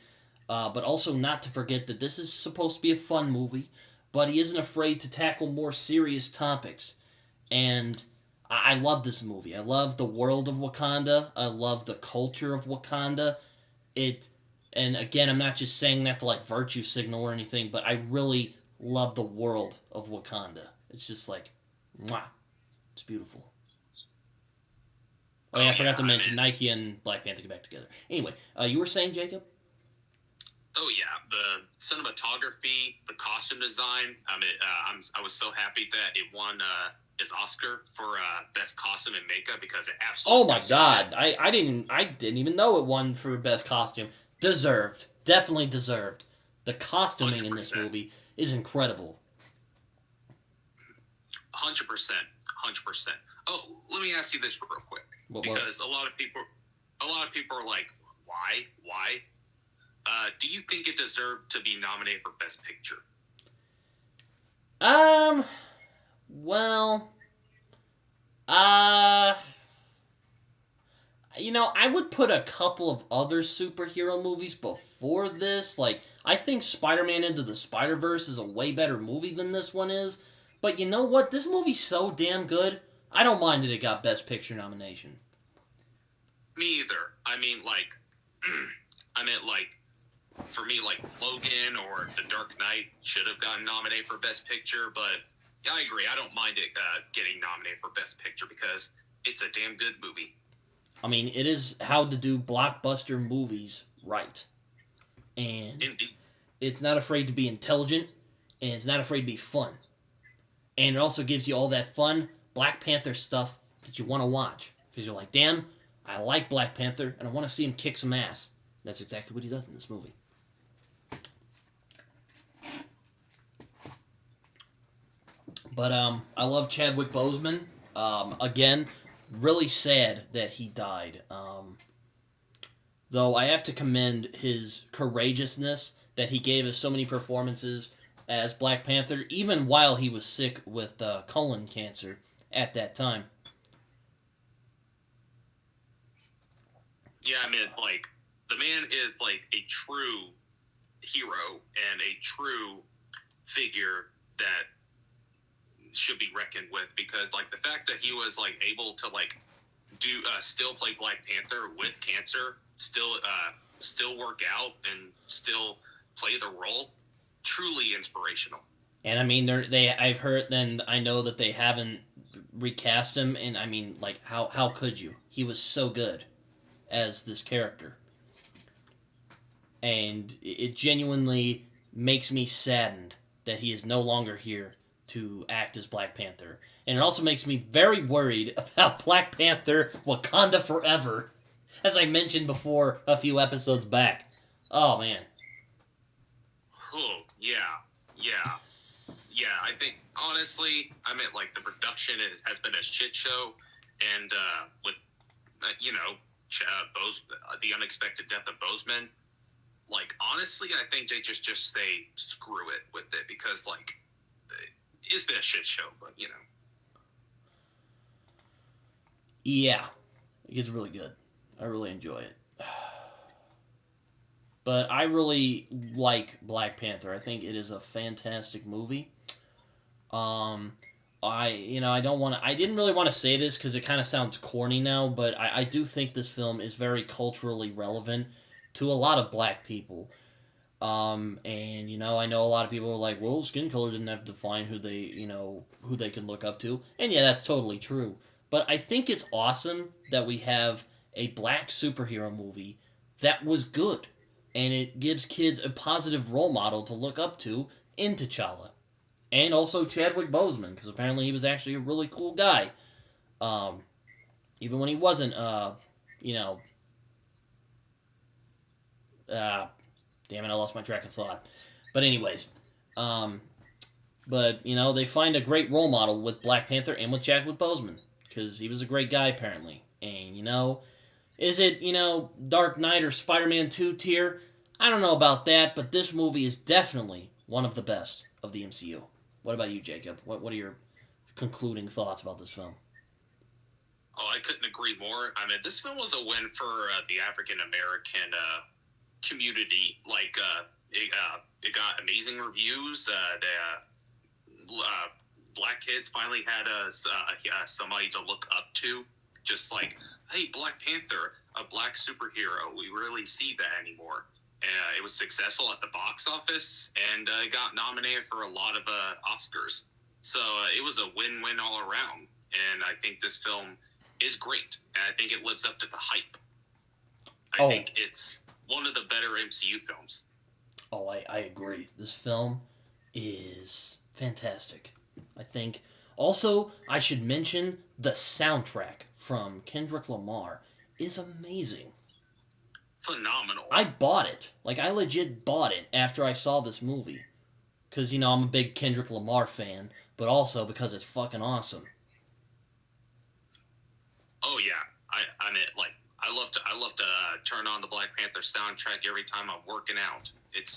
but also not to forget that this is supposed to be a fun movie, but he isn't afraid to tackle more serious topics. And I love this movie. I love the world of Wakanda. I love the culture of Wakanda. It, and again, I'm not just saying that to like virtue signal or anything, but I really love the world of Wakanda. It's just like, mwah, it's beautiful. Oh yeah, I forgot to mention Nike and Black Panther get back together. Anyway, you were saying, Jacob? Oh yeah, the cinematography, the costume design. I mean, I was so happy that it won his Oscar for best costume and makeup because it absolutely. Oh my god, I didn't even know it won for best costume. Deserved, definitely deserved. The costuming 100%. In this movie is incredible. 100%, 100%. Oh, let me ask you this real quick, because a lot of people are like, why? Do you think it deserved to be nominated for Best Picture? Well, I would put a couple of other superhero movies before this. Like, I think Spider-Man Into the Spider-Verse is a way better movie than this one is. But you know what? This movie's so damn good, I don't mind that it got Best Picture nomination. Me either. I mean, like, for me, like, Logan or The Dark Knight should have gotten nominated for Best Picture, but yeah, I agree. I don't mind it getting nominated for Best Picture because it's a damn good movie. I mean, it is how to do blockbuster movies right. And Indeed. It's not afraid to be intelligent, and it's not afraid to be fun. And it also gives you all that fun Black Panther stuff that you want to watch. Because you're like, damn, I like Black Panther, and I want to see him kick some ass. That's exactly what he does in this movie. But I love Chadwick Boseman. Again, really sad that he died. Though I have to commend his courageousness that he gave us so many performances as Black Panther, even while he was sick with colon cancer at that time. Yeah, I mean, like, the man is, like, a true hero and a true figure that should be reckoned with, because, like, the fact that he was, like, able to, like, still play Black Panther with cancer, still work out and still play the role, truly inspirational. And I mean, I've heard, and I know that they haven't recast him, and I mean, like, how could you? He was so good as this character. And it genuinely makes me saddened that he is no longer here to act as Black Panther. And it also makes me very worried about Black Panther Wakanda Forever, as I mentioned before a few episodes back. Oh, man. Oh, yeah. I think, honestly, I mean, like, the production has been a shit show, and with, the unexpected death of Boseman, like, honestly, I think they just say screw it with it, because, like, it's been a shit show, but, you know. Yeah, it's really good. I really enjoy it. But I really like Black Panther. I think it is a fantastic movie. I didn't really want to say this because it kind of sounds corny now, but I do think this film is very culturally relevant to a lot of black people. And, I know a lot of people are like, well, skin color didn't have to define who they can look up to. And yeah, that's totally true. But I think it's awesome that we have a black superhero movie that was good. And it gives kids a positive role model to look up to in T'Challa. And also Chadwick Boseman, because apparently he was actually a really cool guy. Even when he wasn't, damn it, I lost my track of thought. But anyways, they find a great role model with Black Panther and with Chadwick Boseman, because he was a great guy, apparently. And, is it, Dark Knight or Spider-Man 2 tier? I don't know about that, but this movie is definitely one of the best of the MCU. What about you, Jacob? What are your concluding thoughts about this film? Oh, I couldn't agree more. I mean, this film was a win for the African-American Community. Like, it got amazing reviews. Black kids finally had somebody to look up to. Just like, hey, Black Panther, a black superhero. We rarely see that anymore. It was successful at the box office, and it got nominated for a lot of Oscars. So it was a win-win all around. And I think this film is great. And I think it lives up to the hype. I think it's one of the better MCU films. Oh, I agree. This film is fantastic. I think. Also, I should mention the soundtrack from Kendrick Lamar is amazing. Phenomenal. I bought it. Like, I legit bought it after I saw this movie. Because, you know, I'm a big Kendrick Lamar fan, but also because it's fucking awesome. Oh, yeah. I mean, like, I love to turn on the Black Panther soundtrack every time I'm working out. It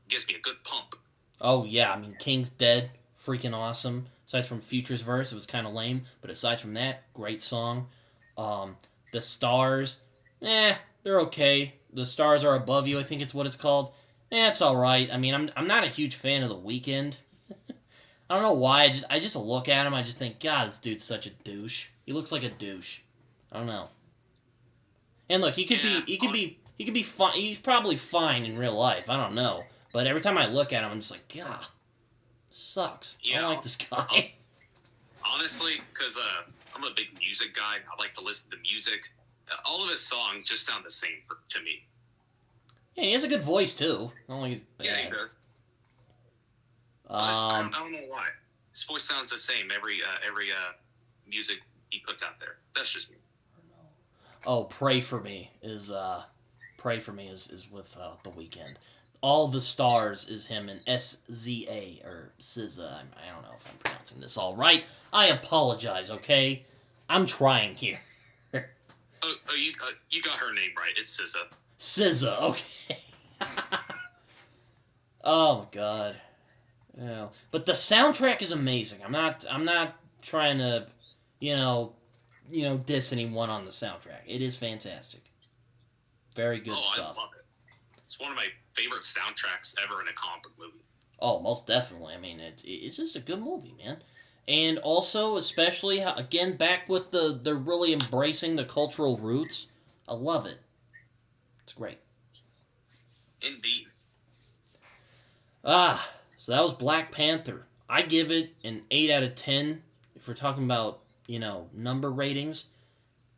gives me a good pump. Oh, yeah. I mean, King's Dead, freaking awesome. Aside from Future's verse, it was kind of lame. But aside from that, great song. The Stars, they're okay. The Stars Are Above You, I think it's what it's called. It's alright. I mean, I'm not a huge fan of The Weeknd. I don't know why. I just look at him, I just think, God, this dude's such a douche. He looks like a douche. I don't know. And look, he could be fine. He's probably fine in real life. I don't know. But every time I look at him, I'm just like, God, sucks. I don't like this guy. Honestly, because I'm a big music guy. I like to listen to music. All of his songs just sound the same to me. Yeah, he has a good voice too. I don't think he's bad. Yeah, he does. I don't know why. His voice sounds the same every music he puts out there. That's just me. Oh, Pray For Me is with The Weeknd. All the Stars is him, and SZA or SZA. I don't know if I'm pronouncing this all right. I apologize. Okay, I'm trying here. You got her name right. It's SZA. SZA. Okay. Oh my God. Yeah. But the soundtrack is amazing. I'm not trying to, diss anyone on the soundtrack. It is fantastic. Very good stuff. I love it. It's one of my favorite soundtracks ever in a comic book movie. Oh, most definitely. I mean, it's just a good movie, man. And also, especially, again, back with they're really embracing the cultural roots. I love it. It's great. Indeed. So that was Black Panther. I give it an 8 out of 10 if we're talking about, number ratings.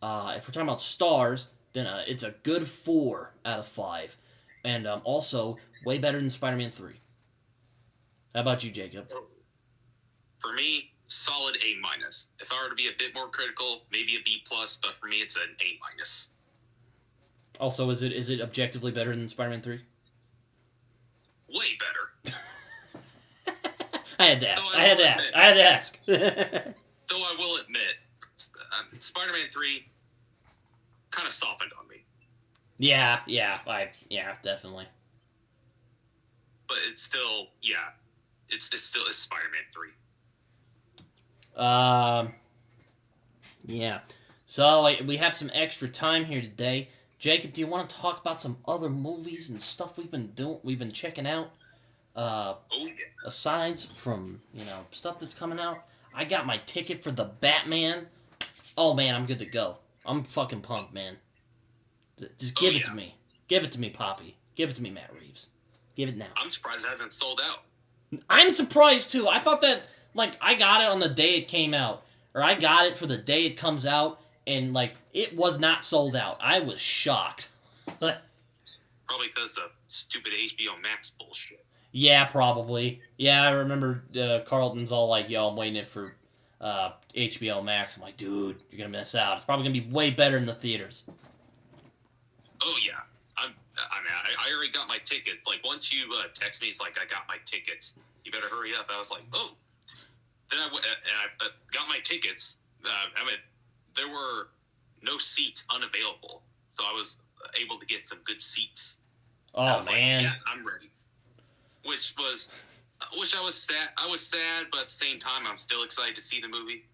If we're talking about stars, then it's a good 4 out of 5. And also, way better than Spider-Man 3. How about you, Jacob? For me, solid A-. If I were to be a bit more critical, maybe a B+, but for me, it's an A-. Also, is it objectively better than Spider-Man 3? Way better. I had to ask. Though I will admit, Spider-Man 3 kind of softened on me. Yeah, definitely. But it's still, it's still Spider-Man 3. Yeah. So we have some extra time here today. Jacob, do you want to talk about some other movies and stuff we've been checking out? Aside from, stuff that's coming out. I got my ticket for the Batman. Oh, man, I'm good to go. I'm fucking pumped, man. Just give it to me. Give it to me, Poppy. Give it to me, Matt Reeves. Give it now. I'm surprised it hasn't sold out. I'm surprised, too. I thought that, I got it on the day it came out. Or I got it for the day it comes out, and, it was not sold out. I was shocked. Probably because of stupid HBO Max bullshit. Yeah, probably. Yeah, I remember Carlton's all like, yo, I'm waiting it for HBO Max. I'm like, dude, you're going to miss out. It's probably going to be way better in the theaters. Oh, yeah. I already got my tickets. Once you text me, it's like, I got my tickets. You better hurry up. I was like, oh. Then I got my tickets. There were no seats unavailable. So I was able to get some good seats. Oh, man. I'm ready. Which I was sad. I was sad, but at the same time, I'm still excited to see the movie.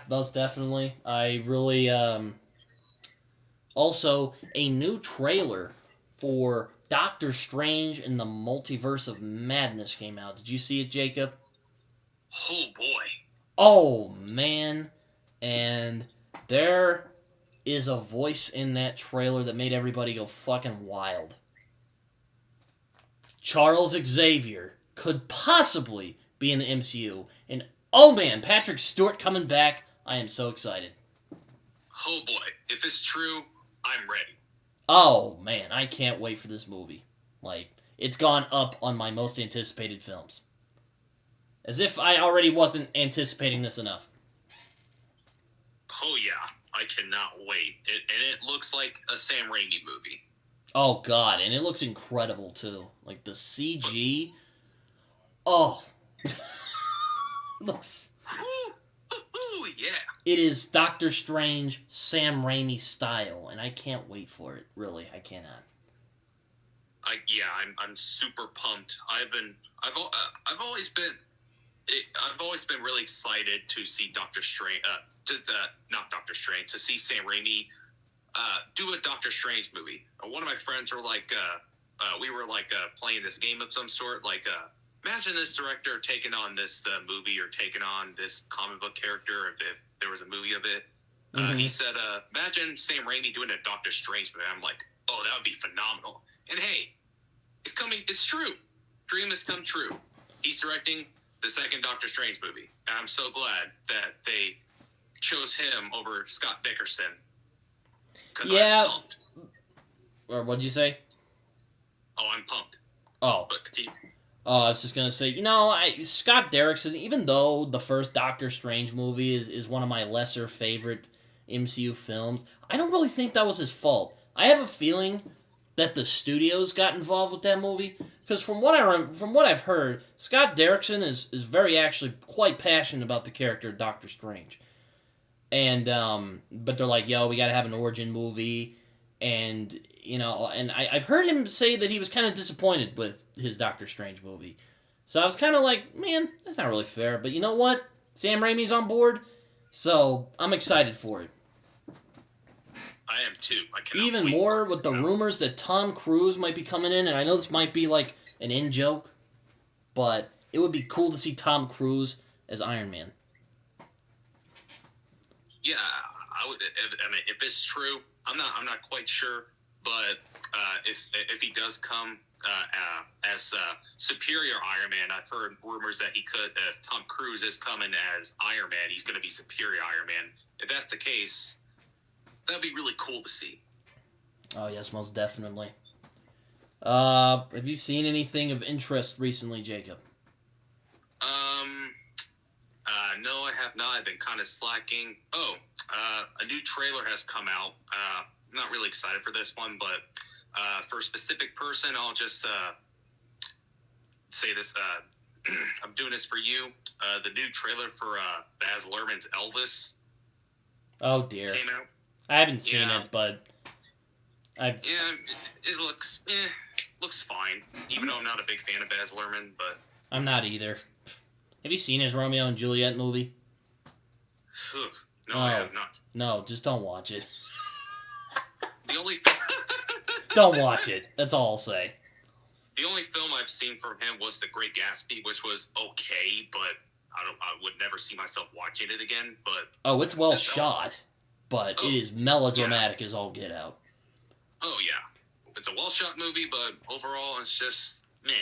most definitely. I really, Also, a new trailer for Doctor Strange in the Multiverse of Madness came out. Did you see it, Jacob? Oh boy. Oh, man. And there is a voice in that trailer that made everybody go fucking wild. Charles Xavier could possibly be in the MCU. And oh man, Patrick Stewart coming back. I am so excited. Oh boy. If it's true, I'm ready. Oh man, I can't wait for this movie. Like, it's gone up on my most anticipated films. As if I already wasn't anticipating this enough. Oh yeah, I cannot wait. And it looks like a Sam Raimi movie. Oh god, and it looks incredible too. Like the CG. Oh. Looks. Ooh, yeah. It is Doctor Strange, Sam Raimi style, and I can't wait for it. Really, I cannot. I'm super pumped. I've always been really excited to see Doctor Strange. Not Doctor Strange, to see Sam Raimi do a Doctor Strange movie. One of my friends were like, we were like playing this game of some sort. Like, imagine this director taking on this movie or taking on this comic book character if there was a movie of it. He said, imagine Sam Raimi doing a Doctor Strange movie. I'm like, oh, that would be phenomenal. And hey, it's coming. It's true. Dream has come true. He's directing the second Doctor Strange movie. And I'm so glad that they chose him over Scott Dickerson. Yeah. I'm pumped. Or what'd you say? Oh, I'm pumped. Oh. But continue. Oh, I was just gonna say, Scott Derrickson, even though the first Doctor Strange movie is one of my lesser favorite MCU films, I don't really think that was his fault. I have a feeling that the studios got involved with that movie, because from what I've heard, Scott Derrickson is very actually quite passionate about the character of Doctor Strange, and but they're like, yo, we gotta have an origin movie, and I've heard him say that he was kind of disappointed with his Doctor Strange movie. So I was kind of like, man, that's not really fair. But you know what? Sam Raimi's on board, so I'm excited for it. I am too. I cannot Even wait more with the rumors that Tom Cruise might be coming in, and I know this might be like an in-joke, but it would be cool to see Tom Cruise as Iron Man. Yeah, I would. I mean, if it's true, I'm not quite sure. But if he does come as Superior Iron Man, I've heard rumors that he could. If Tom Cruise is coming as Iron Man, he's going to be Superior Iron Man. If that's the case, that'd be really cool to see. Oh yes, most definitely. Have you seen anything of interest recently, Jacob? No, I have not. I've been kind of slacking. Oh, a new trailer has come out. I'm not really excited for this one, but for a specific person, I'll just say this. I'm doing this for you. The new trailer for Baz Luhrmann's Elvis. Oh dear. Came out. I haven't seen it, but I've. Yeah, it looks fine. Even though I'm not a big fan of Baz Luhrmann, but I'm not either. Have you seen his Romeo and Juliet movie? No, I have not. No, just don't watch it. The only Don't watch it. That's all I'll say. The only film I've seen from him was The Great Gatsby, which was okay, but I would never see myself watching it again. But it's well shot, but it is melodramatic as all get out. Oh yeah, it's a well shot movie, but overall it's just meh.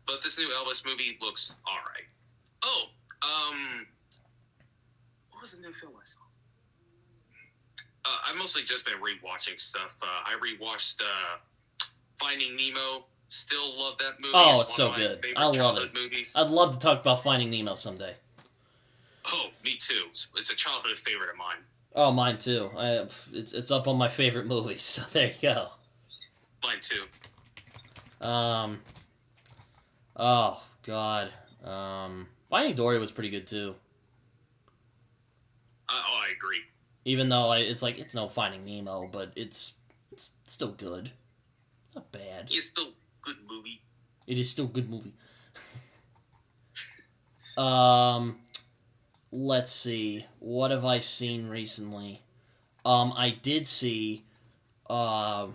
But this new Elvis movie looks all right. Oh, what was the new film I saw? I've mostly just been rewatching stuff. I rewatched Finding Nemo. Still love that movie. Oh, it's so good. I love it. Movies. I'd love to talk about Finding Nemo someday. Oh, me too. It's a childhood favorite of mine. Oh, mine too. It's up on my favorite movies. So there you go. Mine too. Oh God. Finding Dory was pretty good too. I agree. Even though it's no Finding Nemo, but it's still good. Not bad. It's still a good movie. It is still a good movie. Let's see. What have I seen recently? I did see I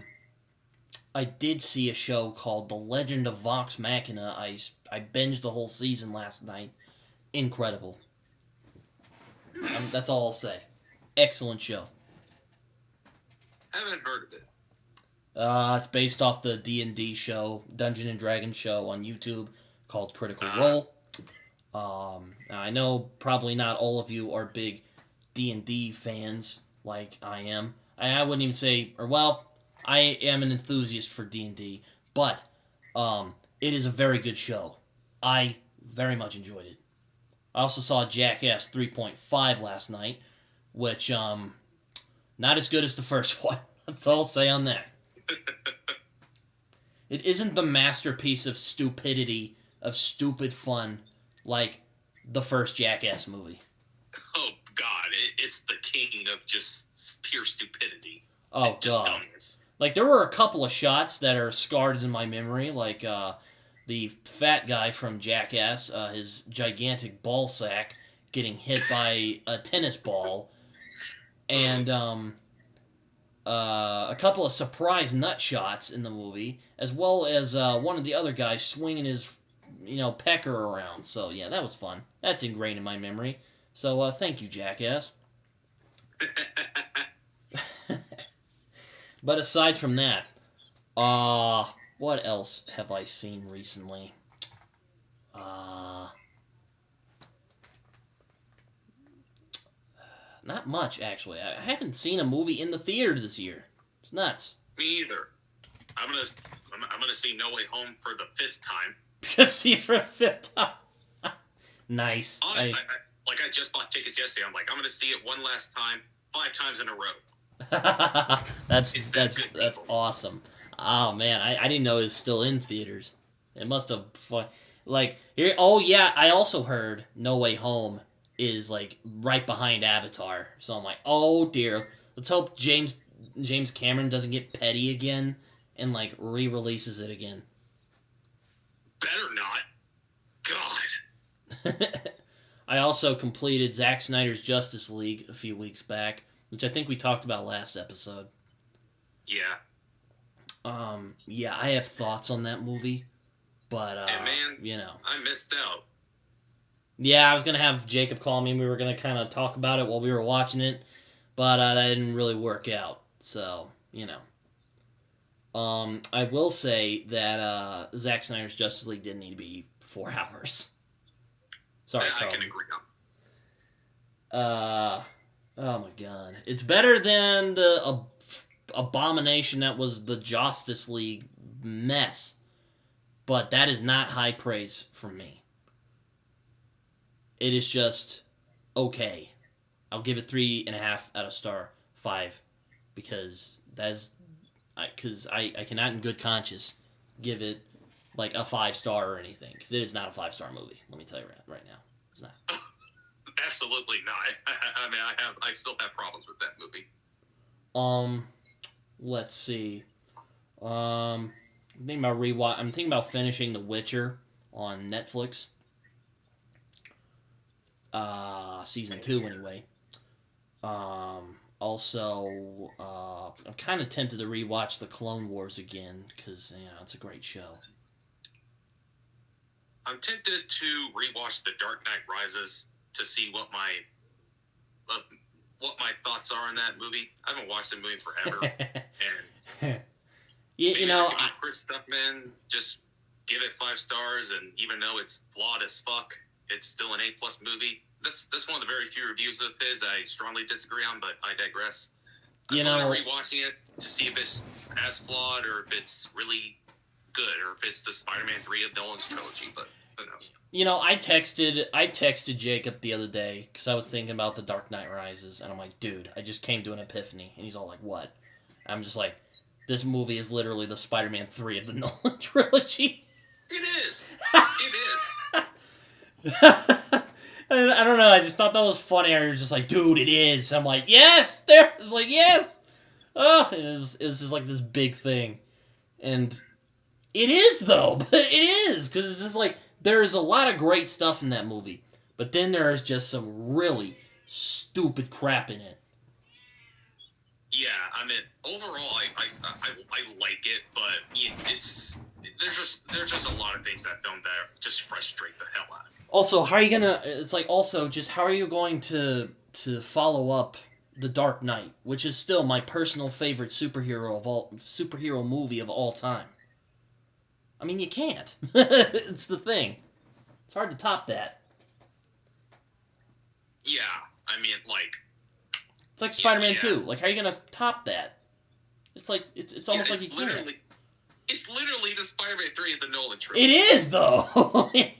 did see a show called The Legend of Vox Machina. I binged the whole season last night. Incredible. That's all I'll say. Excellent show. Haven't heard of it. It's based off the D&D show, Dungeon and Dragon show on YouTube called Critical Role. I know probably not all of you are big D&D fans like I am. I wouldn't even say, I am an enthusiast for D&D, but it is a very good show. I very much enjoyed it. I also saw Jackass 3.5 last night, which not as good as the first one. That's all I'll say on that. It isn't the masterpiece of stupidity, of stupid fun, like the first Jackass movie. Oh, God. It's the king of just pure stupidity. Oh, God. Dumbness. Like, there were a couple of shots that are scarred in my memory, like the fat guy from Jackass, his gigantic ball sack getting hit by a tennis ball, and a couple of surprise nut shots in the movie, as well as one of the other guys swinging his, pecker around. So, yeah, that was fun. That's ingrained in my memory. So, thank you, Jackass. But aside from that, what else have I seen recently? Not much, actually. I haven't seen a movie in the theater this year. It's nuts. Me either. I'm gonna see No Way Home for the 5th time. See it for a 5th time. Nice. I just bought tickets yesterday. I'm gonna see it one last time, 5 times in a row. that's awesome. Oh man, I didn't know it was still in theaters. It must have here. Oh yeah, I also heard No Way Home is like right behind Avatar. So I'm like, oh dear. Let's hope James Cameron doesn't get petty again and like re-releases it again. Better not. God. I also completed Zack Snyder's Justice League a few weeks back, which I think we talked about last episode. Yeah. Yeah, I have thoughts on that movie, but and man, I missed out. Yeah, I was gonna have Jacob call me and we were gonna kind of talk about it while we were watching it, but that didn't really work out. So, I will say that Zack Snyder's Justice League didn't need to be 4 hours. Sorry, I can agree on. Oh my god, it's better than the abomination that was the Justice League mess, but that is not high praise from me. It is just okay. I'll give it 3.5 out of 5 because I cannot in good conscience give it like a 5-star or anything because it is not a 5-star movie. Let me tell you right now, it's not. Absolutely not. I mean, I still have problems with that movie. Let's see. I'm thinking about finishing The Witcher on Netflix. Season 2 anyway. Also, I'm kind of tempted to rewatch The Clone Wars again because it's a great show. I'm tempted to rewatch The Dark Knight Rises to see what my thoughts are on that movie. I haven't watched the movie forever, and Chris Stuckman just give it 5 stars, and even though it's flawed as fuck, it's still an A+ movie. That's one of the very few reviews of his that I strongly disagree on, but I digress. I'm rewatching it to see if it's as flawed or if it's really good or if it's the Spider-Man 3 of Nolan's trilogy, but who knows? I texted Jacob the other day because I was thinking about The Dark Knight Rises, and I'm like, dude, I just came to an epiphany, and he's all like, what? I'm just like, this movie is literally the Spider-Man 3 of the Nolan trilogy. It is. I don't know. I just thought that was funny. You're just like, dude, it is. I'm like, yes. It's like, yes. Oh, it's just like this big thing, and it is though. But it is because it's just like there is a lot of great stuff in that movie, but then there is just some really stupid crap in it. Yeah, I mean, overall, I like it, but there's just a lot of things that film that just frustrate the hell out of me. Also, how are you gonna? It's like also just how are you going to follow up The Dark Knight, which is still my personal favorite superhero movie of all time. I mean, you can't. It's the thing. It's hard to top that. Yeah, I mean, like... It's like Spider-Man 2. Like, how are you going to top that? It's like, it's almost like you can't. It's literally the Spider-Man 3 of the Nolan trilogy. It is, though! It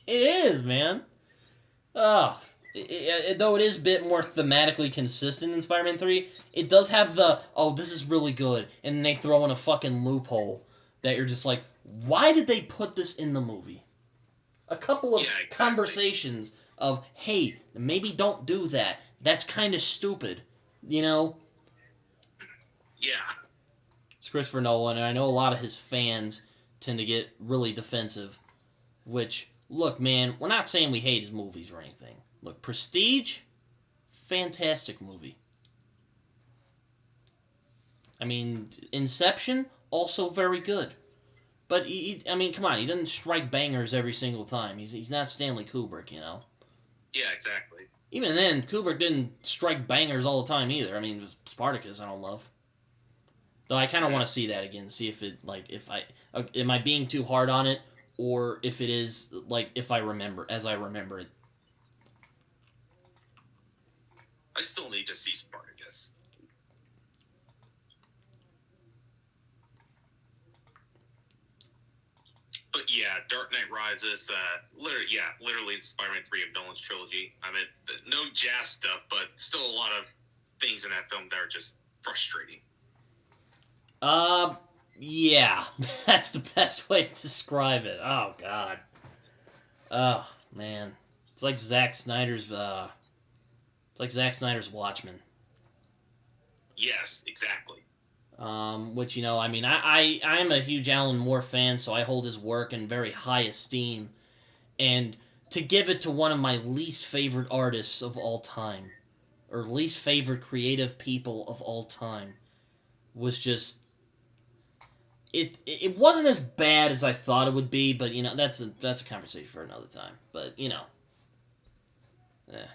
is, man. Oh. Though it is a bit more thematically consistent in Spider-Man 3, it does have the, oh, this is really good, and then they throw in a fucking loophole that you're just like, why did they put this in the movie? A couple of conversations of, hey, maybe don't do that. That's kind of stupid, you know? Yeah. It's Christopher Nolan, and I know a lot of his fans tend to get really defensive, which, look, man, we're not saying we hate his movies or anything. Look, Prestige, fantastic movie. I mean, Inception, also very good. But, I mean, come on, he doesn't strike bangers every single time. He's not Stanley Kubrick, you know? Yeah, exactly. Even then, Kubrick didn't strike bangers all the time either. I mean, Spartacus I don't love. Though I kind of want to see that again, see if it, like, am I being too hard on it, or if it is, like, as I remember it. I still need to see Spartacus. But yeah, Dark Knight Rises, literally it's Spider-Man 3 of Nolan's trilogy. I mean, no jazz stuff, but still a lot of things in that film that are just frustrating. Yeah. That's the best way to describe it. Oh, God. Oh, man. It's like Zack Snyder's Watchmen. Yes, exactly. Which, you know, I mean, I am a huge Alan Moore fan, so I hold his work in very high esteem. And to give it to one of my least favorite artists of all time, or least favorite creative people of all time, was just... It wasn't as bad as I thought it would be, but, you know, that's a conversation for another time. But, you know. Yeah.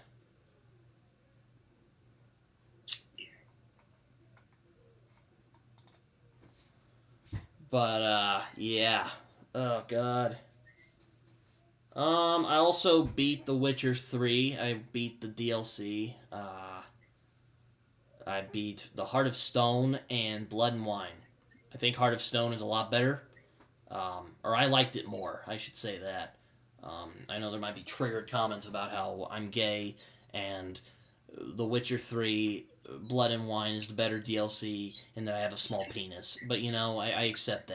But, yeah. Oh, God. I also beat The Witcher 3. I beat the DLC. I beat The Heart of Stone and Blood and Wine. I think Heart of Stone is a lot better. Or I liked it more, I should say that. I know there might be triggered comments about how I'm gay, and The Witcher 3... Blood and Wine is the better DLC, and that I have a small penis. But, you know, I accept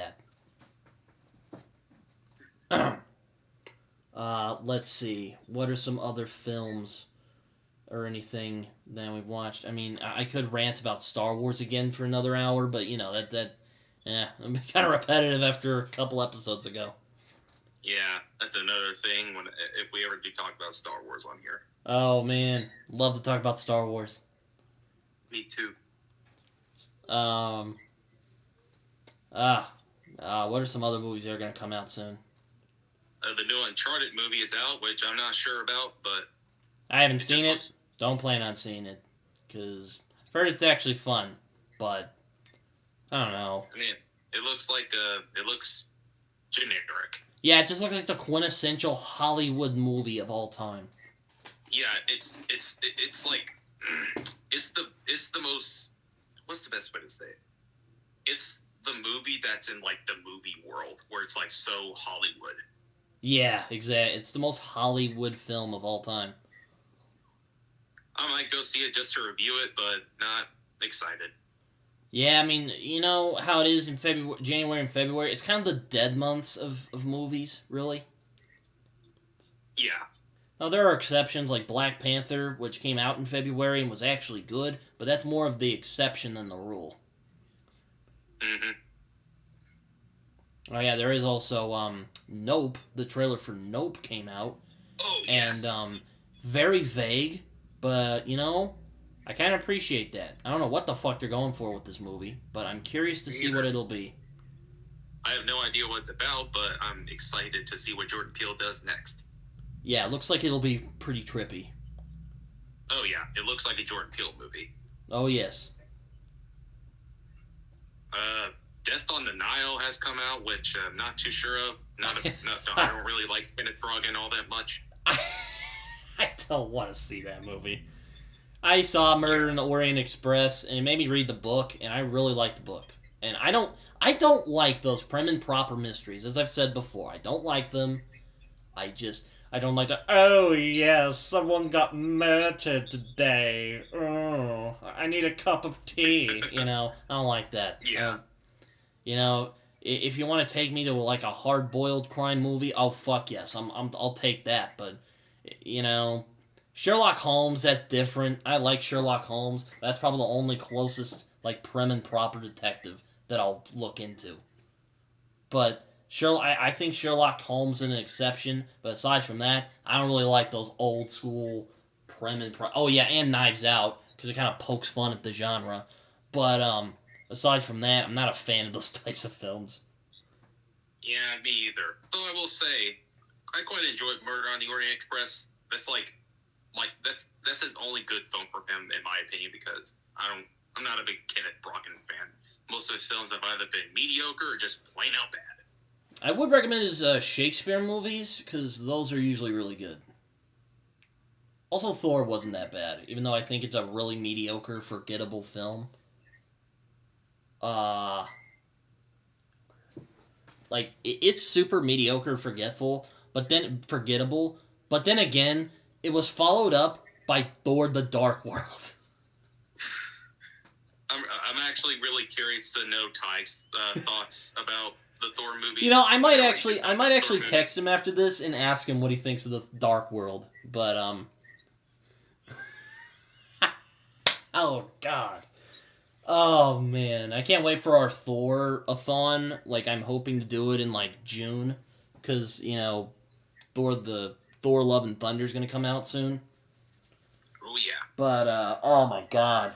that. Let's see. What are some other films or anything that we've watched? I mean, I could rant about Star Wars again for another hour, but, you know, I'm kind of repetitive after a couple episodes ago. Yeah, that's another thing if we ever do talk about Star Wars on here. Oh, man. Love to talk about Star Wars. Me too. What are some other movies that are going to come out soon? The new Uncharted movie is out, which I'm not sure about, but... I haven't seen it. Don't plan on seeing it, because I've heard it's actually fun, but I don't know. I mean, it looks generic. Yeah, it just looks like the quintessential Hollywood movie of all time. Yeah, it's like... It's the most... What's the best way to say it? It's the movie that's in, like, the movie world, where it's, like, so Hollywood. Yeah, exactly. It's the most Hollywood film of all time. I might go see it just to review it, but not excited. Yeah, I mean, you know how it is in January and February? It's kind of the dead months of movies, really. Yeah. Now, there are exceptions like Black Panther, which came out in February and was actually good, but that's more of the exception than the rule. Mm-hmm. Oh, yeah, there is also Nope. The trailer for Nope came out. Oh, yes. And very vague, but, you know, I kind of appreciate that. I don't know what the fuck they're going for with this movie, but I'm curious to see what it'll be. I have no idea what it's about, but I'm excited to see what Jordan Peele does next. Yeah, it looks like it'll be pretty trippy. Oh yeah, it looks like a Jordan Peele movie. Oh yes. Death on the Nile has come out, which I'm not too sure of. I don't really like Kenneth Branagh all that much. I don't want to see that movie. I saw Murder in the Orient Express, and it made me read the book, and I really liked the book. And I don't like those prim and proper mysteries, as I've said before. I don't like them. I don't like the, oh yes, someone got murdered today. Oh, I need a cup of tea. I don't like that. Yeah. If you want to take me to like a hard-boiled crime movie, oh fuck yes, I'll take that. But Sherlock Holmes, that's different. I like Sherlock Holmes. That's probably the only closest like prim and proper detective that I'll look into. But I think Sherlock Holmes is an exception. But aside from that, I don't really like those old school prim and proper. Oh yeah, and Knives Out because it kind of pokes fun at the genre. But aside from that, I'm not a fan of those types of films. Yeah, me either. Though I will say, I quite enjoyed Murder on the Orient Express. That's like that's his only good film for him, in my opinion, because I'm not a big Kenneth Branagh fan. Most of his films have either been mediocre or just plain out bad. I would recommend his Shakespeare movies, because those are usually really good. Also, Thor wasn't that bad, even though I think it's a really mediocre, forgettable film. It's super mediocre, forgetful, but then forgettable. But then again, it was followed up by Thor: The Dark World. I'm actually really curious to know Ty's thoughts about the Thor movie. I might actually text him after this and ask him what he thinks of the Dark World. But oh god. Oh man, I can't wait for our Thor-a-thon. Like I'm hoping to do it in like June, because Thor Love and Thunder is gonna come out soon. Oh yeah. But oh my god,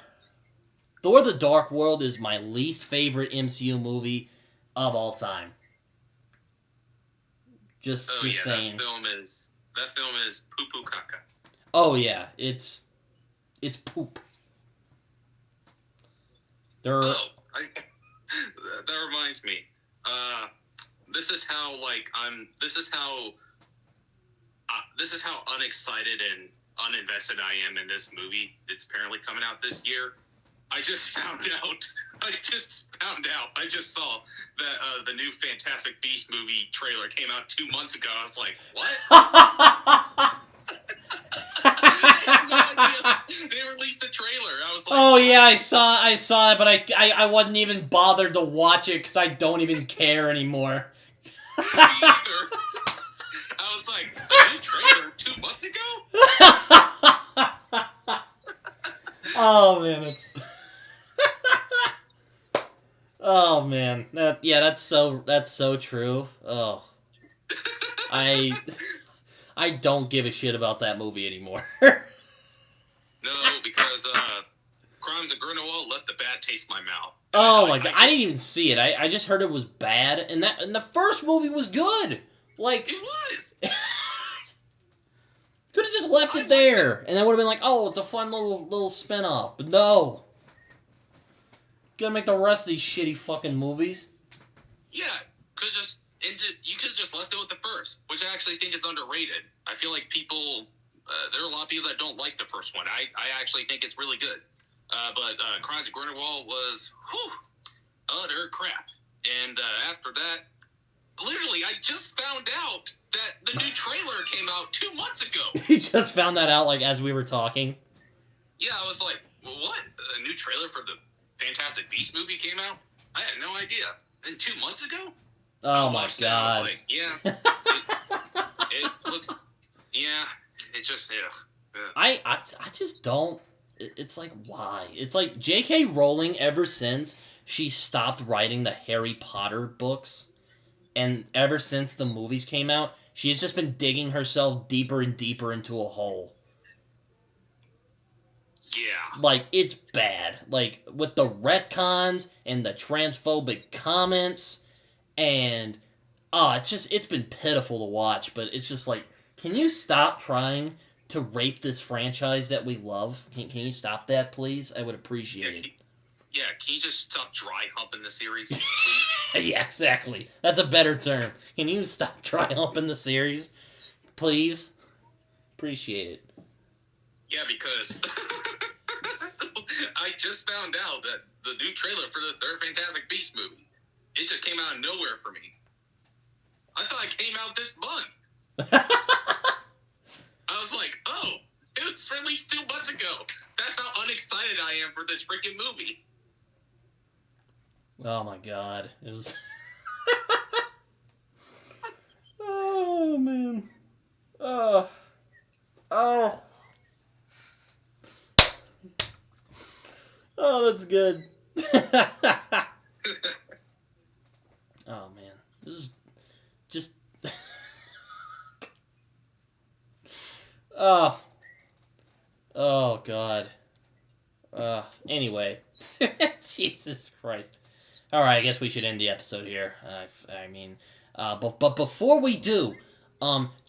Thor: The Dark World is my least favorite MCU movie of all time. Just saying. That film is poo poo caca. Oh yeah, it's poop. That reminds me. This is how unexcited and uninvested I am in this movie. It's apparently coming out this year. I just found out. I just saw that the new Fantastic Beasts movie trailer came out 2 months ago. I was like, what? I had no idea. They released a trailer. I was like, oh yeah, I saw it, but I wasn't even bothered to watch it because I don't even care anymore. Me either. I was like, a new trailer 2 months ago? Oh man, it's. Oh man, that's so true. Oh, I don't give a shit about that movie anymore. No, because Crimes of Grindelwald left the bad taste in my mouth. Oh my god, I didn't even see it. I just heard it was bad, and the first movie was good. Like it was. Could have just left it there, and then would have been like, oh, it's a fun little spin-off. But no. Gotta make the rest of these shitty fucking movies. Yeah, you could have just left it with the first, which I actually think is underrated. I feel like people, there are a lot of people that don't like the first one. I actually think it's really good. But Crimes of Grindelwald was, utter crap. And after that, literally, I just found out that the new trailer came out 2 months ago. You just found that out, like, as we were talking? Yeah, I was like, well, what? A new trailer for the Fantastic Beasts movie came out? I had no idea. And 2 months ago? Oh my god. I was like, yeah. It looks, yeah, it just, yeah. I just don't, it's like, why? It's like, J.K. Rowling, ever since she stopped writing the Harry Potter books, and ever since the movies came out, she has just been digging herself deeper and deeper into a hole. Yeah. Like, it's bad. Like, with the retcons and the transphobic comments, and, it's been pitiful to watch, but it's just like, can you stop trying to rape this franchise that we love? Can you stop that, please? I would appreciate it. Can you just stop dry humping the series, please? Yeah, exactly. That's a better term. Can you stop dry humping the series? Please? Appreciate it. Yeah, because I just found out that the new trailer for the third Fantastic Beasts movie, it just came out of nowhere for me. I thought it came out this month. I was like, oh, it was released 2 months ago. That's how unexcited I am for this freaking movie. Oh my god. It was... Oh, man. Oh. Oh. Oh, that's good. Oh, man. This is just... Oh. Oh, God. Anyway. Jesus Christ. Alright, I guess we should end the episode here. But before we do,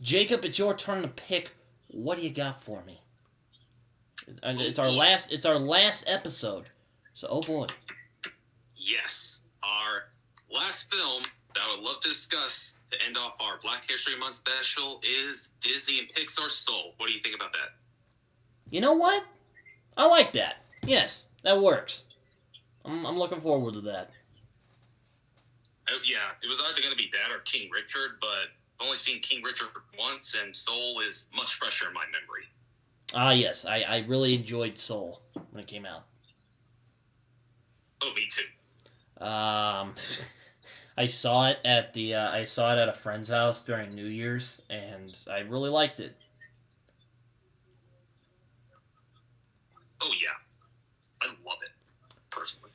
Jacob, it's your turn to pick. What do you got for me? And it's our last episode. So, oh boy. Yes. Our last film that I would love to discuss to end off our Black History Month special is Disney and Pixar's Soul. What do you think about that? You know what? I like that. Yes, that works. I'm looking forward to that. Yeah, it was either going to be that or King Richard, but I've only seen King Richard once, and Soul is much fresher in my memory. Yes, I really enjoyed Soul when it came out. Oh, me too. I saw it at a friend's house during New Year's, and I really liked it. Oh yeah, I love it personally.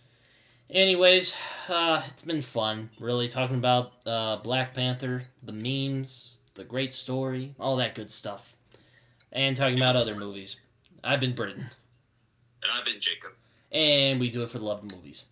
Anyways, it's been fun, really, talking about Black Panther, the memes, the great story, all that good stuff. And talking about other movies. I've been Britton. And I've been Jacob. And we do it for the love of movies.